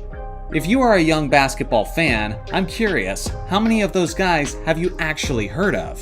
If you are a young basketball fan, I'm curious, how many of those guys have you actually heard of?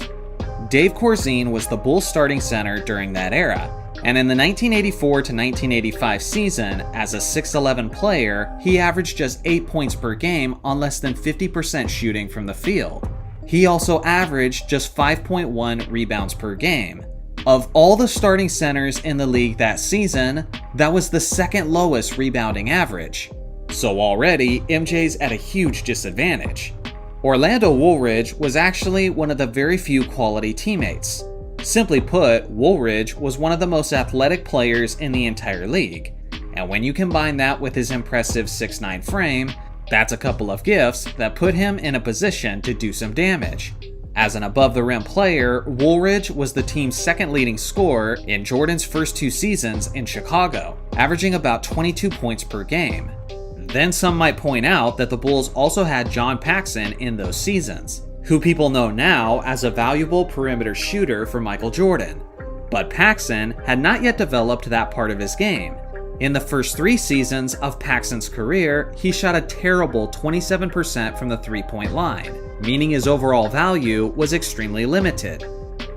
Dave Corzine was the Bulls starting center during that era, and in the 1984 to 1985 season, as a 6'11 player, he averaged just 8 points per game on less than 50% shooting from the field. He also averaged just 5.1 rebounds per game. Of all the starting centers in the league that season, that was the 2nd lowest rebounding average. So already, MJ's at a huge disadvantage. Orlando Woolridge was actually one of the very few quality teammates. Simply put, Woolridge was one of the most athletic players in the entire league, and when you combine that with his impressive 6'9" frame, that's a couple of gifts that put him in a position to do some damage. As an above-the-rim player, Woolridge was the team's second leading scorer in Jordan's first 2 seasons in Chicago, averaging about 22 points per game. Then some might point out that the Bulls also had John Paxson in those seasons, who people know now as a valuable perimeter shooter for Michael Jordan. But Paxson had not yet developed that part of his game. In the first 3 seasons of Paxson's career, he shot a terrible 27% from the three-point line, meaning his overall value was extremely limited.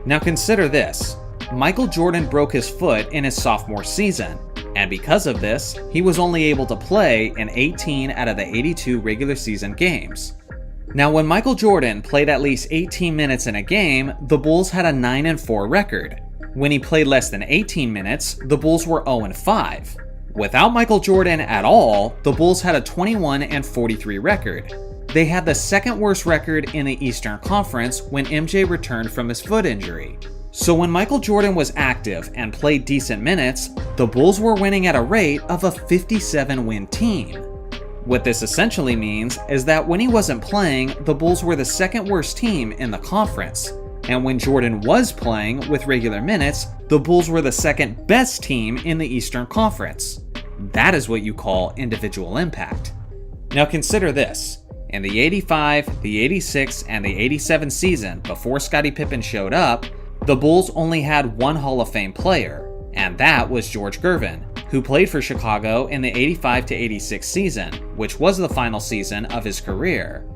Now consider this. Michael Jordan broke his foot in his sophomore season, and because of this, he was only able to play in 18 out of the 82 regular season games. Now when Michael Jordan played at least 18 minutes in a game, the Bulls had a 9-4 record. When he played less than 18 minutes, the Bulls were 0-5. Without Michael Jordan at all, the Bulls had a 21-43 record. They had the second worst record in the Eastern Conference when MJ returned from his foot injury. So when Michael Jordan was active and played decent minutes, the Bulls were winning at a rate of a 57-win team. What this essentially means is that when he wasn't playing, the Bulls were the second worst team in the conference. And when Jordan was playing with regular minutes, the Bulls were the second best team in the Eastern Conference. That is what you call individual impact. Now consider this. In the 85, the 86, and the 87 season before Scottie Pippen showed up, the Bulls only had one Hall of Fame player, and that was George Gervin, who played for Chicago in the 85-86 season, which was the final season of his career.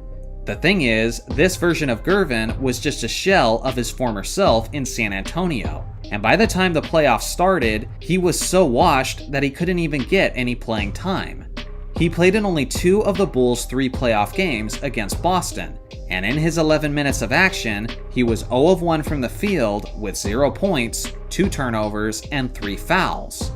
The thing is, this version of Gervin was just a shell of his former self in San Antonio, and by the time the playoffs started, he was so washed that he couldn't even get any playing time. He played in only 2 of the Bulls' 3 playoff games against Boston, and in his 11 minutes of action, he was 0-1 from the field with 0 points, 2 turnovers, and 3 fouls.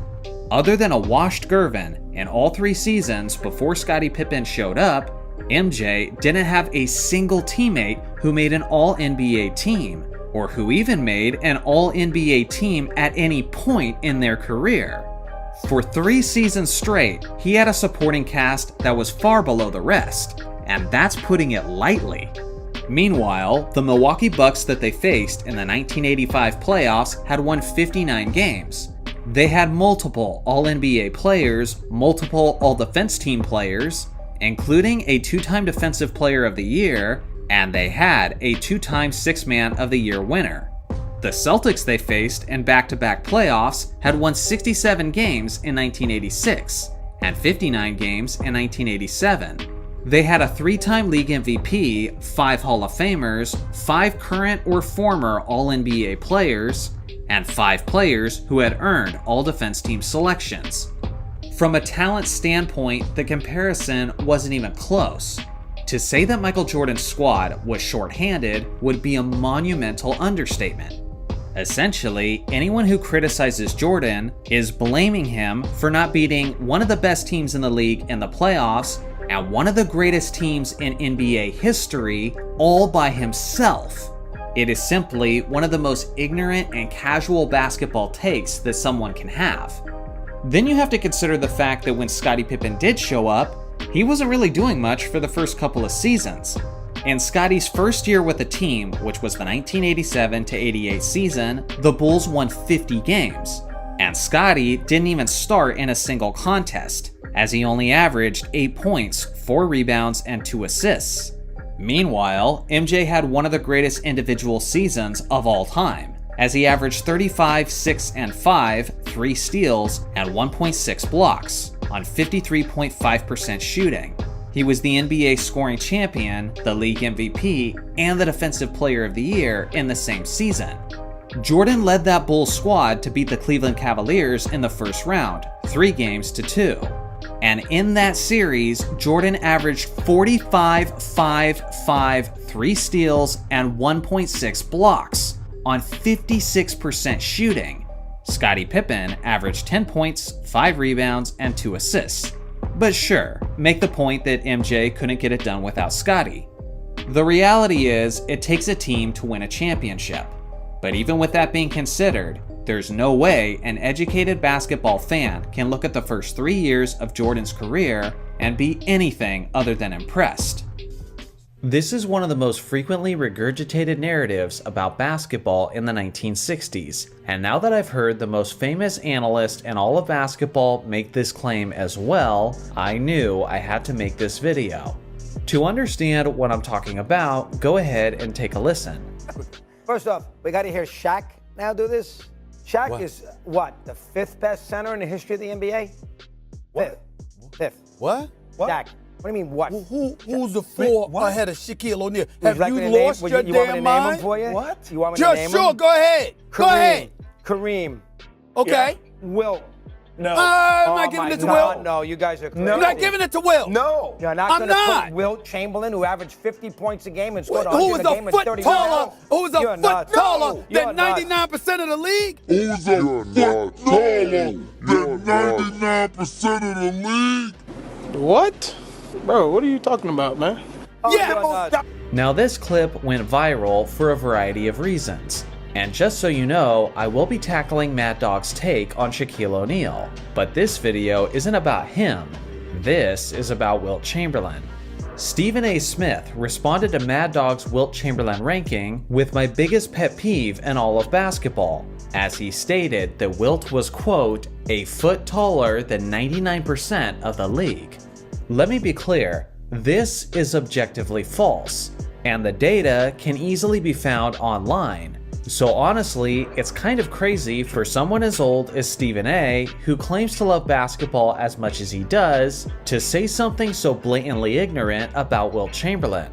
Other than a washed Gervin, in all 3 seasons before Scottie Pippen showed up, MJ didn't have a single teammate who made an All-NBA team, or who even made an All-NBA team at any point in their career. For 3 seasons straight, he had a supporting cast that was far below the rest, and that's putting it lightly. Meanwhile, the Milwaukee Bucks that they faced in the 1985 playoffs had won 59 games. They had multiple All-NBA players, multiple All-Defense Team players, including a 2-time Defensive Player of the Year, and they had a 2-time Sixth-Man of the Year winner. The Celtics they faced in back-to-back playoffs had won 67 games in 1986 and 59 games in 1987. They had a 3-time league MVP, 5 Hall of Famers, 5 current or former All-NBA players, and 5 players who had earned All-Defense Team selections. From a talent standpoint, the comparison wasn't even close. To say that Michael Jordan's squad was shorthanded would be a monumental understatement. Essentially, anyone who criticizes Jordan is blaming him for not beating one of the best teams in the league in the playoffs and one of the greatest teams in NBA history all by himself. It is simply one of the most ignorant and casual basketball takes that someone can have. Then you have to consider the fact that when Scottie Pippen did show up, he wasn't really doing much for the first couple of seasons. In Scottie's first year with the team, which was the 1987-88 season, the Bulls won 50 games, and Scottie didn't even start in a single contest, as he only averaged 8 points, 4 rebounds, and 2 assists. Meanwhile, MJ had one of the greatest individual seasons of all time, as he averaged 35, 6, and 5, 3 steals, and 1.6 blocks on 53.5% shooting. He was the NBA scoring champion, the league MVP, and the Defensive Player of the Year in the same season. Jordan led that Bulls squad to beat the Cleveland Cavaliers in the first round, 3-2. And in that series, Jordan averaged 45, 5, 5, 3 steals, and 1.6 blocks on 56% shooting. Scottie Pippen averaged 10 points, 5 rebounds, and 2 assists. But sure, make the point that MJ couldn't get it done without Scottie. The reality is, it takes a team to win a championship. But even with that being considered, there's no way an educated basketball fan can look at the first 3 years of Jordan's career and be anything other than impressed. This is one of the most frequently regurgitated narratives about basketball in the 1960s, and now that I've heard the most famous analyst in all of basketball make this claim as well, I knew I had to make this video. To understand what I'm talking about, go ahead and take a listen. First off, we got to hear Shaq now do this. Shaq is what, the 5th best center in the history of the NBA? Fifth. What? Shaq. What do you mean, what? Who's the 4 ahead of Shaquille O'Neal? Would Have you you like me to lost name, your you want me to damn name him mind? for you? What? You want me to name Sure, him? go ahead. Go ahead. Kareem. Okay. Wilt. No. I'm not giving it to Wilt. No, you guys are crazy. You're not giving it to Wilt. No. You're not I'm going to not. put Wilt Chamberlain, who averaged 50 points a game and scored Who 100 was a game a and foot 30 taller? Who was a You're foot nuts. taller You're than nuts. 99% of the league? Who's a foot taller than 99% of the league? What? Bro, what are you talking about, man? Yeah, Now this clip went viral for a variety of reasons. And just so you know, I will be tackling Mad Dog's take on Shaquille O'Neal. But this video isn't about him. This is about Wilt Chamberlain. Stephen A. Smith responded to Mad Dog's Wilt Chamberlain ranking with my biggest pet peeve in all of basketball, as he stated that Wilt was, quote, a foot taller than 99% of the league. Let me be clear, this is objectively false, and the data can easily be found online. So honestly, it's kind of crazy for someone as old as Stephen A., who claims to love basketball as much as he does, to say something so blatantly ignorant about Wilt Chamberlain.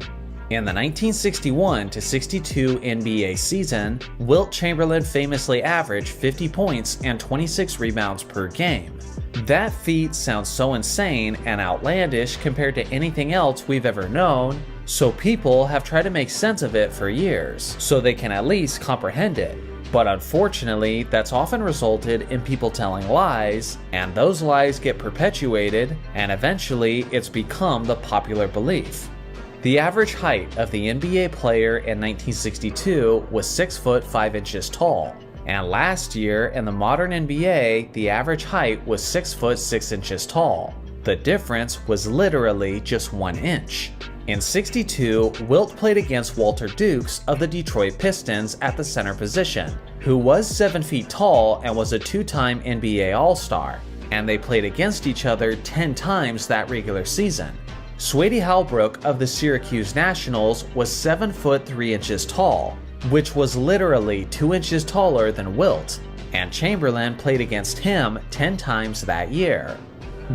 In the 1961-62 NBA season, Wilt Chamberlain famously averaged 50 points and 26 rebounds per game. That feat sounds so insane and outlandish compared to anything else we've ever known, so people have tried to make sense of it for years, so they can at least comprehend it. But unfortunately, that's often resulted in people telling lies, and those lies get perpetuated, and eventually it's become the popular belief. The average height of the NBA player in 1962 was 6 foot 5 inches tall, and last year in the modern NBA, the average height was 6 foot 6 inches tall. The difference was literally just 1 inch. In '62, Wilt played against Walter Dukes of the Detroit Pistons at the center position, who was 7 feet tall and was a 2-time NBA All-Star, and they played against each other 10 times that regular season. Swady Halbrook of the Syracuse Nationals was 7 foot 3 inches tall, which was literally 2 inches taller than Wilt, and Chamberlain played against him 10 times that year.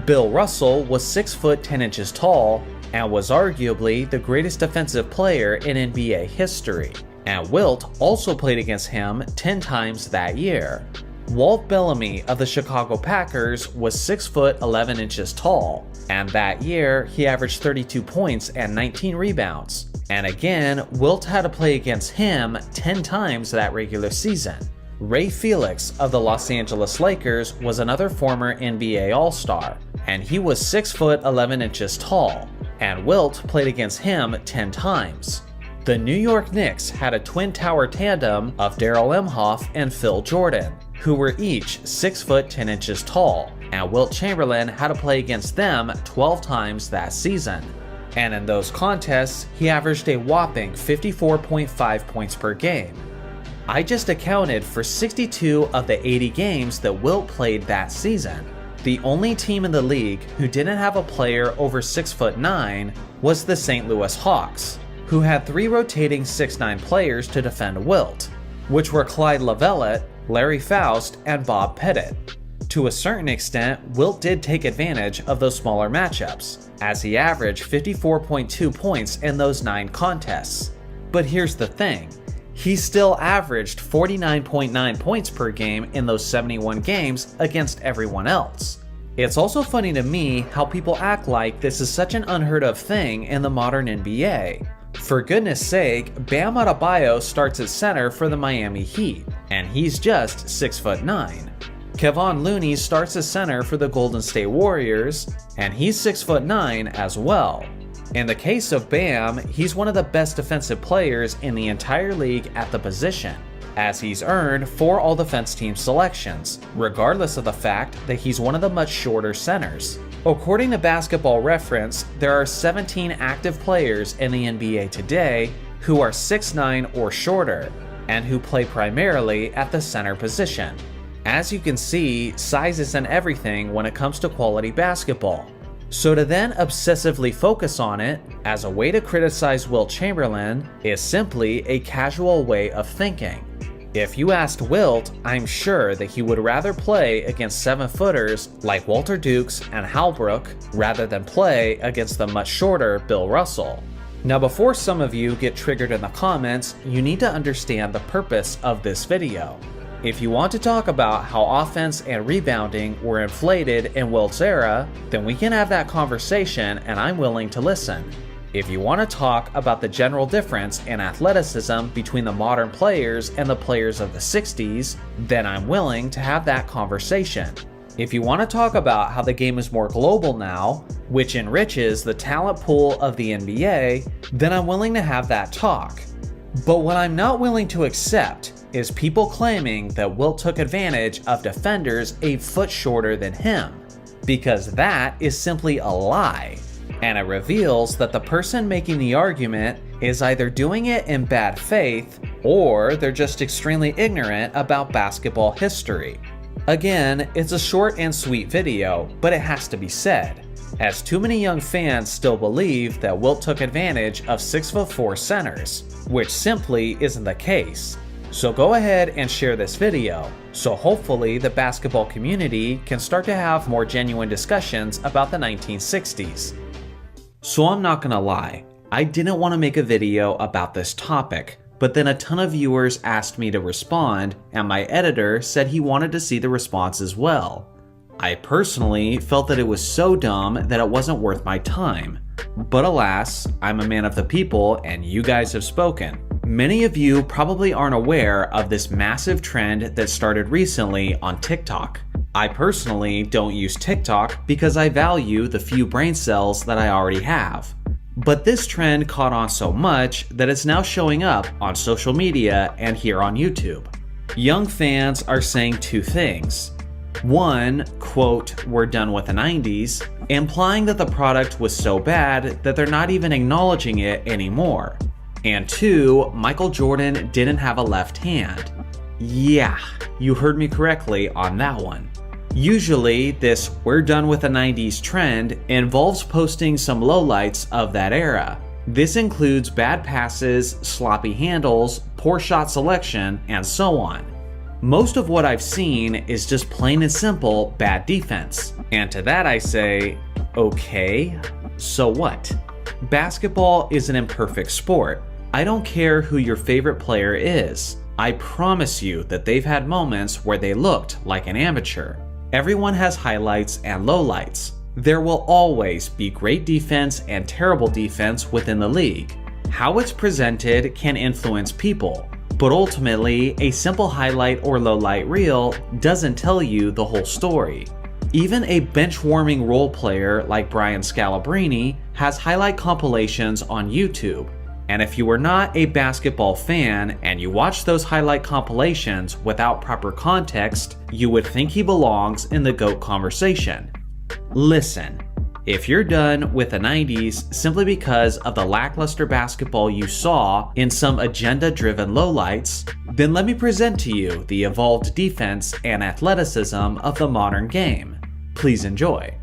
Bill Russell was 6 foot 10 inches tall and was arguably the greatest defensive player in NBA history, and Wilt also played against him 10 times that year. Walt Bellamy of the Chicago Packers was 6 foot 11 inches tall, and that year he averaged 32 points and 19 rebounds. And again, Wilt had to play against him 10 times that regular season. Ray Felix of the Los Angeles Lakers was another former NBA All-Star, and he was 6 foot 11 inches tall, and Wilt played against him 10 times. The New York Knicks had a twin tower tandem of Darrell Imhoff and Phil Jordan, who were each 6 foot 10 inches tall, and Wilt Chamberlain had to play against them 12 times that season. And in those contests, he averaged a whopping 54.5 points per game. I just accounted for 62 of the 80 games that Wilt played that season. The only team in the league who didn't have a player over 6'9" was the St. Louis Hawks, who had 3 rotating 6'9" players to defend Wilt, which were Clyde Lovellette, Larry Faust, and Bob Pettit. To a certain extent, Wilt did take advantage of those smaller matchups, as he averaged 54.2 points in those 9 contests. But here's the thing. He still averaged 49.9 points per game in those 71 games against everyone else. It's also funny to me how people act like this is such an unheard of thing in the modern NBA. For goodness sake, Bam Adebayo starts at center for the Miami Heat, and he's just 6'9". Kevon Looney starts as center for the Golden State Warriors, and he's 6'9" as well. In the case of Bam, he's one of the best defensive players in the entire league at the position, as he's earned 4 All-Defense Team selections, regardless of the fact that he's one of the much shorter centers. According to Basketball Reference, there are 17 active players in the NBA today who are 6'9" or shorter, and who play primarily at the center position. As you can see, size isn't everything when it comes to quality basketball. So to then obsessively focus on it as a way to criticize Wilt Chamberlain is simply a casual way of thinking. If you asked Wilt, I'm sure that he would rather play against 7-footers like Walter Dukes and Halbrook rather than play against the much shorter Bill Russell. Now, before some of you get triggered in the comments, you need to understand the purpose of this video. If you want to talk about how offense and rebounding were inflated in Wilt's era, then we can have that conversation and I'm willing to listen. If you want to talk about the general difference in athleticism between the modern players and the players of the 60s, then I'm willing to have that conversation. If you want to talk about how the game is more global now, which enriches the talent pool of the NBA, then I'm willing to have that talk. But what I'm not willing to accept is people claiming that Wilt took advantage of defenders a foot shorter than him, because that is simply a lie, and it reveals that the person making the argument is either doing it in bad faith or they're just extremely ignorant about basketball history. Again, it's a short and sweet video, but it has to be said, as too many young fans still believe that Wilt took advantage of 6'4" centers, which simply isn't the case. So go ahead and share this video, so hopefully the basketball community can start to have more genuine discussions about the 1960s. So I'm not gonna lie, I didn't want to make a video about this topic, but then a ton of viewers asked me to respond, and my editor said he wanted to see the response as well. I personally felt that it was so dumb that it wasn't worth my time. But alas, I'm a man of the people and you guys have spoken. Many of you probably aren't aware of this massive trend that started recently on TikTok. I personally don't use TikTok because I value the few brain cells that I already have. But this trend caught on so much that it's now showing up on social media and here on YouTube. Young fans are saying 2 things. One, quote, "we're done with the 90s," implying that the product was so bad that they're not even acknowledging it anymore. And 2, Michael Jordan didn't have a left hand. Yeah, you heard me correctly on that one. Usually, this "we're done with the 90s" trend involves posting some lowlights of that era. This includes bad passes, sloppy handles, poor shot selection, and so on. Most of what I've seen is just plain and simple bad defense. And to that I say, okay, so what? Basketball is an imperfect sport. I don't care who your favorite player is. I promise you that they've had moments where they looked like an amateur. Everyone has highlights and lowlights. There will always be great defense and terrible defense within the league. How it's presented can influence people, but ultimately, a simple highlight or lowlight reel doesn't tell you the whole story. Even a bench-warming role player like Brian Scalabrine has highlight compilations on YouTube. And if you are not a basketball fan and you watch those highlight compilations without proper context, you would think he belongs in the GOAT conversation. Listen, if you're done with the 90s simply because of the lackluster basketball you saw in some agenda-driven lowlights, then let me present to you the evolved defense and athleticism of the modern game. Please enjoy.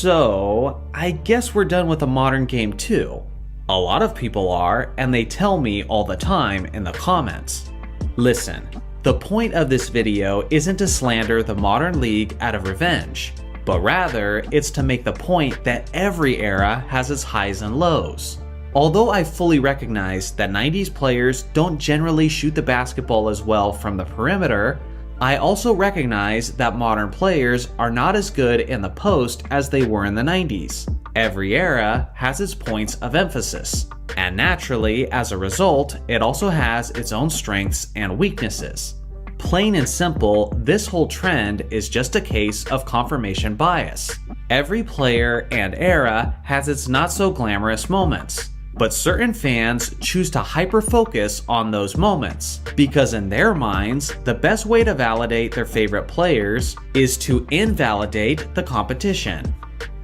So, I guess we're done with the modern game too. A lot of people are, and they tell me all the time in the comments. Listen, the point of this video isn't to slander the modern league out of revenge, but rather it's to make the point that every era has its highs and lows. Although I fully recognize that 90s players don't generally shoot the basketball as well from the perimeter, I also recognize that modern players are not as good in the post as they were in the 90s. Every era has its points of emphasis, and naturally, as a result, it also has its own strengths and weaknesses. Plain and simple, this whole trend is just a case of confirmation bias. Every player and era has its not so glamorous moments, but certain fans choose to hyper-focus on those moments, because in their minds, the best way to validate their favorite players is to invalidate the competition.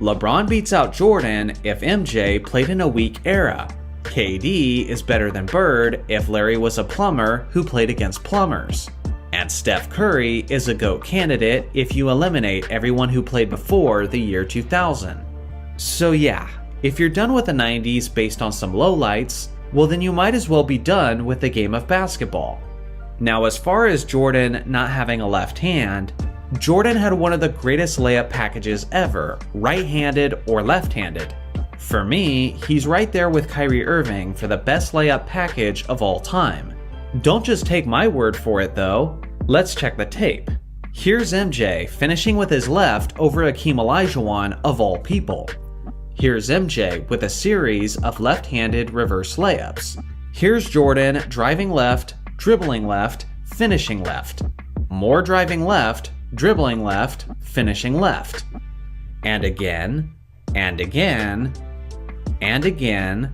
LeBron beats out Jordan if MJ played in a weak era. KD is better than Bird if Larry was a plumber who played against plumbers. And Steph Curry is a GOAT candidate if you eliminate everyone who played before the year 2000. So yeah, if you're done with the 90s based on some lowlights, well then you might as well be done with the game of basketball. Now as far as Jordan not having a left hand, Jordan had one of the greatest layup packages ever, right-handed or left-handed. For me, he's right there with Kyrie Irving for the best layup package of all time. Don't just take my word for it though, let's check the tape. Here's MJ finishing with his left over Akeem Olajuwon of all people. Here's MJ with a series of left-handed reverse layups. Here's Jordan driving left, dribbling left, finishing left. More driving left, dribbling left, finishing left. And again, and again, and again,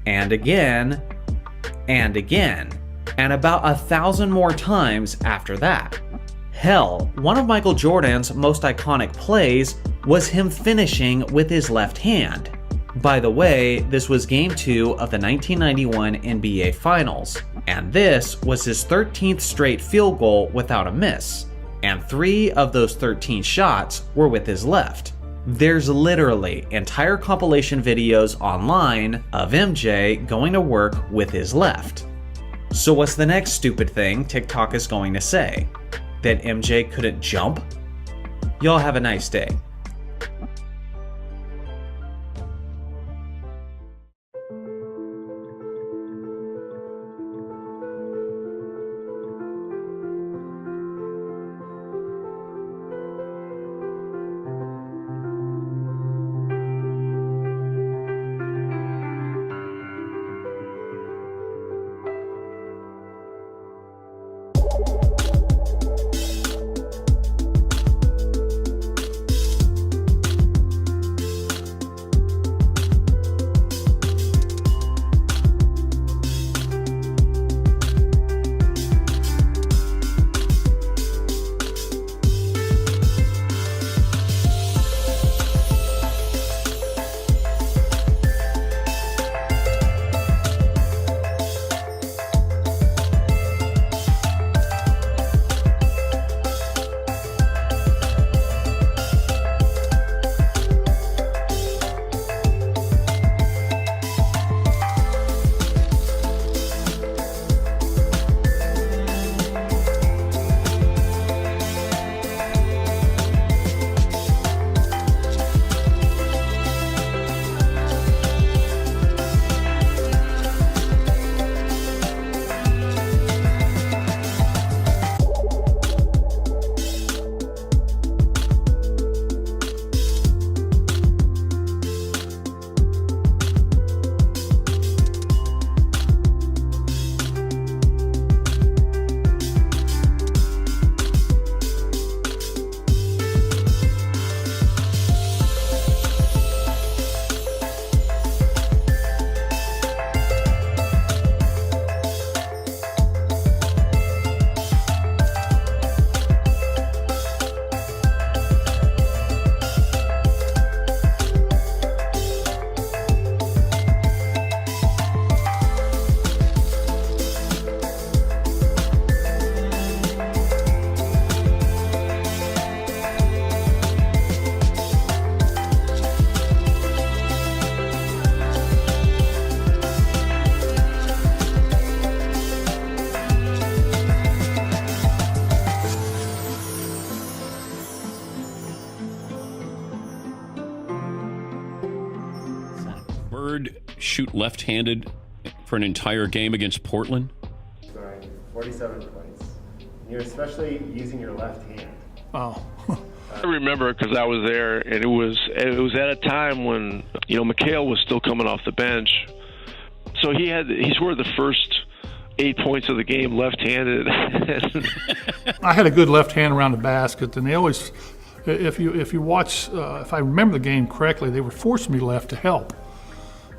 and again, and again, and about 1,000 more times after that. Hell, one of Michael Jordan's most iconic plays was him finishing with his left hand. By the way, this was Game 2 of the 1991 NBA Finals, and this was his 13th straight field goal without a miss, and 3 of those 13 shots were with his left. There's literally entire compilation videos online of MJ going to work with his left. So what's the next stupid thing TikTok is going to say? That MJ couldn't jump? Y'all have a nice day. Bird shoot left-handed for an entire game against Portland? Scoring 47 points. You're especially using your left hand. Wow. I remember because I was there, and it was at a time when McHale was still coming off the bench, so he scored the first 8 points of the game left-handed. I had a good left hand around the basket, and they always, if you watch, if I remember the game correctly, they were forcing me left to help,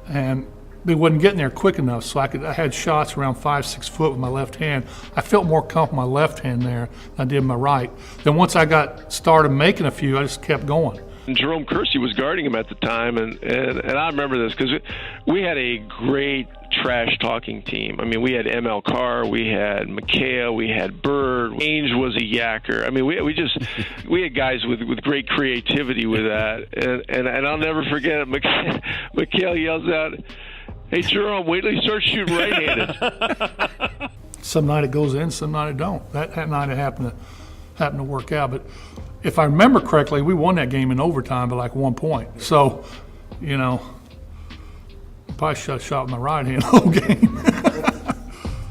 and they wasn't getting there quick enough, so I had shots around 5-6 foot with my left hand. I felt more comfortable with my left hand there than I did my right. Then once I got started making a few, I just kept going. And Jerome Kersey was guarding him at the time, and I remember this because we had a great trash-talking team. I mean, we had ML Carr, we had McHale, we had Bird. Ainge was a yacker. I mean, we had guys with great creativity with that, and I'll never forget it. McHale yells out, "Hey, Jerome, wait till you start shooting right-handed." Some night it goes in, some night it don't. That night it happened to work out. But if I remember correctly, we won that game in overtime by like 1 point. So, probably shot with my right hand the whole game.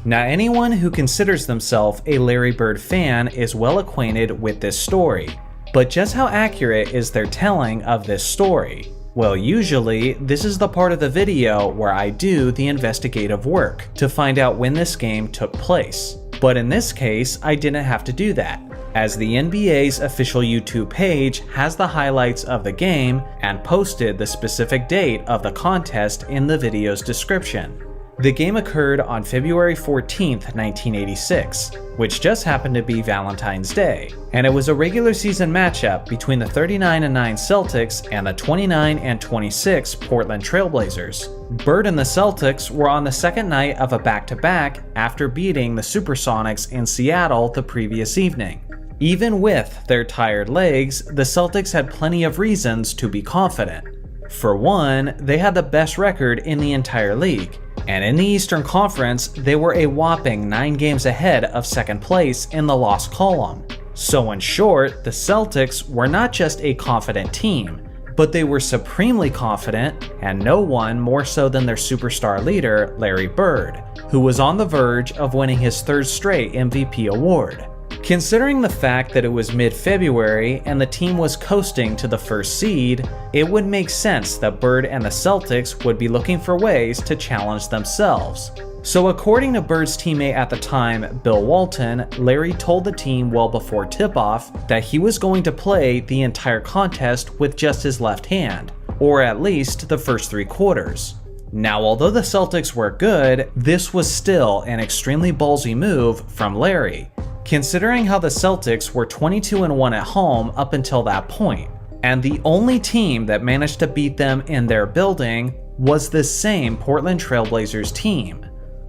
Now, anyone who considers themselves a Larry Bird fan is well acquainted with this story. But just how accurate is their telling of this story? Well, usually, this is the part of the video where I do the investigative work to find out when this game took place. But in this case, I didn't have to do that, as the NBA's official YouTube page has the highlights of the game and posted the specific date of the contest in the video's description. The game occurred on February 14th, 1986, which just happened to be Valentine's Day, and it was a regular season matchup between the 39-9 Celtics and the 29-26 Portland Trailblazers. Bird and the Celtics were on the second night of a back-to-back after beating the Supersonics in Seattle the previous evening. Even with their tired legs, the Celtics had plenty of reasons to be confident. For one, they had the best record in the entire league, and in the Eastern Conference, they were a whopping 9 games ahead of second place in the loss column. So in short, the Celtics were not just a confident team, but they were supremely confident, and no one more so than their superstar leader, Larry Bird, who was on the verge of winning his third straight MVP award. Considering the fact that it was mid-February and the team was coasting to the first seed, it would make sense that Bird and the Celtics would be looking for ways to challenge themselves. So according to Bird's teammate at the time, Bill Walton, Larry told the team well before tip-off that he was going to play the entire contest with just his left hand, or at least the first 3 quarters. Now, although the Celtics were good, this was still an extremely ballsy move from Larry, considering how the Celtics were 22-1 at home up until that point, and the only team that managed to beat them in their building was this same Portland Trailblazers team.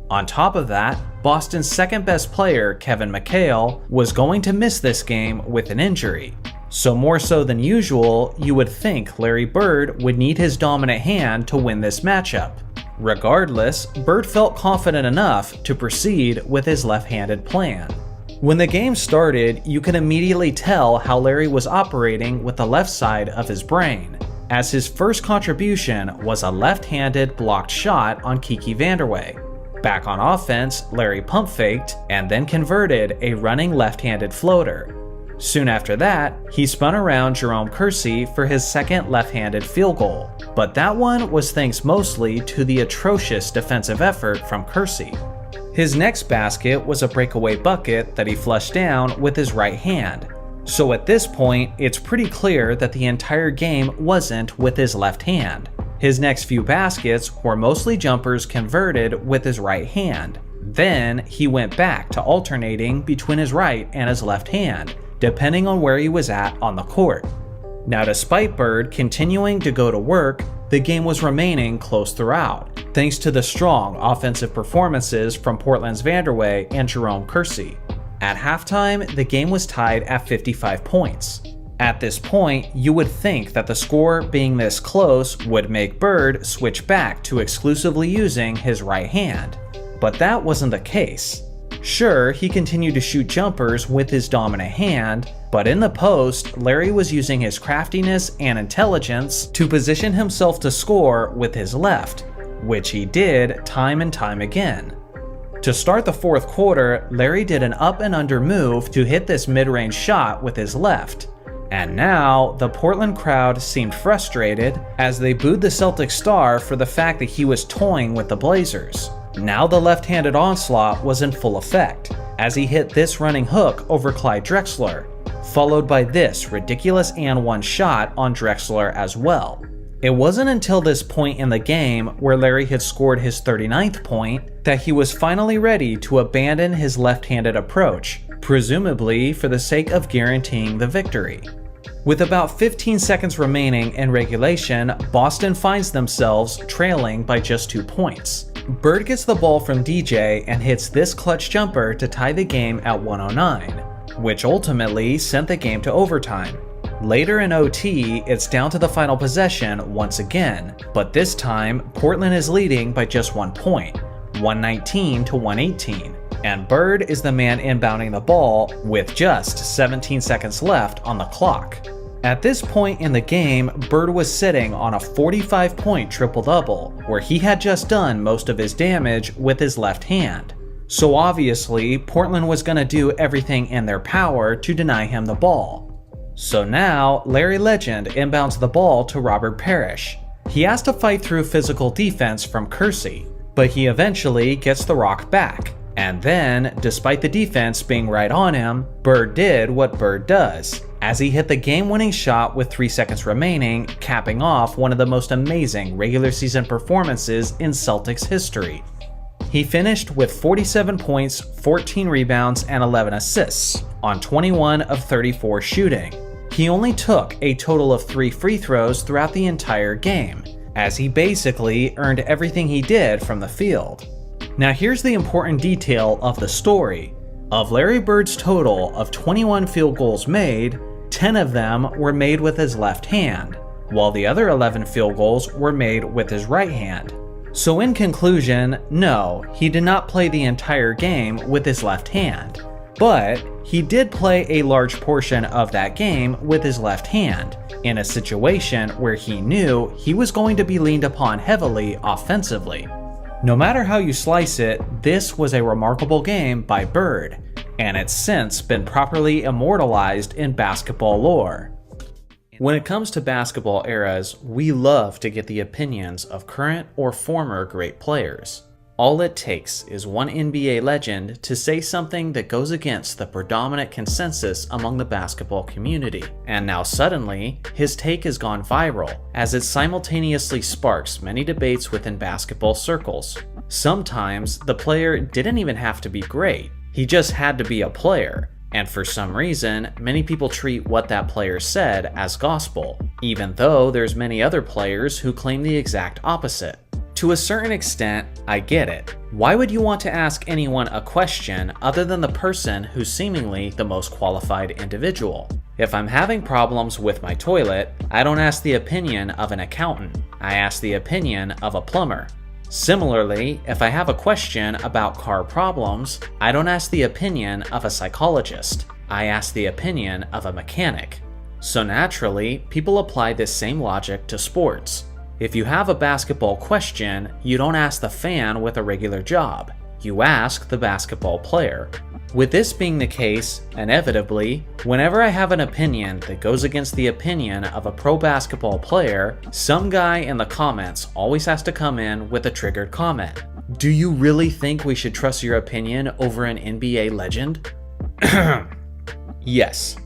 On top of that, Boston's second best player, Kevin McHale, was going to miss this game with an injury. So more so than usual, you would think Larry Bird would need his dominant hand to win this matchup. Regardless, Bird felt confident enough to proceed with his left-handed plan. When the game started, you could immediately tell how Larry was operating with the left side of his brain, as his first contribution was a left-handed blocked shot on Kiki Vanderway. Back on offense, Larry pump faked and then converted a running left-handed floater. Soon after that, he spun around Jerome Kersey for his second left-handed field goal, but that one was thanks mostly to the atrocious defensive effort from Kersey. His next basket was a breakaway bucket that he flushed down with his right hand. So at this point, it's pretty clear that the entire game wasn't with his left hand. His next few baskets were mostly jumpers converted with his right hand. Then he went back to alternating between his right and his left hand, depending on where he was at on the court. Now, despite Bird continuing to go to work, the game was remaining close throughout, thanks to the strong offensive performances from Portland's Vanderway and Jerome Kersey. At halftime, the game was tied at 55 points. At this point, you would think that the score being this close would make Bird switch back to exclusively using his right hand, but that wasn't the case. Sure, he continued to shoot jumpers with his dominant hand, but in the post, Larry was using his craftiness and intelligence to position himself to score with his left, which he did time and time again. To start the fourth quarter, Larry did an up and under move to hit this mid-range shot with his left. And now, the Portland crowd seemed frustrated as they booed the Celtics star for the fact that he was toying with the Blazers. Now the left-handed onslaught was in full effect, as he hit this running hook over Clyde Drexler, followed by this ridiculous and one shot on Drexler as well. It wasn't until this point in the game, where Larry had scored his 39th point, that he was finally ready to abandon his left-handed approach, presumably for the sake of guaranteeing the victory. With about 15 seconds remaining in regulation, Boston finds themselves trailing by just 2 points. Bird gets the ball from DJ and hits this clutch jumper to tie the game at 109, which ultimately sent the game to overtime. Later in OT, it's down to the final possession once again, but this time, Portland is leading by just 1 point, 119 to 118, and Bird is the man inbounding the ball with just 17 seconds left on the clock. At this point in the game, Bird was sitting on a 45-point triple-double, where he had just done most of his damage with his left hand. So obviously, Portland was going to do everything in their power to deny him the ball. So now, Larry Legend inbounds the ball to Robert Parrish. He has to fight through physical defense from Kersey, but he eventually gets the rock back. And then, despite the defense being right on him, Bird did what Bird does, as he hit the game-winning shot with 3 seconds remaining, capping off one of the most amazing regular season performances in Celtics history. He finished with 47 points, 14 rebounds, and 11 assists on 21 of 34 shooting. He only took a total of 3 free throws throughout the entire game, as he basically earned everything he did from the field. Now here's the important detail of the story. Of Larry Bird's total of 21 field goals made, 10 of them were made with his left hand, while the other 11 field goals were made with his right hand. So in conclusion, no, he did not play the entire game with his left hand, but he did play a large portion of that game with his left hand, in a situation where he knew he was going to be leaned upon heavily offensively. No matter how you slice it, this was a remarkable game by Bird, and it's since been properly immortalized in basketball lore. When it comes to basketball eras, we love to get the opinions of current or former great players. All it takes is one NBA legend to say something that goes against the predominant consensus among the basketball community, and now suddenly, his take has gone viral, as it simultaneously sparks many debates within basketball circles. Sometimes, the player didn't even have to be great, he just had to be a player, and for some reason, many people treat what that player said as gospel, even though there's many other players who claim the exact opposite. To a certain extent, I get it. Why would you want to ask anyone a question other than the person who's seemingly the most qualified individual? If I'm having problems with my toilet, I don't ask the opinion of an accountant, I ask the opinion of a plumber. Similarly, if I have a question about car problems, I don't ask the opinion of a psychologist, I ask the opinion of a mechanic. So naturally, people apply this same logic to sports. If you have a basketball question, you don't ask the fan with a regular job, you ask the basketball player. With this being the case, inevitably, whenever I have an opinion that goes against the opinion of a pro basketball player, some guy in the comments always has to come in with a triggered comment. Do you really think we should trust your opinion over an NBA legend? Yes.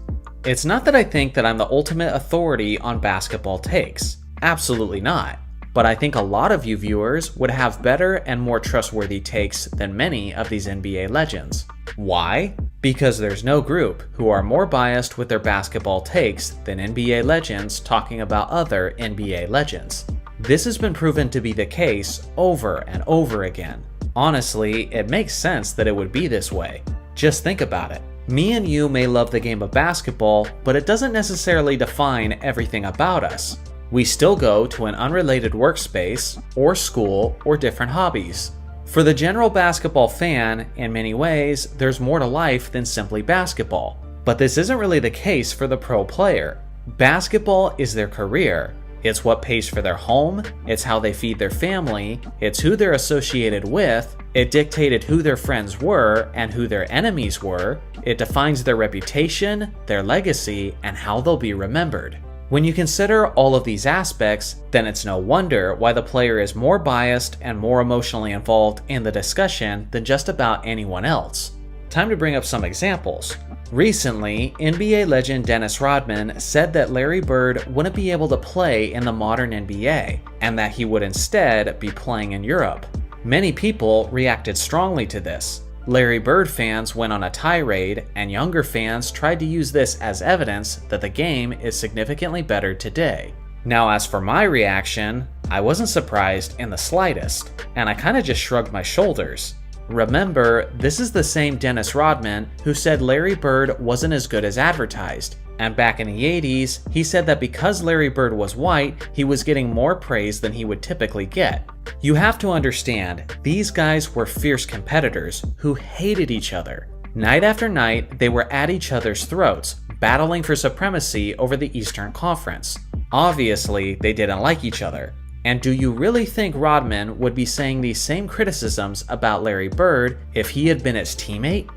It's not that I think that I'm the ultimate authority on basketball takes. Absolutely not. But I think a lot of you viewers would have better and more trustworthy takes than many of these NBA legends. Why? Because there's no group who are more biased with their basketball takes than NBA legends talking about other NBA legends. This has been proven to be the case over and over again. Honestly, it makes sense that it would be this way. Just think about it. Me and you may love the game of basketball, but it doesn't necessarily define everything about us. We still go to an unrelated workspace, or school, or different hobbies. For the general basketball fan, in many ways, there's more to life than simply basketball. But this isn't really the case for the pro player. Basketball is their career. It's what pays for their home, it's how they feed their family, it's who they're associated with, it dictated who their friends were and who their enemies were, it defines their reputation, their legacy, and how they'll be remembered. When you consider all of these aspects, then it's no wonder why the player is more biased and more emotionally involved in the discussion than just about anyone else. Time to bring up some examples. Recently, NBA legend Dennis Rodman said that Larry Bird wouldn't be able to play in the modern NBA, and that he would instead be playing in Europe. Many people reacted strongly to this. Larry Bird fans went on a tirade, and younger fans tried to use this as evidence that the game is significantly better today. Now, as for my reaction, I wasn't surprised in the slightest, and I kinda just shrugged my shoulders. Remember, this is the same Dennis Rodman who said Larry Bird wasn't as good as advertised, and back in the 80s, he said that because Larry Bird was white, he was getting more praise than he would typically get. You have to understand, these guys were fierce competitors who hated each other. Night after night, they were at each other's throats, battling for supremacy over the Eastern Conference. Obviously, they didn't like each other. And do you really think Rodman would be saying these same criticisms about Larry Bird if he had been his teammate?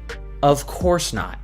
Of course not.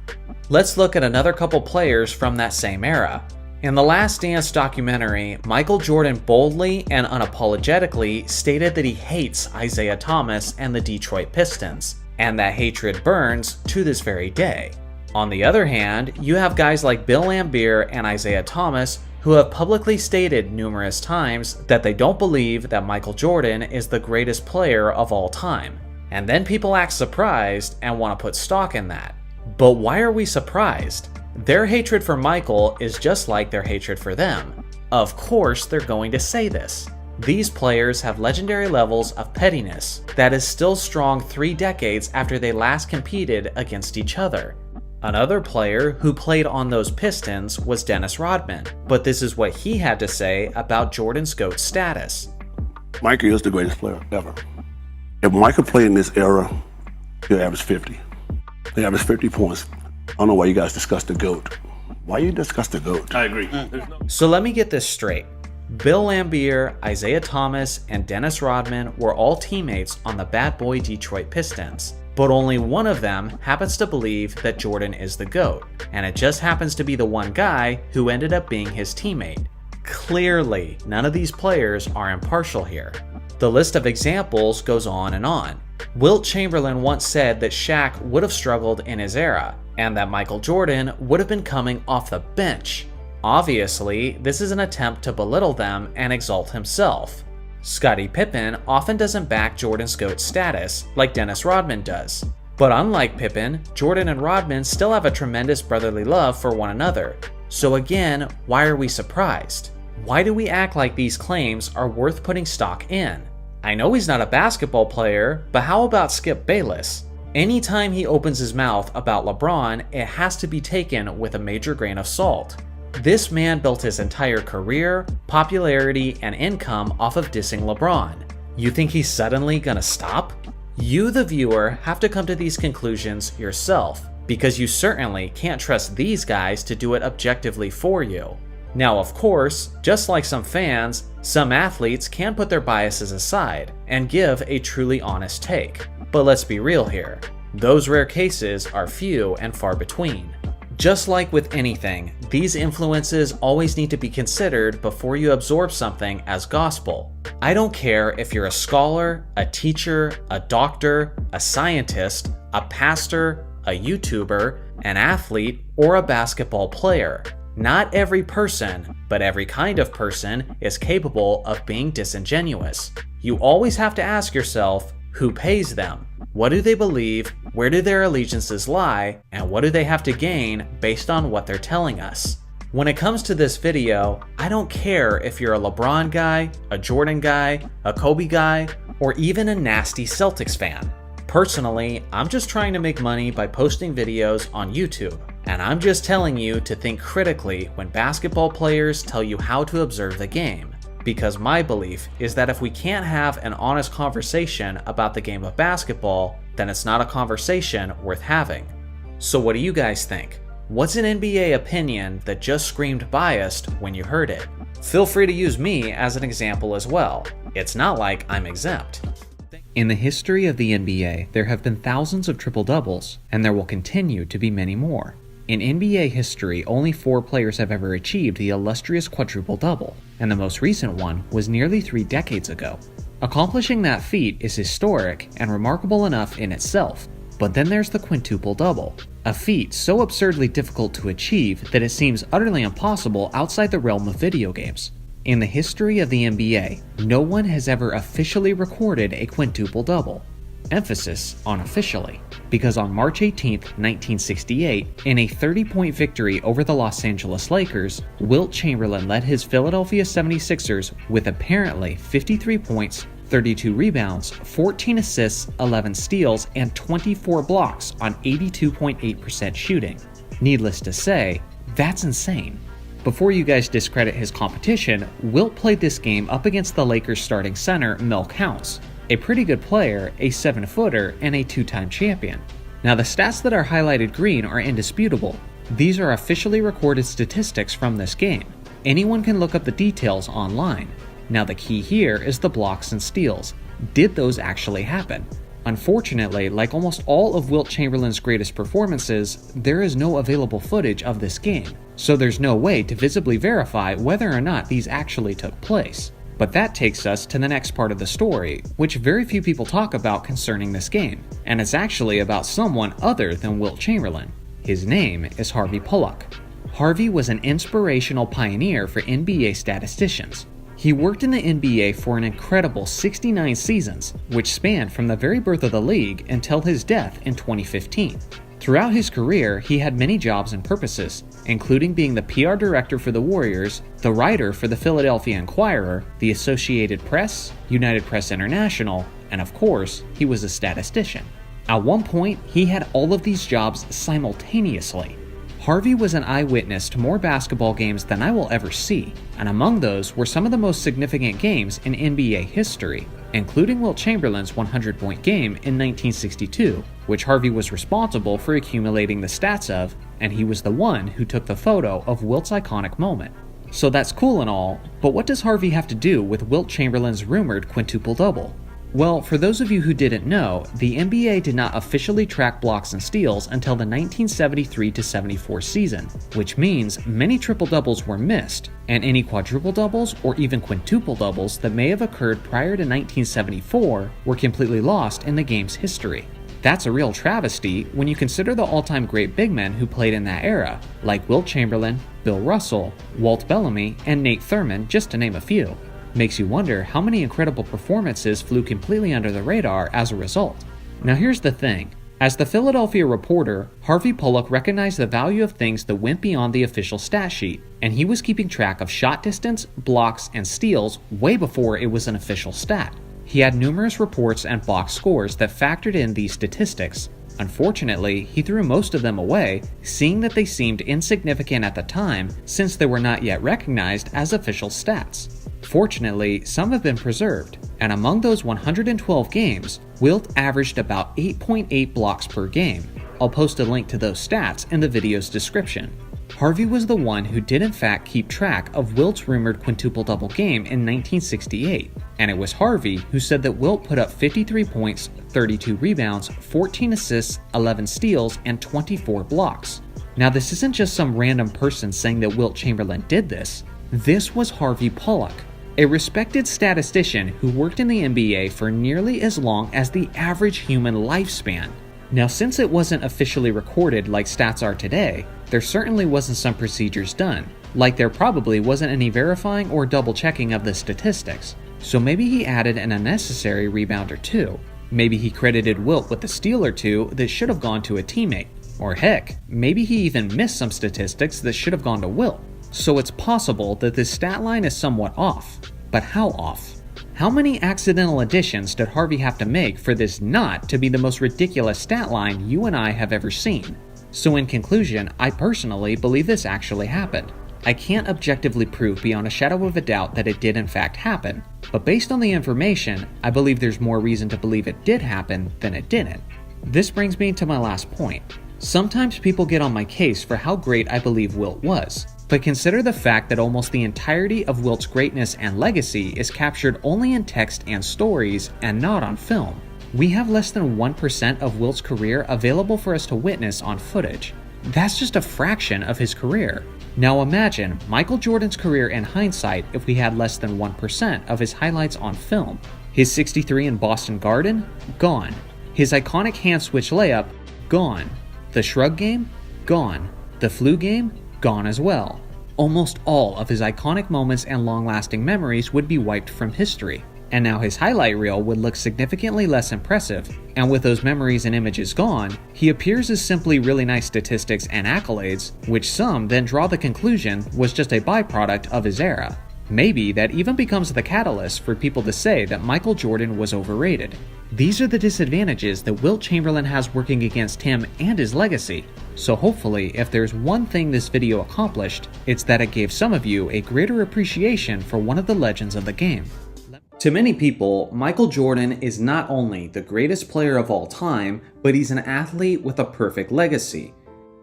Let's look at another couple players from that same era. In The Last Dance documentary, Michael Jordan boldly and unapologetically stated that he hates Isaiah Thomas and the Detroit Pistons, and that hatred burns to this very day. On the other hand, you have guys like Bill Laimbeer and Isaiah Thomas who have publicly stated numerous times that they don't believe that Michael Jordan is the greatest player of all time. And then people act surprised and want to put stock in that. But why are we surprised? Their hatred for Michael is just like their hatred for them. Of course they're going to say this. These players have legendary levels of pettiness that is still strong 3 decades after they last competed against each other. Another player who played on those Pistons was Dennis Rodman, but this is what he had to say about Jordan's GOAT status. Michael is the greatest player ever. If Michael played in this era, he'll average 50. He'll average 50 points. I don't know why you guys discuss the GOAT. Why you discuss the GOAT? I agree. So let me get this straight. Bill Laimbeer, Isaiah Thomas, and Dennis Rodman were all teammates on the bad boy Detroit Pistons. But only one of them happens to believe that Jordan is the GOAT, and it just happens to be the one guy who ended up being his teammate. Clearly, none of these players are impartial here. The list of examples goes on and on. Wilt Chamberlain once said that Shaq would have struggled in his era, and that Michael Jordan would have been coming off the bench. Obviously, this is an attempt to belittle them and exalt himself. Scottie Pippen often doesn't back Jordan's GOAT status like Dennis Rodman does. But unlike Pippen, Jordan and Rodman still have a tremendous brotherly love for one another. So again, why are we surprised? Why do we act like these claims are worth putting stock in? I know he's not a basketball player, but how about Skip Bayless? Anytime he opens his mouth about LeBron, it has to be taken with a major grain of salt. This man built his entire career, popularity, and income off of dissing LeBron. You think he's suddenly gonna stop? You, the viewer, have to come to these conclusions yourself, because you certainly can't trust these guys to do it objectively for you. Now, of course, just like some fans, some athletes can put their biases aside and give a truly honest take. But let's be real here. Those rare cases are few and far between. Just like with anything, these influences always need to be considered before you absorb something as gospel. I don't care if you're a scholar, a teacher, a doctor, a scientist, a pastor, a YouTuber, an athlete, or a basketball player. Not every person, but every kind of person is capable of being disingenuous. You always have to ask yourself, who pays them? What do they believe? Where do their allegiances lie? And what do they have to gain based on what they're telling us? When it comes to this video, I don't care if you're a LeBron guy, a Jordan guy, a Kobe guy, or even a nasty Celtics fan. Personally, I'm just trying to make money by posting videos on YouTube, and I'm just telling you to think critically when basketball players tell you how to observe the game. because my belief is that if we can't have an honest conversation about the game of basketball, then it's not a conversation worth having. So what do you guys think? What's an NBA opinion that just screamed biased when you heard it? Feel free to use me as an example as well. It's not like I'm exempt. In the history of the NBA, there have been thousands of triple-doubles, and there will continue to be many more. In NBA history, only 4 players have ever achieved the illustrious quadruple-double, and the most recent one was nearly 3 decades ago. Accomplishing that feat is historic and remarkable enough in itself, but then there's the quintuple-double, a feat so absurdly difficult to achieve that it seems utterly impossible outside the realm of video games. In the history of the NBA, no one has ever officially recorded a quintuple-double. Emphasis on officially, because on March 18, 1968, in a 30-point victory over the Los Angeles Lakers, Wilt Chamberlain led his Philadelphia 76ers with apparently 53 points, 32 rebounds, 14 assists, 11 steals, and 24 blocks on 82.8% shooting. Needless to say, that's insane. Before you guys discredit his competition, Wilt played this game up against the Lakers starting center Mel Counts, a pretty good player, a 7-footer, and a 2-time champion. Now the stats that are highlighted green are indisputable. These are officially recorded statistics from this game. Anyone can look up the details online. Now the key here is the blocks and steals. Did those actually happen? Unfortunately, like almost all of Wilt Chamberlain's greatest performances, there is no available footage of this game, so there's no way to visibly verify whether or not these actually took place. But that takes us to the next part of the story, which very few people talk about concerning this game, and it's actually about someone other than Wilt Chamberlain. His name is Harvey Pollack. Harvey was an inspirational pioneer for NBA statisticians. He worked in the NBA for an incredible 69 seasons, which spanned from the very birth of the league until his death in 2015. Throughout his career, he had many jobs and purposes, including being the PR director for the Warriors, the writer for the Philadelphia Inquirer, the Associated Press, United Press International, and of course, he was a statistician. At one point, he had all of these jobs simultaneously. Harvey was an eyewitness to more basketball games than I will ever see, and among those were some of the most significant games in NBA history, including Wilt Chamberlain's 100-point game in 1962, which Harvey was responsible for accumulating the stats of, and he was the one who took the photo of Wilt's iconic moment. So that's cool and all, but what does Harvey have to do with Wilt Chamberlain's rumored quintuple-double? Well, for those of you who didn't know, the NBA did not officially track blocks and steals until the 1973-74 season, which means many triple-doubles were missed, and any quadruple-doubles or even quintuple-doubles that may have occurred prior to 1974 were completely lost in the game's history. That's a real travesty when you consider the all-time great big men who played in that era, like Wilt Chamberlain, Bill Russell, Walt Bellamy, and Nate Thurmond, just to name a few. Makes you wonder how many incredible performances flew completely under the radar as a result. Now here's the thing. As the Philadelphia Reporter, Harvey Pollack recognized the value of things that went beyond the official stat sheet, and he was keeping track of shot distance, blocks, and steals way before it was an official stat. He had numerous reports and box scores that factored in these statistics. Unfortunately, he threw most of them away, seeing that they seemed insignificant at the time since they were not yet recognized as official stats. Fortunately, some have been preserved, and among those 112 games, Wilt averaged about 8.8 blocks per game. I'll post a link to those stats in the video's description. Harvey was the one who did in fact keep track of Wilt's rumored quintuple-double game in 1968, and it was Harvey who said that Wilt put up 53 points, 32 rebounds, 14 assists, 11 steals, and 24 blocks. Now this isn't just some random person saying that Wilt Chamberlain did this. This was Harvey Pollack, a respected statistician who worked in the NBA for nearly as long as the average human lifespan. Now, since it wasn't officially recorded like stats are today, there certainly wasn't some procedures done, like there probably wasn't any verifying or double checking of the statistics. So maybe he added an unnecessary rebound or two. Maybe he credited Wilt with a steal or two that should have gone to a teammate. Or heck, maybe he even missed some statistics that should have gone to Wilt. So it's possible that this stat line is somewhat off. But how off? How many accidental additions did Harvey have to make for this not to be the most ridiculous stat line you and I have ever seen? So in conclusion, I personally believe this actually happened. I can't objectively prove beyond a shadow of a doubt that it did in fact happen, but based on the information, I believe there's more reason to believe it did happen than it didn't. This brings me to my last point. Sometimes people get on my case for how great I believe Wilt was, but consider the fact that almost the entirety of Wilt's greatness and legacy is captured only in text and stories and not on film. We have less than 1% of Wilt's career available for us to witness on footage. That's just a fraction of his career. Now imagine Michael Jordan's career in hindsight if we had less than 1% of his highlights on film. His 63 in Boston Garden? Gone. His iconic hand switch layup? Gone. The shrug game? Gone. The flu game? Gone as well. Almost all of his iconic moments and long-lasting memories would be wiped from history. And now his highlight reel would look significantly less impressive, and with those memories and images gone, he appears as simply really nice statistics and accolades, which some then draw the conclusion was just a byproduct of his era. Maybe that even becomes the catalyst for people to say that Michael Jordan was overrated. These are the disadvantages that Wilt Chamberlain has working against him and his legacy. So hopefully, if there's one thing this video accomplished, it's that it gave some of you a greater appreciation for one of the legends of the game. To many people, Michael Jordan is not only the greatest player of all time, but he's an athlete with a perfect legacy.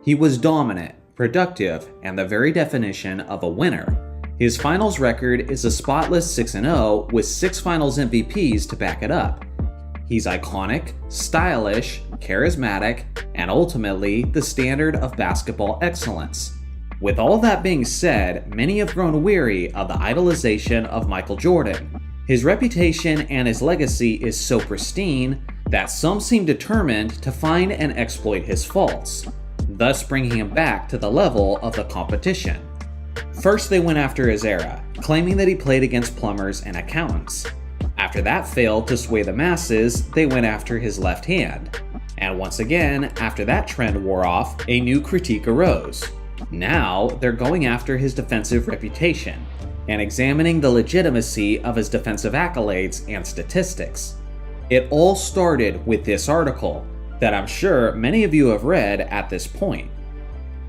He was dominant, productive, and the very definition of a winner. His finals record is a spotless 6-0 with 6 finals MVPs to back it up. He's iconic, stylish, charismatic, and ultimately the standard of basketball excellence. With all that being said, many have grown weary of the idolization of Michael Jordan. His reputation and his legacy is so pristine that some seem determined to find and exploit his faults, thus bringing him back to the level of the competition. First, they went after his era, claiming that he played against plumbers and accountants. After that failed to sway the masses, they went after his left hand. And once again, after that trend wore off, a new critique arose. Now, they're going after his defensive reputation and examining the legitimacy of his defensive accolades and statistics. It all started with this article that I'm sure many of you have read at this point.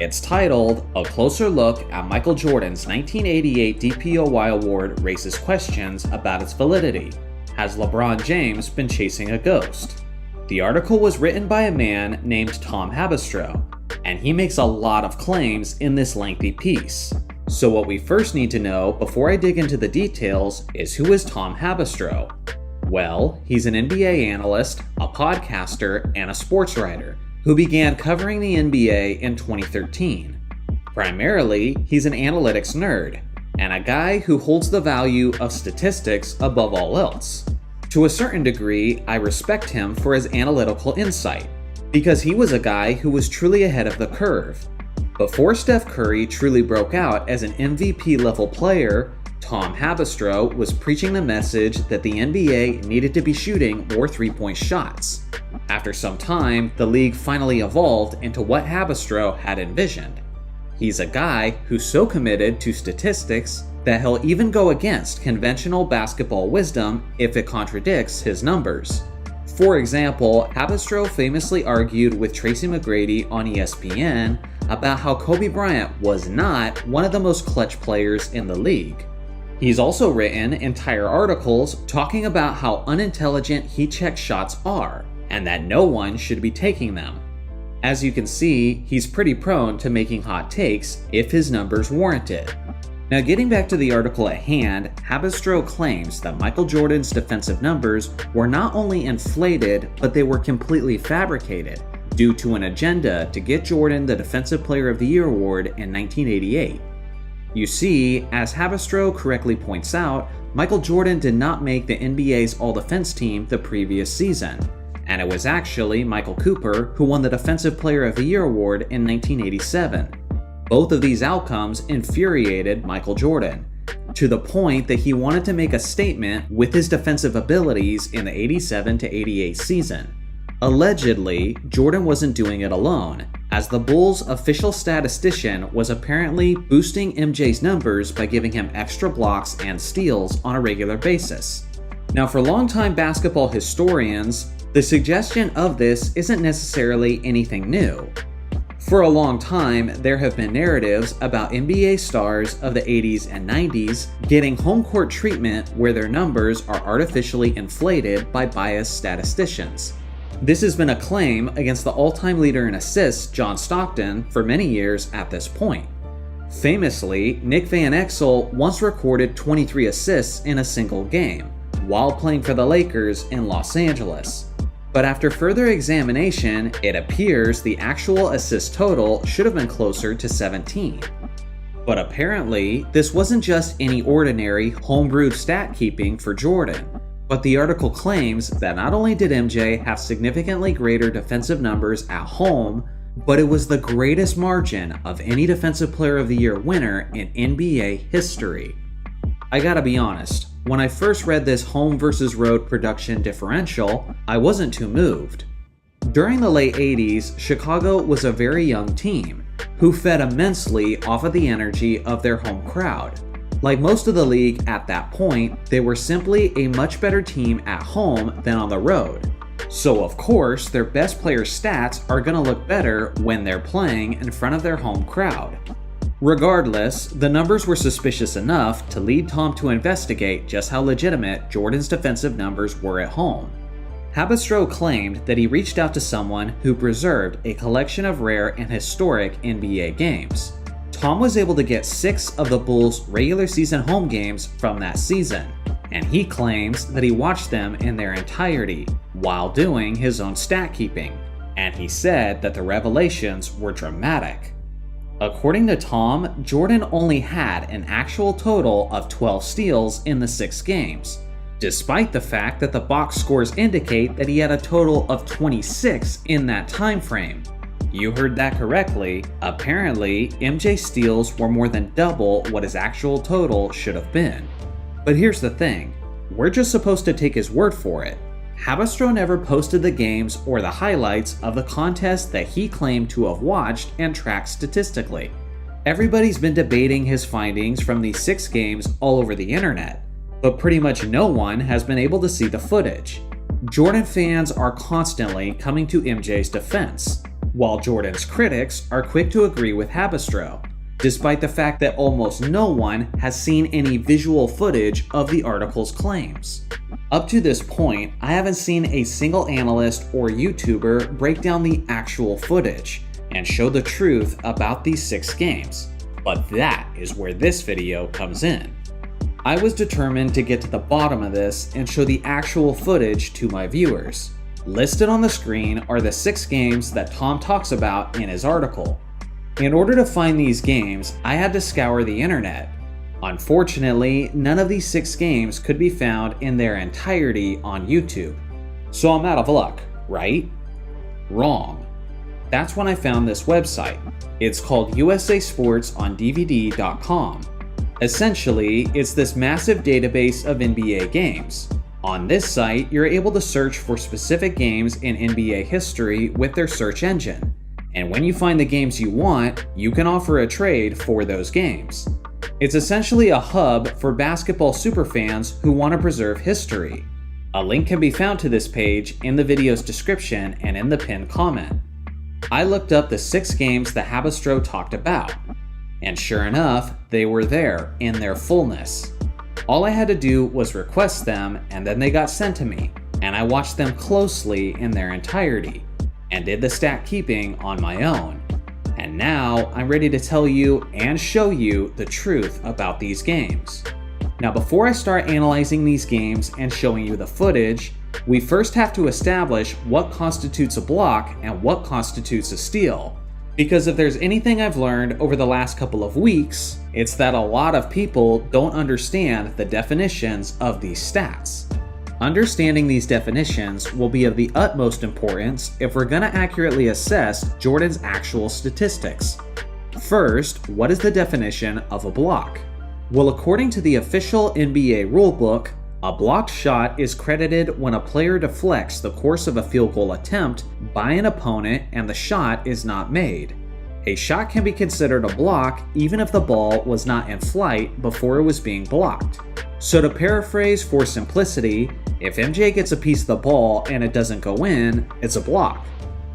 It's titled, "A Closer Look at Michael Jordan's 1988 DPOY Award Raises Questions About Its Validity. Has LeBron James Been Chasing a Ghost?" The article was written by a man named Tom Habistro, and he makes a lot of claims in this lengthy piece. So what we first need to know before I dig into the details is, who is Tom Habistro? Well, he's an NBA analyst, a podcaster, and a sports writer who began covering the NBA in 2013. Primarily, he's an analytics nerd and a guy who holds the value of statistics above all else. To a certain degree, I respect him for his analytical insight, because he was a guy who was truly ahead of the curve. Before Steph Curry truly broke out as an MVP level player, Tom Habistro was preaching the message that the NBA needed to be shooting more three-point shots. After some time, the league finally evolved into what Habistro had envisioned. He's a guy who's so committed to statistics that he'll even go against conventional basketball wisdom if it contradicts his numbers. For example, Habistro famously argued with Tracy McGrady on ESPN about how Kobe Bryant was not one of the most clutch players in the league. He's also written entire articles talking about how unintelligent heat check shots are, and that no one should be taking them. As you can see, he's pretty prone to making hot takes if his numbers warrant it. Now, getting back to the article at hand, Habistro claims that Michael Jordan's defensive numbers were not only inflated, but they were completely fabricated due to an agenda to get Jordan the Defensive Player of the Year award in 1988. You see, as Habistro correctly points out, Michael Jordan did not make the NBA's All-Defense team the previous season, and it was actually Michael Cooper who won the Defensive Player of the Year award in 1987. Both of these outcomes infuriated Michael Jordan, to the point that he wanted to make a statement with his defensive abilities in the 87 to 88 season. Allegedly, Jordan wasn't doing it alone, as the Bulls' official statistician was apparently boosting MJ's numbers by giving him extra blocks and steals on a regular basis. Now, for longtime basketball historians, the suggestion of this isn't necessarily anything new. For a long time, there have been narratives about NBA stars of the 80s and 90s getting home court treatment where their numbers are artificially inflated by biased statisticians. This has been a claim against the all-time leader in assists, John Stockton, for many years at this point. Famously, Nick Van Exel once recorded 23 assists in a single game, while playing for the Lakers in Los Angeles. But after further examination, it appears the actual assist total should have been closer to 17. But apparently, this wasn't just any ordinary homebrewed stat keeping for Jordan, but the article claims that not only did MJ have significantly greater defensive numbers at home, but it was the greatest margin of any Defensive Player of the Year winner in NBA history. I gotta be honest, when I first read this home versus road production differential, I wasn't too moved. During the late 80s, Chicago was a very young team who fed immensely off of the energy of their home crowd. Like most of the league at that point, they were simply a much better team at home than on the road. So of course, their best players' stats are gonna look better when they're playing in front of their home crowd. Regardless, the numbers were suspicious enough to lead Tom to investigate just how legitimate Jordan's defensive numbers were at home. Habistro claimed that he reached out to someone who preserved a collection of rare and historic NBA games. Tom was able to get 6 of the Bulls' regular season home games from that season, and he claims that he watched them in their entirety while doing his own stat keeping, and he said that the revelations were dramatic. According to Tom, Jordan only had an actual total of 12 steals in the 6 games, despite the fact that the box scores indicate that he had a total of 26 in that time frame. You heard that correctly. Apparently, MJ's steals were more than double what his actual total should have been. But here's the thing, we're just supposed to take his word for it. Habistro never posted the games or the highlights of the contest that he claimed to have watched and tracked statistically. Everybody's been debating his findings from these 6 games all over the internet, but pretty much no one has been able to see the footage. Jordan fans are constantly coming to MJ's defense, while Jordan's critics are quick to agree with Habistro, despite the fact that almost no one has seen any visual footage of the article's claims. Up to this point, I haven't seen a single analyst or YouTuber break down the actual footage and show the truth about these 6 games, but that is where this video comes in. I was determined to get to the bottom of this and show the actual footage to my viewers. Listed on the screen are the 6 games that Tom talks about in his article. In order to find these games, I had to scour the internet. Unfortunately, none of these 6 games could be found in their entirety on YouTube. So I'm out of luck, right? Wrong. That's when I found this website. It's called USASportsOnDVD.com. Essentially, it's this massive database of NBA games. On this site, you're able to search for specific games in NBA history with their search engine. And when you find the games you want, you can offer a trade for those games. It's essentially a hub for basketball superfans who want to preserve history. A link can be found to this page in the video's description and in the pinned comment. I looked up the 6 games that Habistro talked about, and sure enough, they were there in their fullness. All I had to do was request them, and then they got sent to me, and I watched them closely in their entirety, and did the stat keeping on my own. And now I'm ready to tell you and show you the truth about these games. Now before I start analyzing these games and showing you the footage, we first have to establish what constitutes a block and what constitutes a steal. Because if there's anything I've learned over the last couple of weeks, it's that a lot of people don't understand the definitions of these stats. Understanding these definitions will be of the utmost importance if we're going to accurately assess Jordan's actual statistics. First, what is the definition of a block? Well, according to the official NBA rulebook, a blocked shot is credited when a player deflects the course of a field goal attempt by an opponent and the shot is not made. A shot can be considered a block even if the ball was not in flight before it was being blocked. So to paraphrase for simplicity, if MJ gets a piece of the ball and it doesn't go in, it's a block.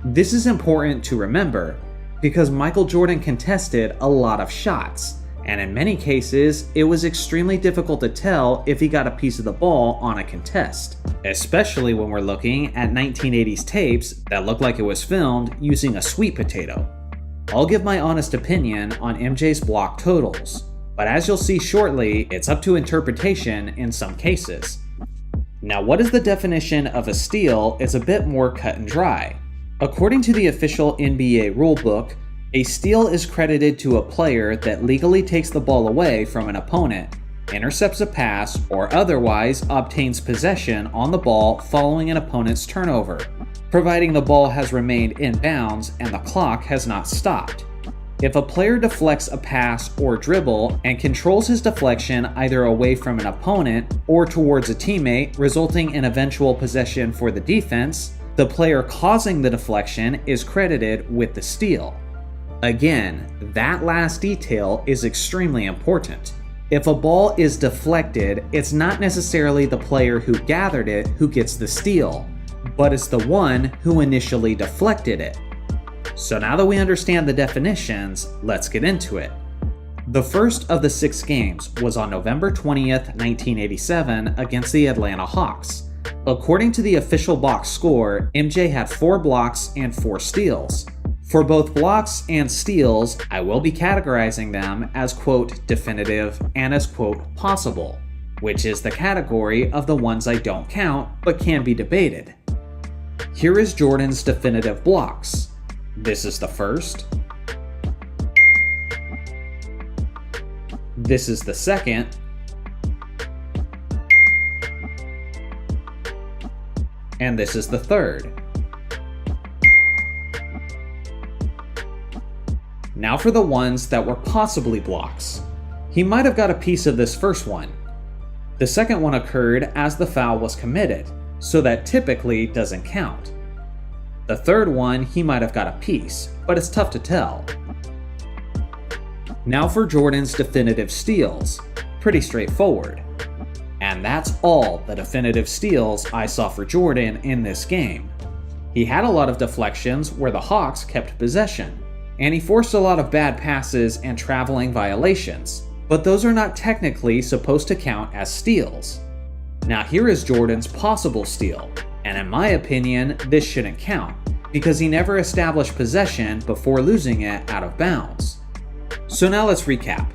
This is important to remember. because Michael Jordan contested a lot of shots, and in many cases, it was extremely difficult to tell if he got a piece of the ball on a contest, especially when we're looking at 1980s tapes that look like it was filmed using a sweet potato. I'll give my honest opinion on MJ's block totals, but as you'll see shortly, it's up to interpretation in some cases. Now, what is the definition of a steal is a bit more cut and dry. According to the official NBA rulebook, a steal is credited to a player that legally takes the ball away from an opponent, intercepts a pass, or otherwise obtains possession on the ball following an opponent's turnover, providing the ball has remained in bounds and the clock has not stopped. If a player deflects a pass or dribble and controls his deflection either away from an opponent or towards a teammate, resulting in eventual possession for the defense, the player causing the deflection is credited with the steal. Again, that last detail is extremely important. If a ball is deflected, it's not necessarily the player who gathered it who gets the steal, but it's the one who initially deflected it. So now that we understand the definitions, let's get into it. The first of the 6 games was on November 20th, 1987 against the Atlanta Hawks. According to the official box score, MJ had 4 blocks and 4 steals. For both blocks and steals, I will be categorizing them as quote definitive and as quote possible, which is the category of the ones I don't count but can be debated. Here is Jordan's definitive blocks. This is the first. This is the second. And this is the third. Now for the ones that were possibly blocks. He might have got a piece of this first one. The second one occurred as the foul was committed, so that typically doesn't count. The third one, he might have got a piece, but it's tough to tell. Now for Jordan's definitive steals. Pretty straightforward. And that's all the definitive steals I saw for Jordan in this game. He had a lot of deflections where the Hawks kept possession, and he forced a lot of bad passes and traveling violations, but those are not technically supposed to count as steals. Now here is Jordan's possible steal, and in my opinion, this shouldn't count, because he never established possession before losing it out of bounds. So now let's recap.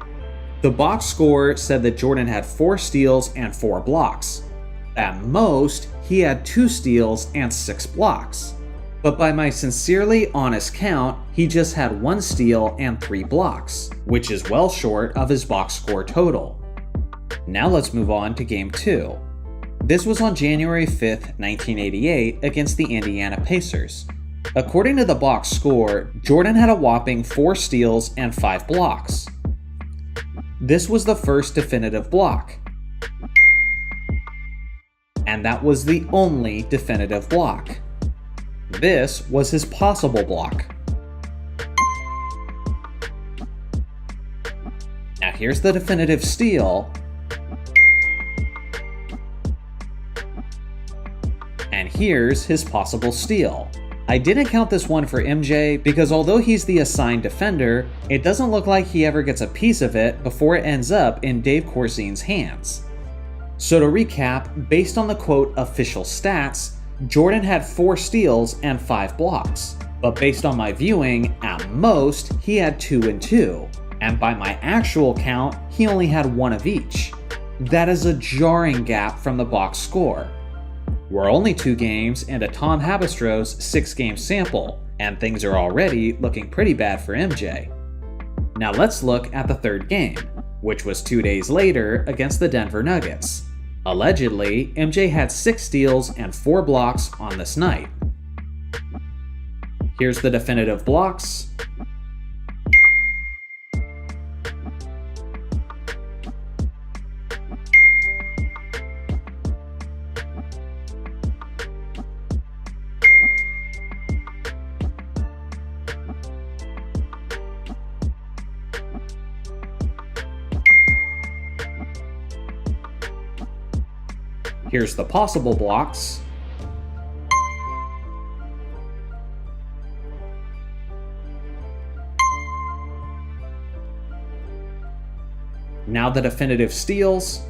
The box score said that Jordan had 4 steals and 4 blocks. At most, he had 2 steals and 6 blocks. But by my sincerely honest count, he just had 1 steal and 3 blocks, which is well short of his box score total. Now let's move on to Game 2. This was on January 5th, 1988 against the Indiana Pacers. According to the box score, Jordan had a whopping 4 steals and 5 blocks. This was the first definitive block. And that was the only definitive block. This was his possible block. Now here's the definitive steal. And here's his possible steal. I didn't count this one for MJ because although he's the assigned defender, it doesn't look like he ever gets a piece of it before it ends up in Dave Corzine's hands. So to recap, based on the quote official stats, Jordan had 4 steals and 5 blocks, but based on my viewing, at most, he had 2 and 2, and by my actual count, he only had 1 of each. That is a jarring gap from the box score. We're only 2 games and a Tom Habistro's 6-game sample, and things are already looking pretty bad for MJ. Now let's look at the 3rd game, which was 2 days later against the Denver Nuggets. Allegedly, MJ had 6 steals and 4 blocks on this night. Here's the definitive blocks. Here's the possible blocks. Now the definitive steals.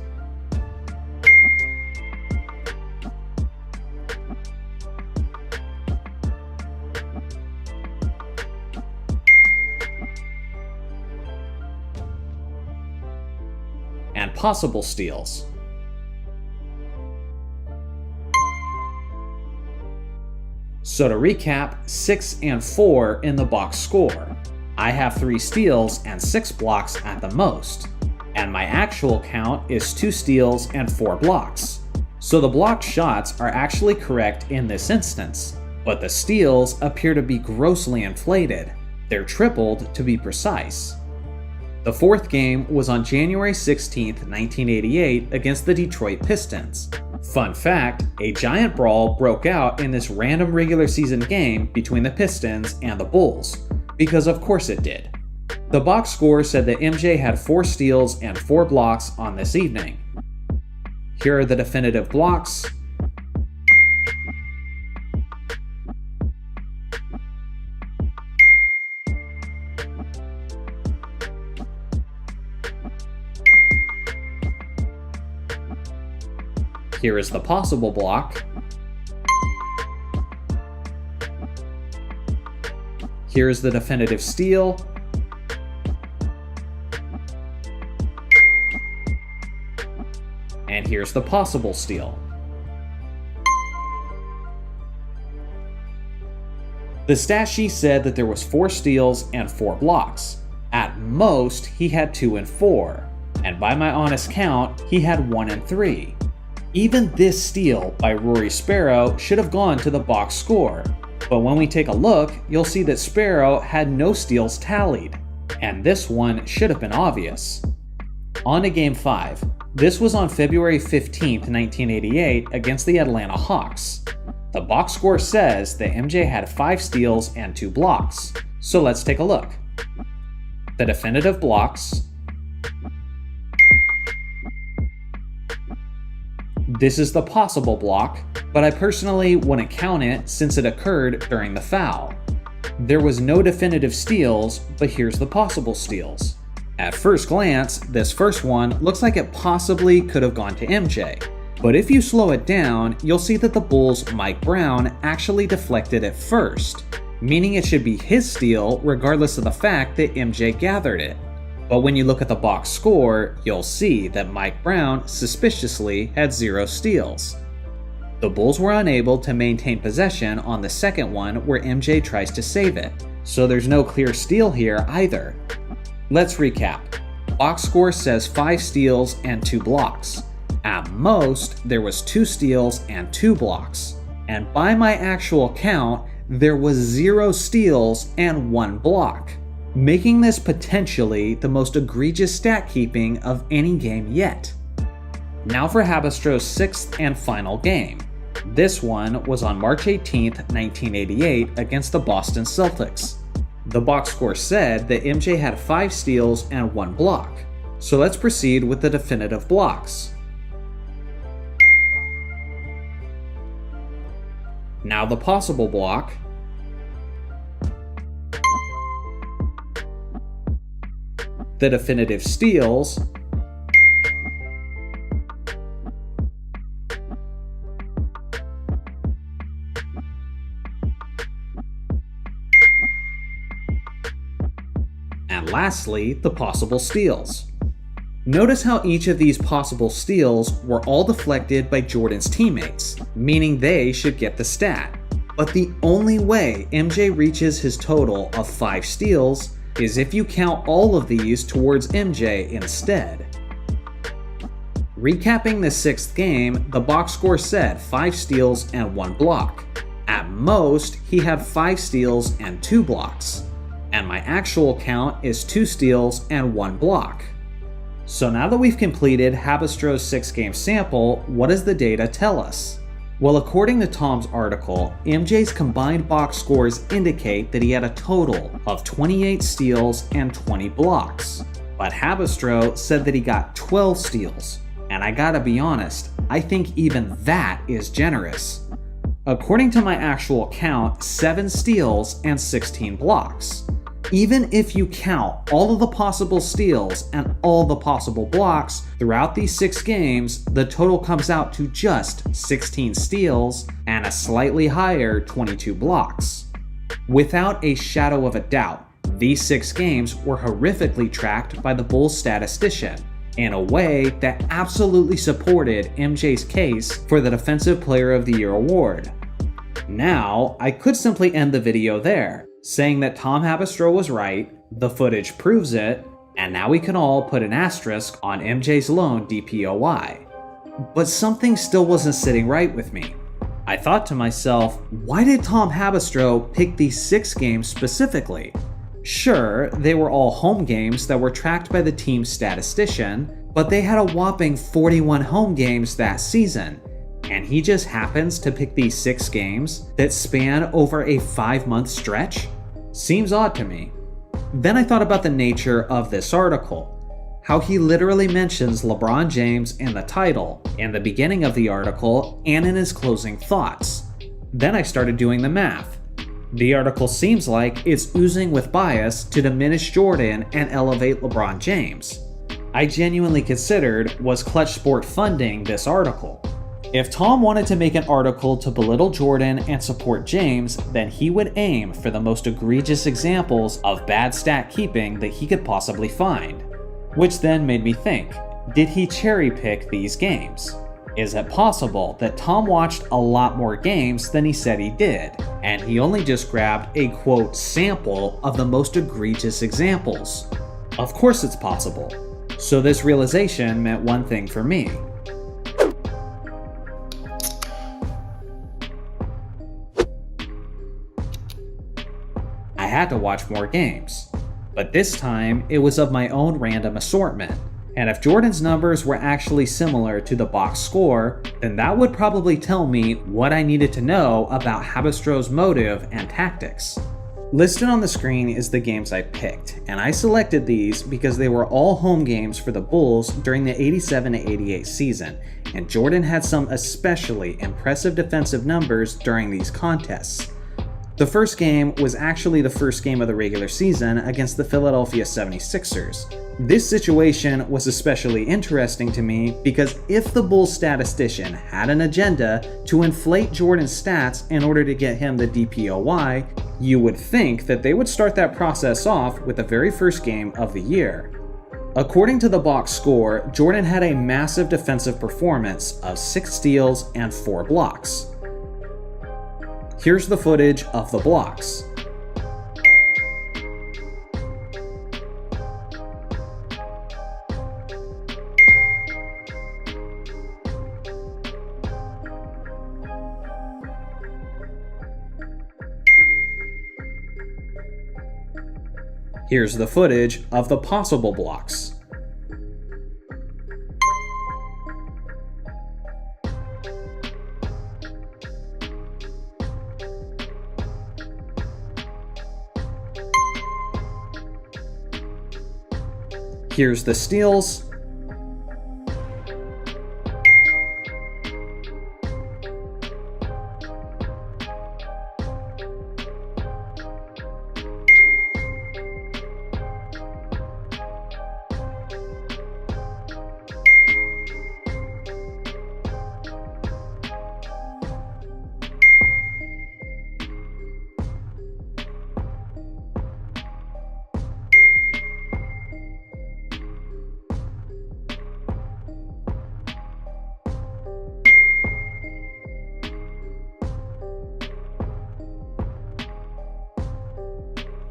And possible steals. So to recap, 6 and 4 in the box score. I have 3 steals and 6 blocks at the most, and my actual count is 2 steals and 4 blocks. So the blocked shots are actually correct in this instance, but the steals appear to be grossly inflated. They're tripled to be precise. The fourth game was on January 16, 1988 against the Detroit Pistons. Fun fact, a giant brawl broke out in this random regular season game between the Pistons and the Bulls, because of course it did. The box score said that MJ had 4 steals and 4 blocks on this evening. Here are the definitive blocks. Here is the possible block. Here is the definitive steal. And here's the possible steal. The stat sheet said that there was 4 steals and 4 blocks. At most, he had 2 and 4. And by my honest count, he had 1 and 3. Even this steal by Rory Sparrow should have gone to the box score, but when we take a look, you'll see that Sparrow had no steals tallied, and this one should have been obvious. On to Game 5. This was on February 15, 1988 against the Atlanta Hawks. The box score says that MJ had 5 steals and 2 blocks, so let's take a look. The definitive blocks. This is the possible block, but I personally wouldn't count it since it occurred during the foul. There was no definitive steals, but here's the possible steals. At first glance, this first one looks like it possibly could have gone to MJ, but if you slow it down, you'll see that the Bulls' Mike Brown actually deflected it first, meaning it should be his steal regardless of the fact that MJ gathered it. But when you look at the box score, you'll see that Mike Brown suspiciously had 0 steals. The Bulls were unable to maintain possession on the second one where MJ tries to save it, so there's no clear steal here either. Let's recap. Box score says 5 steals and 2 blocks. At most, there was 2 steals and 2 blocks. And by my actual count, there was 0 steals and 1 block, making this potentially the most egregious stat keeping of any game yet. Now for Habistro's 6th and final game. This one was on March 18, 1988 against the Boston Celtics. The box score said that MJ had 5 steals and 1 block, so let's proceed with the definitive blocks. Now the possible block. The definitive steals, and lastly, the possible steals. Notice how each of these possible steals were all deflected by Jordan's teammates, meaning they should get the stat. But the only way MJ reaches his total of 5 steals is if you count all of these towards MJ instead. Recapping the 6th game, the box score said 5 steals and 1 block. At most, he had 5 steals and 2 blocks. And my actual count is 2 steals and 1 block. So now that we've completed Habistro's 6-game sample, what does the data tell us? Well, according to Tom's article, MJ's combined box scores indicate that he had a total of 28 steals and 20 blocks. But Habistro said that he got 12 steals, and I gotta be honest, I think even that is generous. According to my actual count, 7 steals and 16 blocks. Even if you count all of the possible steals and all the possible blocks throughout these 6 games, the total comes out to just 16 steals and a slightly higher 22 blocks. Without a shadow of a doubt, these 6 games were horrifically tracked by the Bulls statistician in a way that absolutely supported MJ's case for the Defensive Player of the Year award. Now, I could simply end the video there, saying that Tom Haberstroh was right, the footage proves it, and now we can all put an asterisk on MJ's lone DPOY. But something still wasn't sitting right with me. I thought to myself, why did Tom Haberstroh pick these 6 games specifically? Sure, they were all home games that were tracked by the team's statistician, but they had a whopping 41 home games that season, and he just happens to pick these 6 games that span over a 5-month stretch? Seems odd to me. Then I thought about the nature of this article, how he literally mentions LeBron James in the title, in the beginning of the article, and in his closing thoughts. Then I started doing the math. The article seems like it's oozing with bias to diminish Jordan and elevate LeBron James. I genuinely considered, was Clutch Sport funding this article? If Tom wanted to make an article to belittle Jordan and support James, then he would aim for the most egregious examples of bad stat keeping that he could possibly find. Which then made me think, did he cherry pick these games? Is it possible that Tom watched a lot more games than he said he did, and he only just grabbed a quote sample of the most egregious examples? Of course it's possible. So this realization meant one thing for me. I had to watch more games, but this time it was of my own random assortment. And if Jordan's numbers were actually similar to the box score, then that would probably tell me what I needed to know about Haberstroh's motive and tactics. Listed on the screen is the games I picked, and I selected these because they were all home games for the Bulls during the 87-88 season, and Jordan had some especially impressive defensive numbers during these contests. The first game was actually the first game of the regular season against the Philadelphia 76ers. This situation was especially interesting to me because if the Bulls statistician had an agenda to inflate Jordan's stats in order to get him the DPOY, you would think that they would start that process off with the very first game of the year. According to the box score, Jordan had a massive defensive performance of 6 steals and 4 blocks. Here's the footage of the blocks. Here's the footage of the possible blocks. Here's the steals.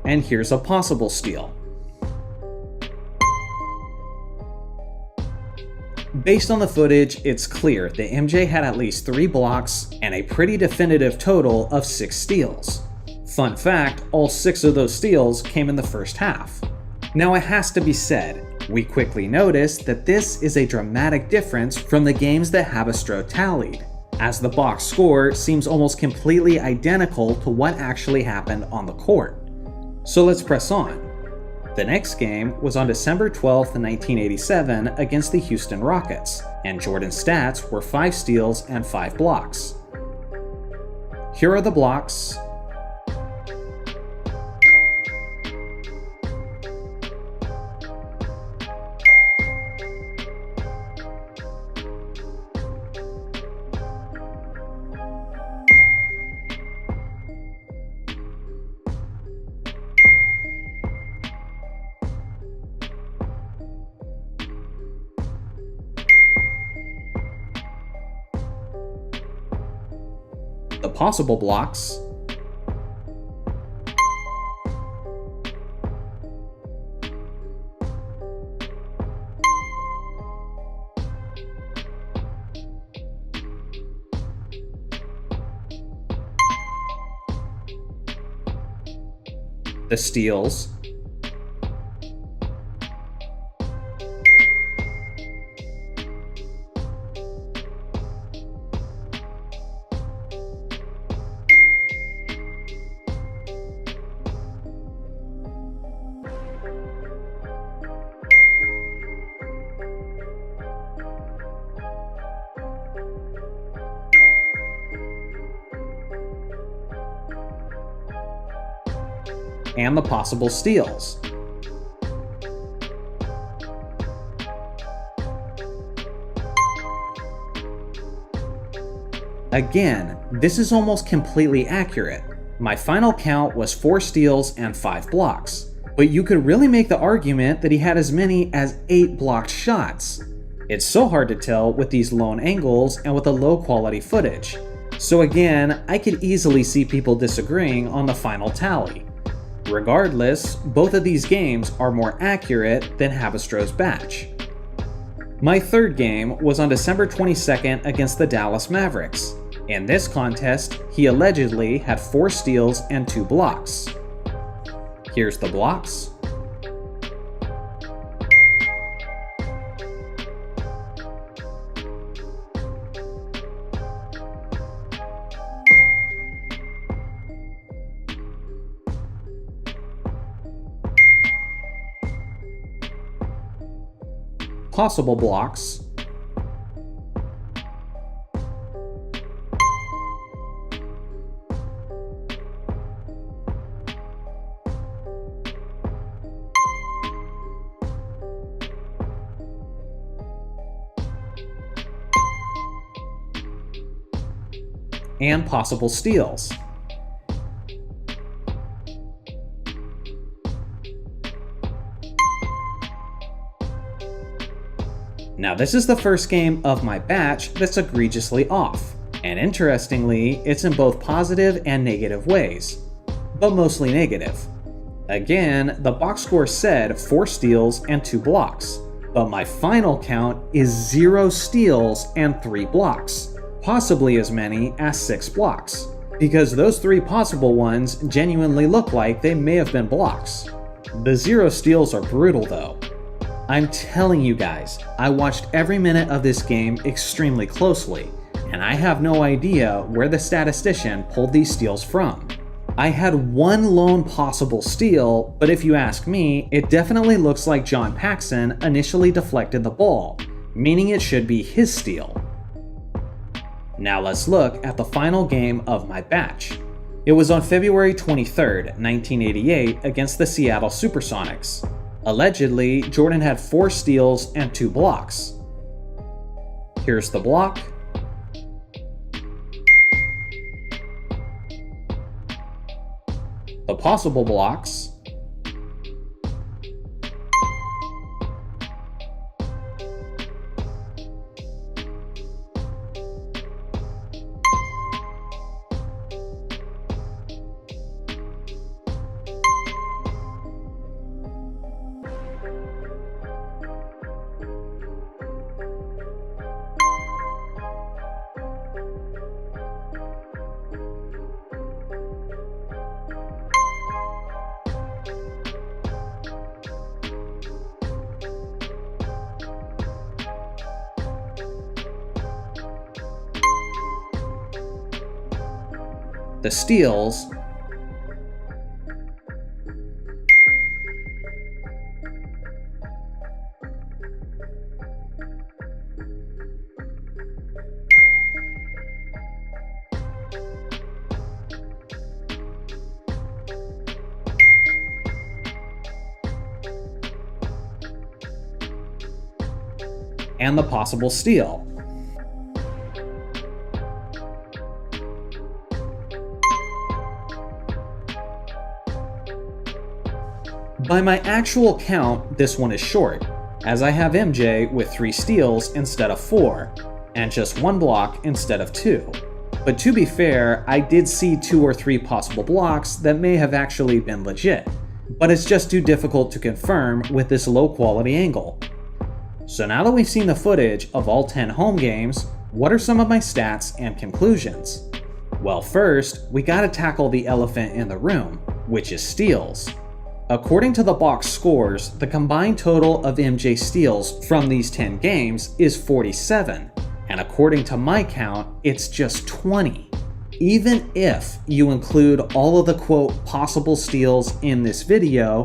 And here's a possible steal. Based on the footage, it's clear that MJ had at least 3 blocks and a pretty definitive total of 6 steals. Fun fact, all 6 of those steals came in the first half. Now it has to be said, we quickly noticed that this is a dramatic difference from the games that Haberstroh tallied, as the box score seems almost completely identical to what actually happened on the court. So let's press on. The next game was on December 12th, 1987 against the Houston Rockets, and Jordan's stats were 5 steals and 5 blocks. Here are the blocks. possible blocks, the steals, and the possible steals. Again, this is almost completely accurate. My final count was 4 steals and 5 blocks, but you could really make the argument that he had as many as 8 blocked shots. It's so hard to tell with these lone angles and with the low quality footage. So again, I could easily see people disagreeing on the final tally. Regardless, both of these games are more accurate than Havistro's batch. My third game was on December 22nd against the Dallas Mavericks. In this contest, he allegedly had 4 steals and 2 blocks. Here's the blocks. Possible blocks, and possible steals. Now this is the first game of my batch that's egregiously off, and interestingly, it's in both positive and negative ways, but mostly negative. Again, the box score said 4 steals and 2 blocks, but my final count is 0 steals and 3 blocks, possibly as many as 6 blocks, because those 3 possible ones genuinely look like they may have been blocks. The 0 steals are brutal though. I'm telling you guys, I watched every minute of this game extremely closely, and I have no idea where the statistician pulled these steals from. I had 1 lone possible steal, but if you ask me, it definitely looks like John Paxson initially deflected the ball, meaning it should be his steal. Now let's look at the final game of my batch. It was on February 23rd, 1988 against the Seattle Supersonics. Allegedly, Jordan had 4 steals and 2 blocks. Here's the block. The possible blocks. The steals, and the possible steal. By my actual count, this one is short, as I have MJ with 3 steals instead of 4, and just 1 block instead of 2. But to be fair, I did see 2 or 3 possible blocks that may have actually been legit, but it's just too difficult to confirm with this low quality angle. So now that we've seen the footage of all 10 home games, what are some of my stats and conclusions? Well, first, we gotta tackle the elephant in the room, which is steals. According to the box scores, the combined total of MJ steals from these 10 games is 47, and according to my count, it's just 20. Even if you include all of the quote possible steals in this video,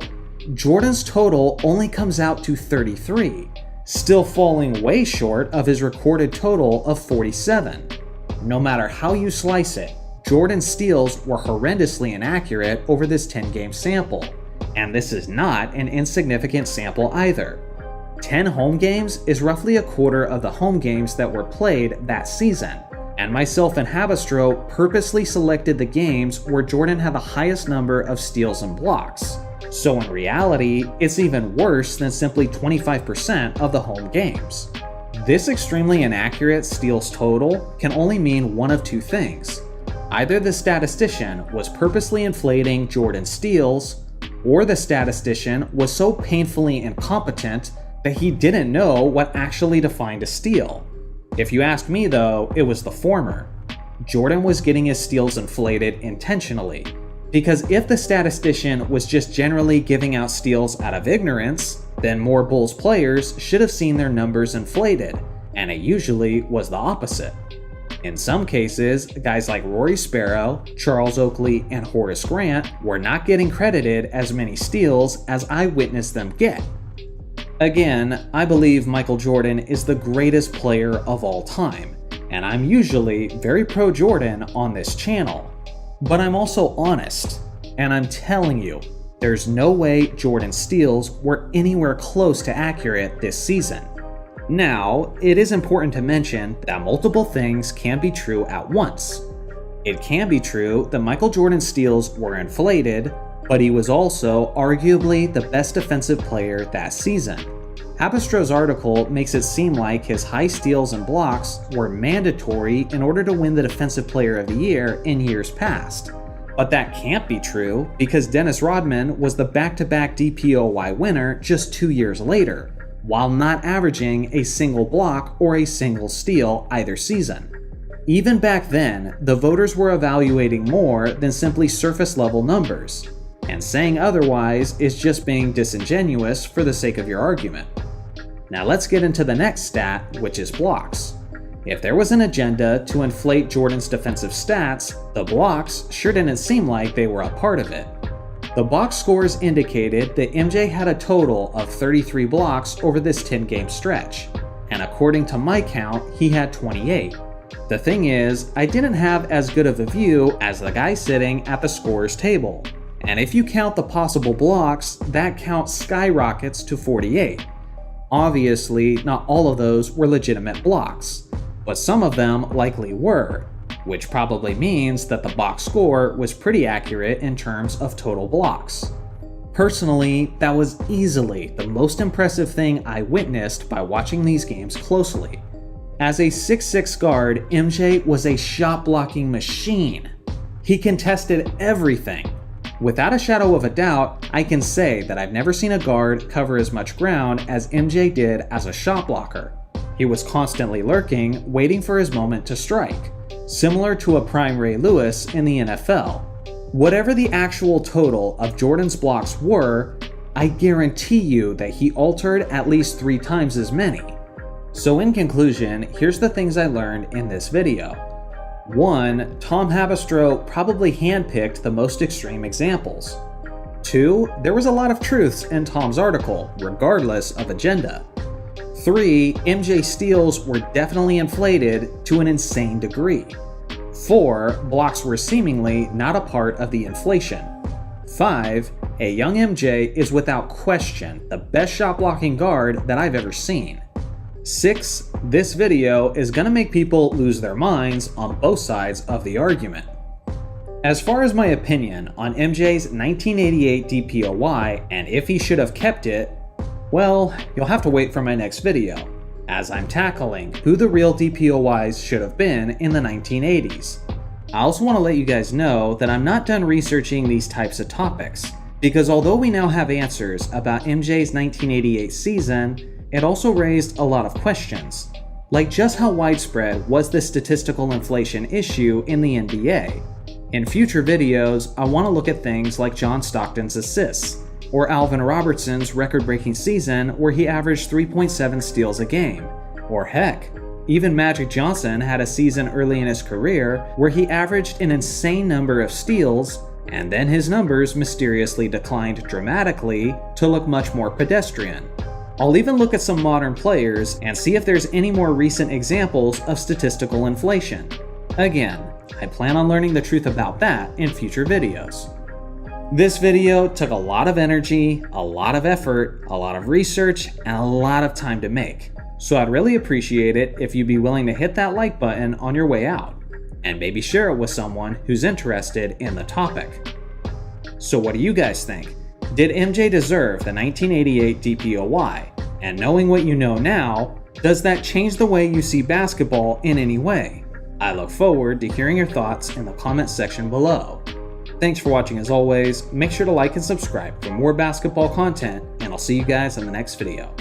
Jordan's total only comes out to 33, still falling way short of his recorded total of 47. No matter how you slice it, Jordan's steals were horrendously inaccurate over this 10-game sample, and this is not an insignificant sample either. 10 home games is roughly a quarter of the home games that were played that season, and myself and Habistro purposely selected the games where Jordan had the highest number of steals and blocks. So in reality, it's even worse than simply 25% of the home games. This extremely inaccurate steals total can only mean one of two things. Either the statistician was purposely inflating Jordan's steals, or the statistician was so painfully incompetent that he didn't know what actually defined a steal. If you ask me though, it was the former. Jordan was getting his steals inflated intentionally, because if the statistician was just generally giving out steals out of ignorance, then more Bulls players should have seen their numbers inflated, and it usually was the opposite. In some cases, guys like Rory Sparrow, Charles Oakley, and Horace Grant were not getting credited as many steals as I witnessed them get. Again, I believe Michael Jordan is the greatest player of all time, and I'm usually very pro-Jordan on this channel. But I'm also honest, and I'm telling you, there's no way Jordan's steals were anywhere close to accurate this season. Now, it is important to mention that multiple things can be true at once. It can be true that Michael Jordan's steals were inflated, but he was also arguably the best defensive player that season. Habistro's article makes it seem like his high steals and blocks were mandatory in order to win the Defensive Player of the Year in years past. But that can't be true because Dennis Rodman was the back-to-back DPOY winner just 2 years later, while not averaging a single block or a single steal either season. Even back then, the voters were evaluating more than simply surface-level numbers, and saying otherwise is just being disingenuous for the sake of your argument. Now let's get into the next stat, which is blocks. If there was an agenda to inflate Jordan's defensive stats, the blocks sure didn't seem like they were a part of it. The box scores indicated that MJ had a total of 33 blocks over this 10-game stretch, and according to my count, he had 28. The thing is, I didn't have as good of a view as the guy sitting at the scorer's table, and if you count the possible blocks, that count skyrockets to 48. Obviously, not all of those were legitimate blocks, but some of them likely were, which probably means that the box score was pretty accurate in terms of total blocks. Personally, that was easily the most impressive thing I witnessed by watching these games closely. As a 6'6" guard, MJ was a shot-blocking machine. He contested everything. Without a shadow of a doubt, I can say that I've never seen a guard cover as much ground as MJ did as a shot blocker. He was constantly lurking, waiting for his moment to strike, similar to a prime Ray Lewis in the NFL. Whatever the actual total of Jordan's blocks were, I guarantee you that he altered at least 3 times as many. So in conclusion, here's the things I learned in this video. 1. Tom Habistro probably handpicked the most extreme examples. 2. There was a lot of truths in Tom's article, regardless of agenda. 3. MJ steals were definitely inflated to an insane degree. 4. Blocks were seemingly not a part of the inflation. 5. A young MJ is without question the best shot blocking guard that I've ever seen. 6. This video is gonna make people lose their minds on both sides of the argument. As far as my opinion on MJ's 1988 DPOY and if he should have kept it, well, you'll have to wait for my next video, as I'm tackling who the real DPOYs should have been in the 1980s. I also want to let you guys know that I'm not done researching these types of topics, because although we now have answers about MJ's 1988 season, it also raised a lot of questions, like just how widespread was the statistical inflation issue in the NBA? In future videos, I want to look at things like John Stockton's assists, or Alvin Robertson's record-breaking season where he averaged 3.7 steals a game, or heck, even Magic Johnson had a season early in his career where he averaged an insane number of steals, and then his numbers mysteriously declined dramatically to look much more pedestrian. I'll even look at some modern players and see if there's any more recent examples of statistical inflation. Again, I plan on learning the truth about that in future videos. This video took a lot of energy, a lot of effort, a lot of research, and a lot of time to make. So I'd really appreciate it if you'd be willing to hit that like button on your way out, and maybe share it with someone who's interested in the topic. So what do you guys think? Did MJ deserve the 1988 DPOY? And knowing what you know now, does that change the way you see basketball in any way? I look forward to hearing your thoughts in the comment section below. Thanks for watching as always, make sure to like and subscribe for more basketball content, and I'll see you guys in the next video.